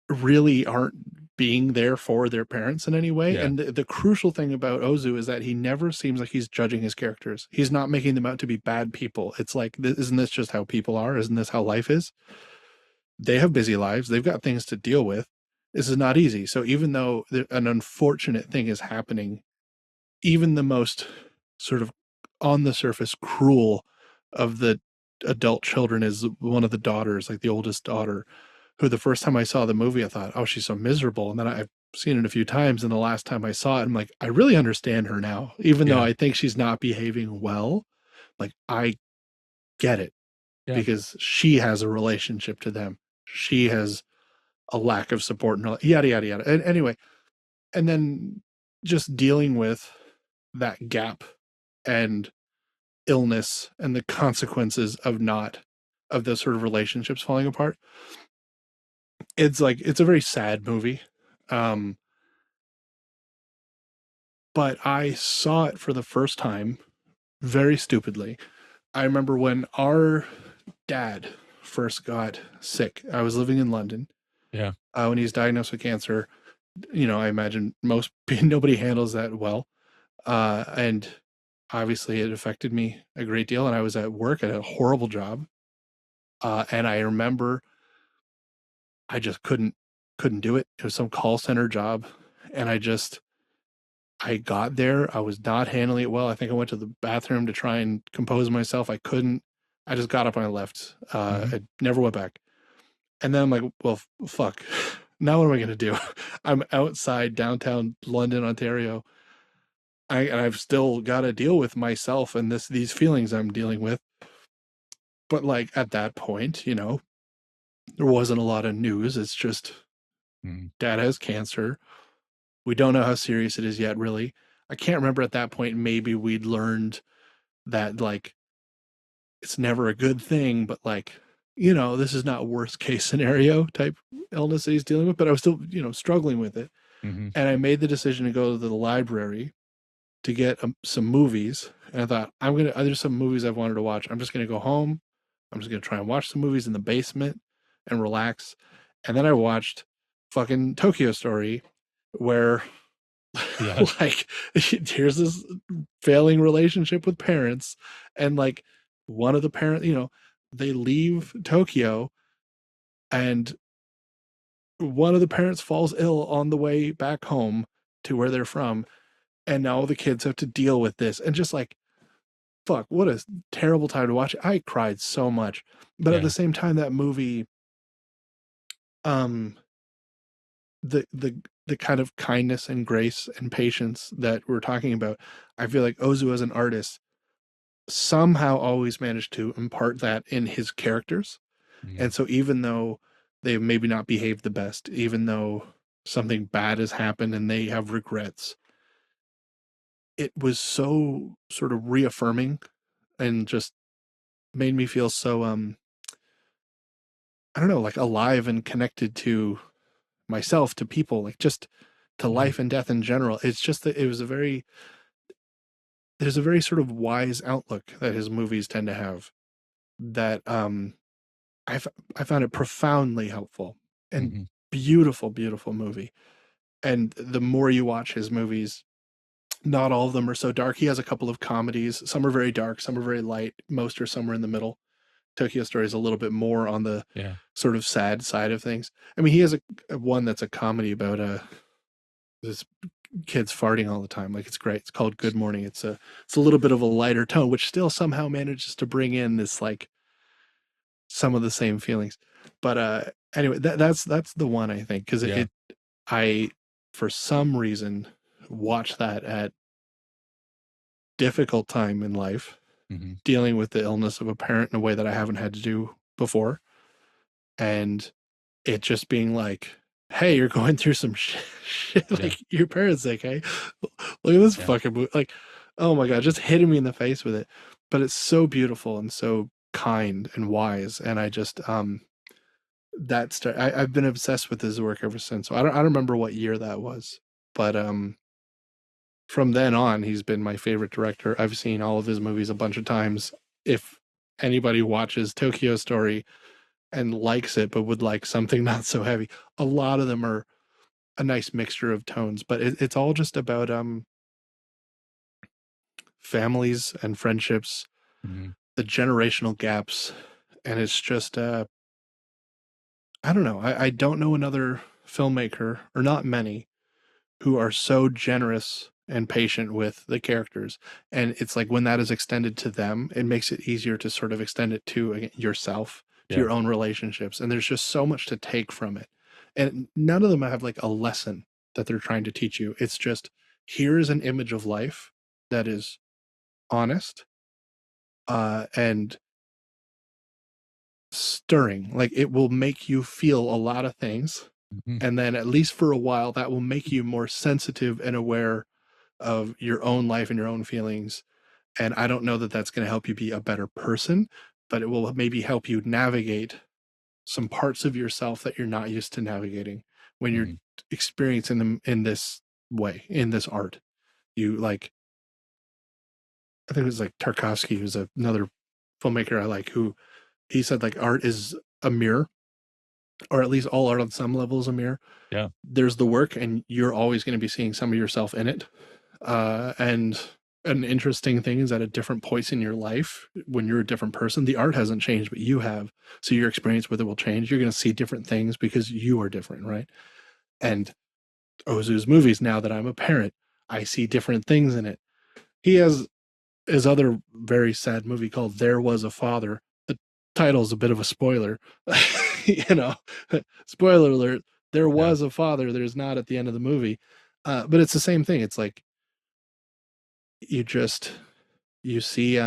really aren't being there for their parents in any way. Yeah. And the crucial thing about Ozu is that he never seems like he's judging his characters. He's not making them out to be bad people. It's like, isn't this just how people are? Isn't this how life is? They have busy lives. They've got things to deal with. This is not easy. So even though an unfortunate thing is happening, even the most sort of on the surface cruel of the adult children is one of the daughters, like the oldest daughter, who the first time I saw the movie, I thought, oh, she's so miserable. And then I've seen it a few times. And the last time I saw it, I'm like, I really understand her now, even though Yeah. I think she's not behaving well. Like, I get it Yeah. because she has a relationship to them. She has a lack of support and yada, yada, yada. And anyway, and then just dealing with that gap and illness and the consequences of not, of those sort of relationships falling apart. It's like, it's a very sad movie. Um, but I saw it for the first time very stupidly. I remember when our dad first got sick. I was living in London Yeah. when he was diagnosed with cancer. You know, I imagine most nobody handles that well, and obviously it affected me a great deal. And I was at work at a horrible job, and I remember I just couldn't do it. It was some call center job, and I got there. I was not handling it well. I think I went to the bathroom to try and compose myself. I couldn't. I just got up and I left. Hmm. I never went back. And then I'm like, well, fuck. Now what am I going to do? I'm outside downtown London, Ontario. And I've still got to deal with myself and these feelings I'm dealing with. But like at that point, you know, there wasn't a lot of news. It's just Hmm. dad has cancer. We don't know how serious it is yet, really. I can't remember at that point. Maybe we'd learned that like it's never a good thing, but like, you know, this is not worst case scenario type illness that he's dealing with. But I was still, you know, struggling with it. Hmm. And I made the decision to go to the library to get some movies. And I thought, there's some movies I've wanted to watch. I'm just going to go home. I'm just going to try and watch some movies in the basement and relax. And then I watched fucking Tokyo Story, where Yeah. like here's this failing relationship with parents. And like one of the parents, you know, they leave Tokyo and one of the parents falls ill on the way back home to where they're from. And now the kids have to deal with this. And just like, fuck, what a terrible time to watch it. I cried so much. But at the Yeah. same time, that movie, um, the kind of kindness and grace and patience that we're talking about, I feel like Ozu as an artist somehow always managed to impart that in his characters. Hmm. And so even though they maybe not behaved the best, even though something bad has happened and they have regrets, it was so sort of reaffirming and just made me feel so I don't know, like alive and connected to myself, to people, like just to Yeah. life and death in general. It's just that it was a very there's a very sort of wise outlook that his movies tend to have that I found it profoundly helpful and Hmm. beautiful, beautiful movie. And the more you watch his movies, not all of them are so dark. He has a couple of comedies. Some are very dark, some are very light. Most are somewhere in the middle. Tokyo Story is a little bit more on the Yeah. sort of sad side of things. I mean, he has a one that's a comedy about this kid's farting all the time. Like it's great. It's called Good Morning. It's a little bit of a lighter tone, which still somehow manages to bring in this like some of the same feelings. But anyway, that's the one I think because Yeah. I for some reason watched that at difficult time in life, Hmm. dealing with the illness of a parent in a way that I haven't had to do before, and it just being like, "Hey, you're going through some shit. Yeah. Like your parents like, hey, look at this Yeah. fucking movie." Like, oh my god, just hitting me in the face with it. But it's so beautiful and so kind and wise, and I just I've been obsessed with his work ever since. So I don't remember what year that was, but from then on, he's been my favorite director. I've seen all of his movies a bunch of times. If anybody watches Tokyo Story and likes it, but would like something not so heavy, a lot of them are a nice mixture of tones. But it's all just about families and friendships, Hmm. the generational gaps, and it's just I don't know. I don't know another filmmaker, or not many, who are so generous and patient with the characters. And it's like when that is extended to them, it makes it easier to sort of extend it to yourself, to Yeah. your own relationships. And there's just so much to take from it. And none of them have like a lesson that they're trying to teach you. It's just here's an image of life that is honest and stirring. Like it will make you feel a lot of things. Hmm. And then, at least for a while, that will make you more sensitive and aware of your own life and your own feelings. And I don't know that that's going to help you be a better person, but it will maybe help you navigate some parts of yourself that you're not used to navigating when you're Hmm. experiencing them in this way, in this art. You like, I think it was like Tarkovsky, who's another filmmaker I like, who he said like art is a mirror, or at least all art on some level is a mirror. Yeah. There's the work, and you're always going to be seeing some of yourself in it. And an interesting thing is at a different points in your life, when you're a different person, the art hasn't changed, but you have. So your experience with it will change. You're going to see different things because you are different, right? And Ozu's movies, now that I'm a parent, I see different things in it. He has his other very sad movie called There Was a Father. The title's a bit of a spoiler. you know, spoiler alert, there Yeah. was a father, there's not at the end of the movie. But it's the same thing. It's like you just you see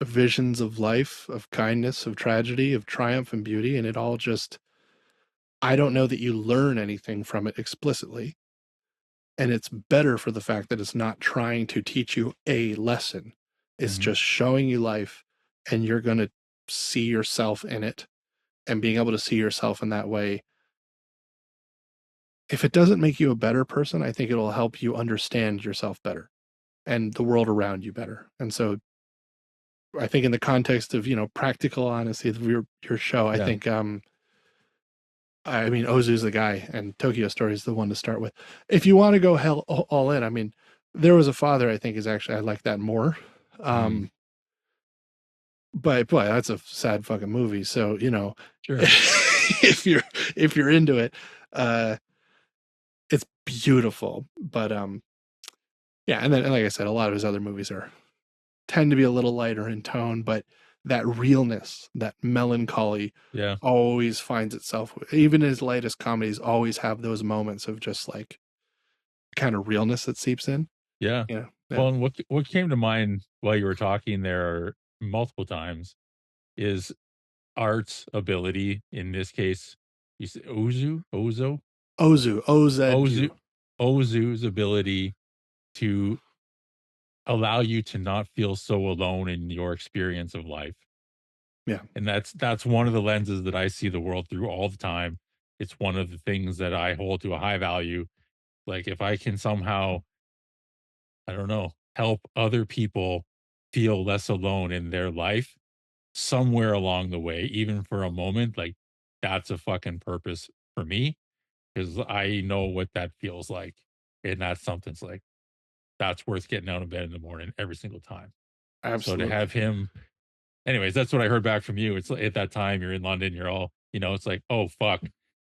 visions of life, of kindness, of tragedy, of triumph and beauty, and it all just, I don't know that you learn anything from it explicitly. And it's better for the fact that it's not trying to teach you a lesson. It's Hmm. just showing you life, and you're going to see yourself in it, and being able to see yourself in that way. If it doesn't make you a better person, I think it'll help you understand yourself better and the world around you better. And so I think in the context of, practical honesty of your show, I Yeah. think I mean, Ozu's the guy, and Tokyo Story is the one to start with. If you want to go hell all in, I mean, There Was a Father, I think, is actually, I like that more. Mm. Um, but boy, that's a sad fucking movie. So, Sure. if you're into it, uh, it's beautiful. But yeah, and then like I said, a lot of his other movies are tend to be a little lighter in tone, but that realness, that melancholy Yeah. always finds itself, even his lightest comedies always have those moments of just like kind of realness that seeps in. Yeah. Yeah. Well, and what came to mind while you were talking there multiple times is art's ability. In this case, you say Ozu. Ozu, Ozu's ability to allow you to not feel so alone in your experience of life. Yeah. And that's one of the lenses that I see the world through all the time. It's one of the things that I hold to a high value. Like if I can somehow, I don't know, help other people feel less alone in their life somewhere along the way, even for a moment, like that's a fucking purpose for me because I know what that feels like. And that's something's like, that's worth getting out of bed in the morning every single time. So to Absolutely. have him, anyways, that's what I heard back from you. It's like, at that time you're in London, you're all, it's like, oh fuck,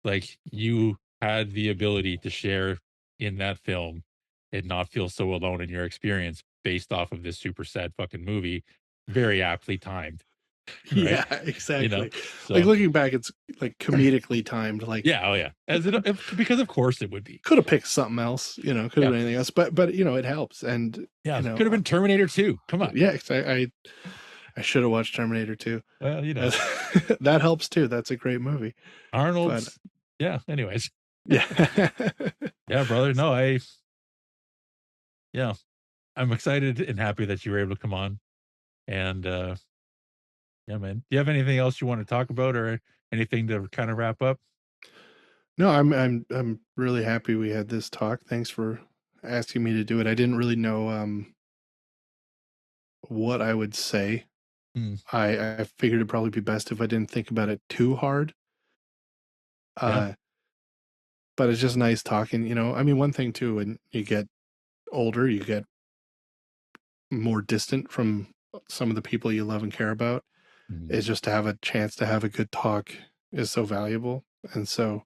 like you had the ability to share in that film and not feel so alone in your experience based off of this super sad fucking movie. Very aptly timed, right? Yeah, exactly. Like So looking back, it's like comedically timed. Like yeah, oh yeah, because of course it would be. could have picked something else, could have Yeah, been anything else, but it helps. And yeah, could have been Terminator 2. Come on. yeah, 'cause I should have watched Terminator 2. Well, That helps too. That's a great movie. But Arnold's. Yeah. Anyways, yeah. yeah, brother. No, yeah, I'm excited and happy that you were able to come on. And yeah, man. Do you have anything else you want to talk about or anything to kind of wrap up? No, I'm really happy we had this talk. Thanks for asking me to do it. I didn't really know what I would say. Mm, I figured it'd probably be best if I didn't think about it too hard. yeah. Uh but it's just nice talking, I mean, one thing too, when you get older, you get more distant from some of the people you love and care about. Mhm. Is just to have a chance to have a good talk is so valuable. And so,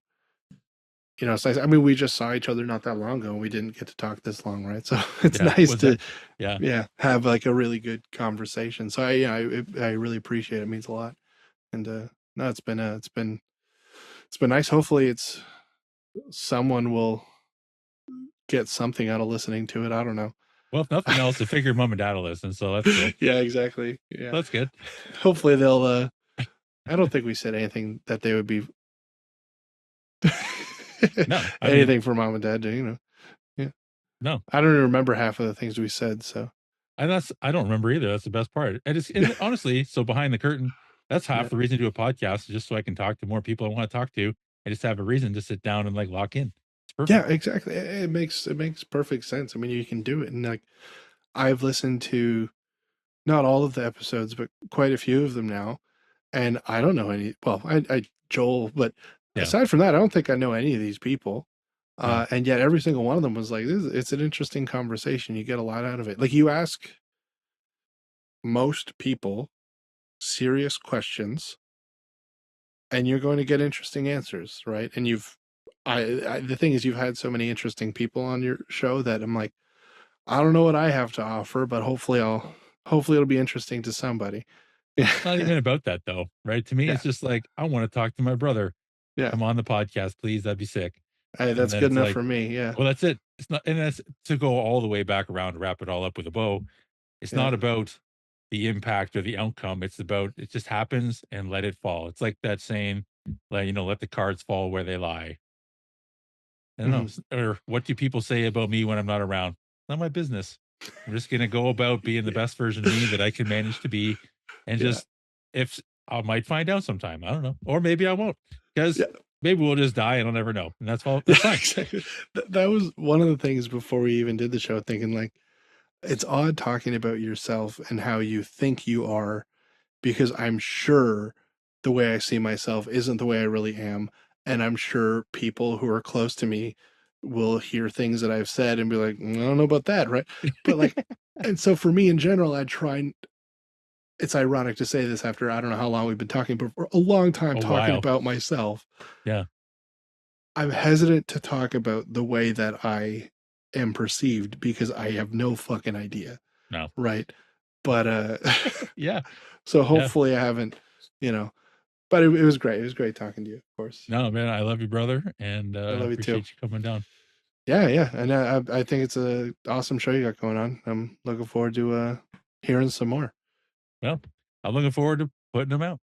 it's nice. I mean, we just saw each other not that long ago and we didn't get to talk this long, right? So it's Yeah. nice Was that? to, Yeah. yeah, have like a really good conversation. So I really appreciate it. It means a lot. And no, it's been nice. Hopefully it's someone will get something out of listening to it. I don't know. Well, if nothing else, I figured mom and dad will listen, so that's cool. Yeah, exactly. Yeah. That's good. Hopefully they'll I don't think we said anything that they would be No, I mean, anything for mom and dad to, yeah. no. I don't even remember half of the things we said, so And I don't remember either. That's the best part. yeah, And honestly, so behind the curtain, that's yeah. half the reason to do a podcast, is just so I can talk to more people I want to talk to. I just have a reason to sit down and like lock in. It's Yeah, perfect. exactly. It makes perfect sense. I mean, you can do it, and like I've listened to not all of the episodes, but quite a few of them now. And I don't know any. Well, I Joel, but Yeah. aside from that, I don't think I know any of these people. No. And yet every single one of them was like, it's an interesting conversation. You get a lot out of it. Like you ask most people serious questions and you're going to get interesting answers, right? And the thing is, you've had so many interesting people on your show that I'm like, I don't know what I have to offer, but hopefully it'll be interesting to somebody. Yeah. It's not even about that though, right? To me, Yeah. it's just like, I want to talk to my brother. Yeah. Come on the podcast, please. That'd be sick. Hey, And that's then good it's enough like, for me. Yeah. well, that's it. It's not, and that's to go all the way back around to wrap it all up with a bow. It's Yeah. not about the impact or the outcome. It's about it just happens and let it fall. It's like that saying, like, let the cards fall where they lie. I don't know. Mhm. Or what do people say about me when I'm not around? Not my business. I'm just gonna go about being the Yeah. best version of me that I can manage to be, and Yeah. just if I might find out sometime. I don't know, or maybe I won't, because Yeah. maybe we'll just die and I'll never know, and that's all. Yeah, That's fine. exactly. That was one of the things before we even did the show, thinking like, it's odd talking about yourself and how you think you are, because I'm sure the way I see myself isn't the way I really am. And I'm sure people who are close to me will hear things that I've said and be like, I don't know about that, right? But like, and so for me in general, I try and it's ironic to say this after I don't know how long we've been talking, but for a long time A talking while, about myself, yeah. I'm hesitant to talk about the way that I am perceived because I have no fucking idea, No, right? But yeah, so yeah. hopefully I haven't, you know. But it was great. It was great talking to you, of course. No, man, I love you, brother, and I love you too. appreciate you coming down. Yeah, yeah, and I think it's a awesome show you got going on. I'm looking forward to hearing some more. Well, I'm looking forward to putting them out.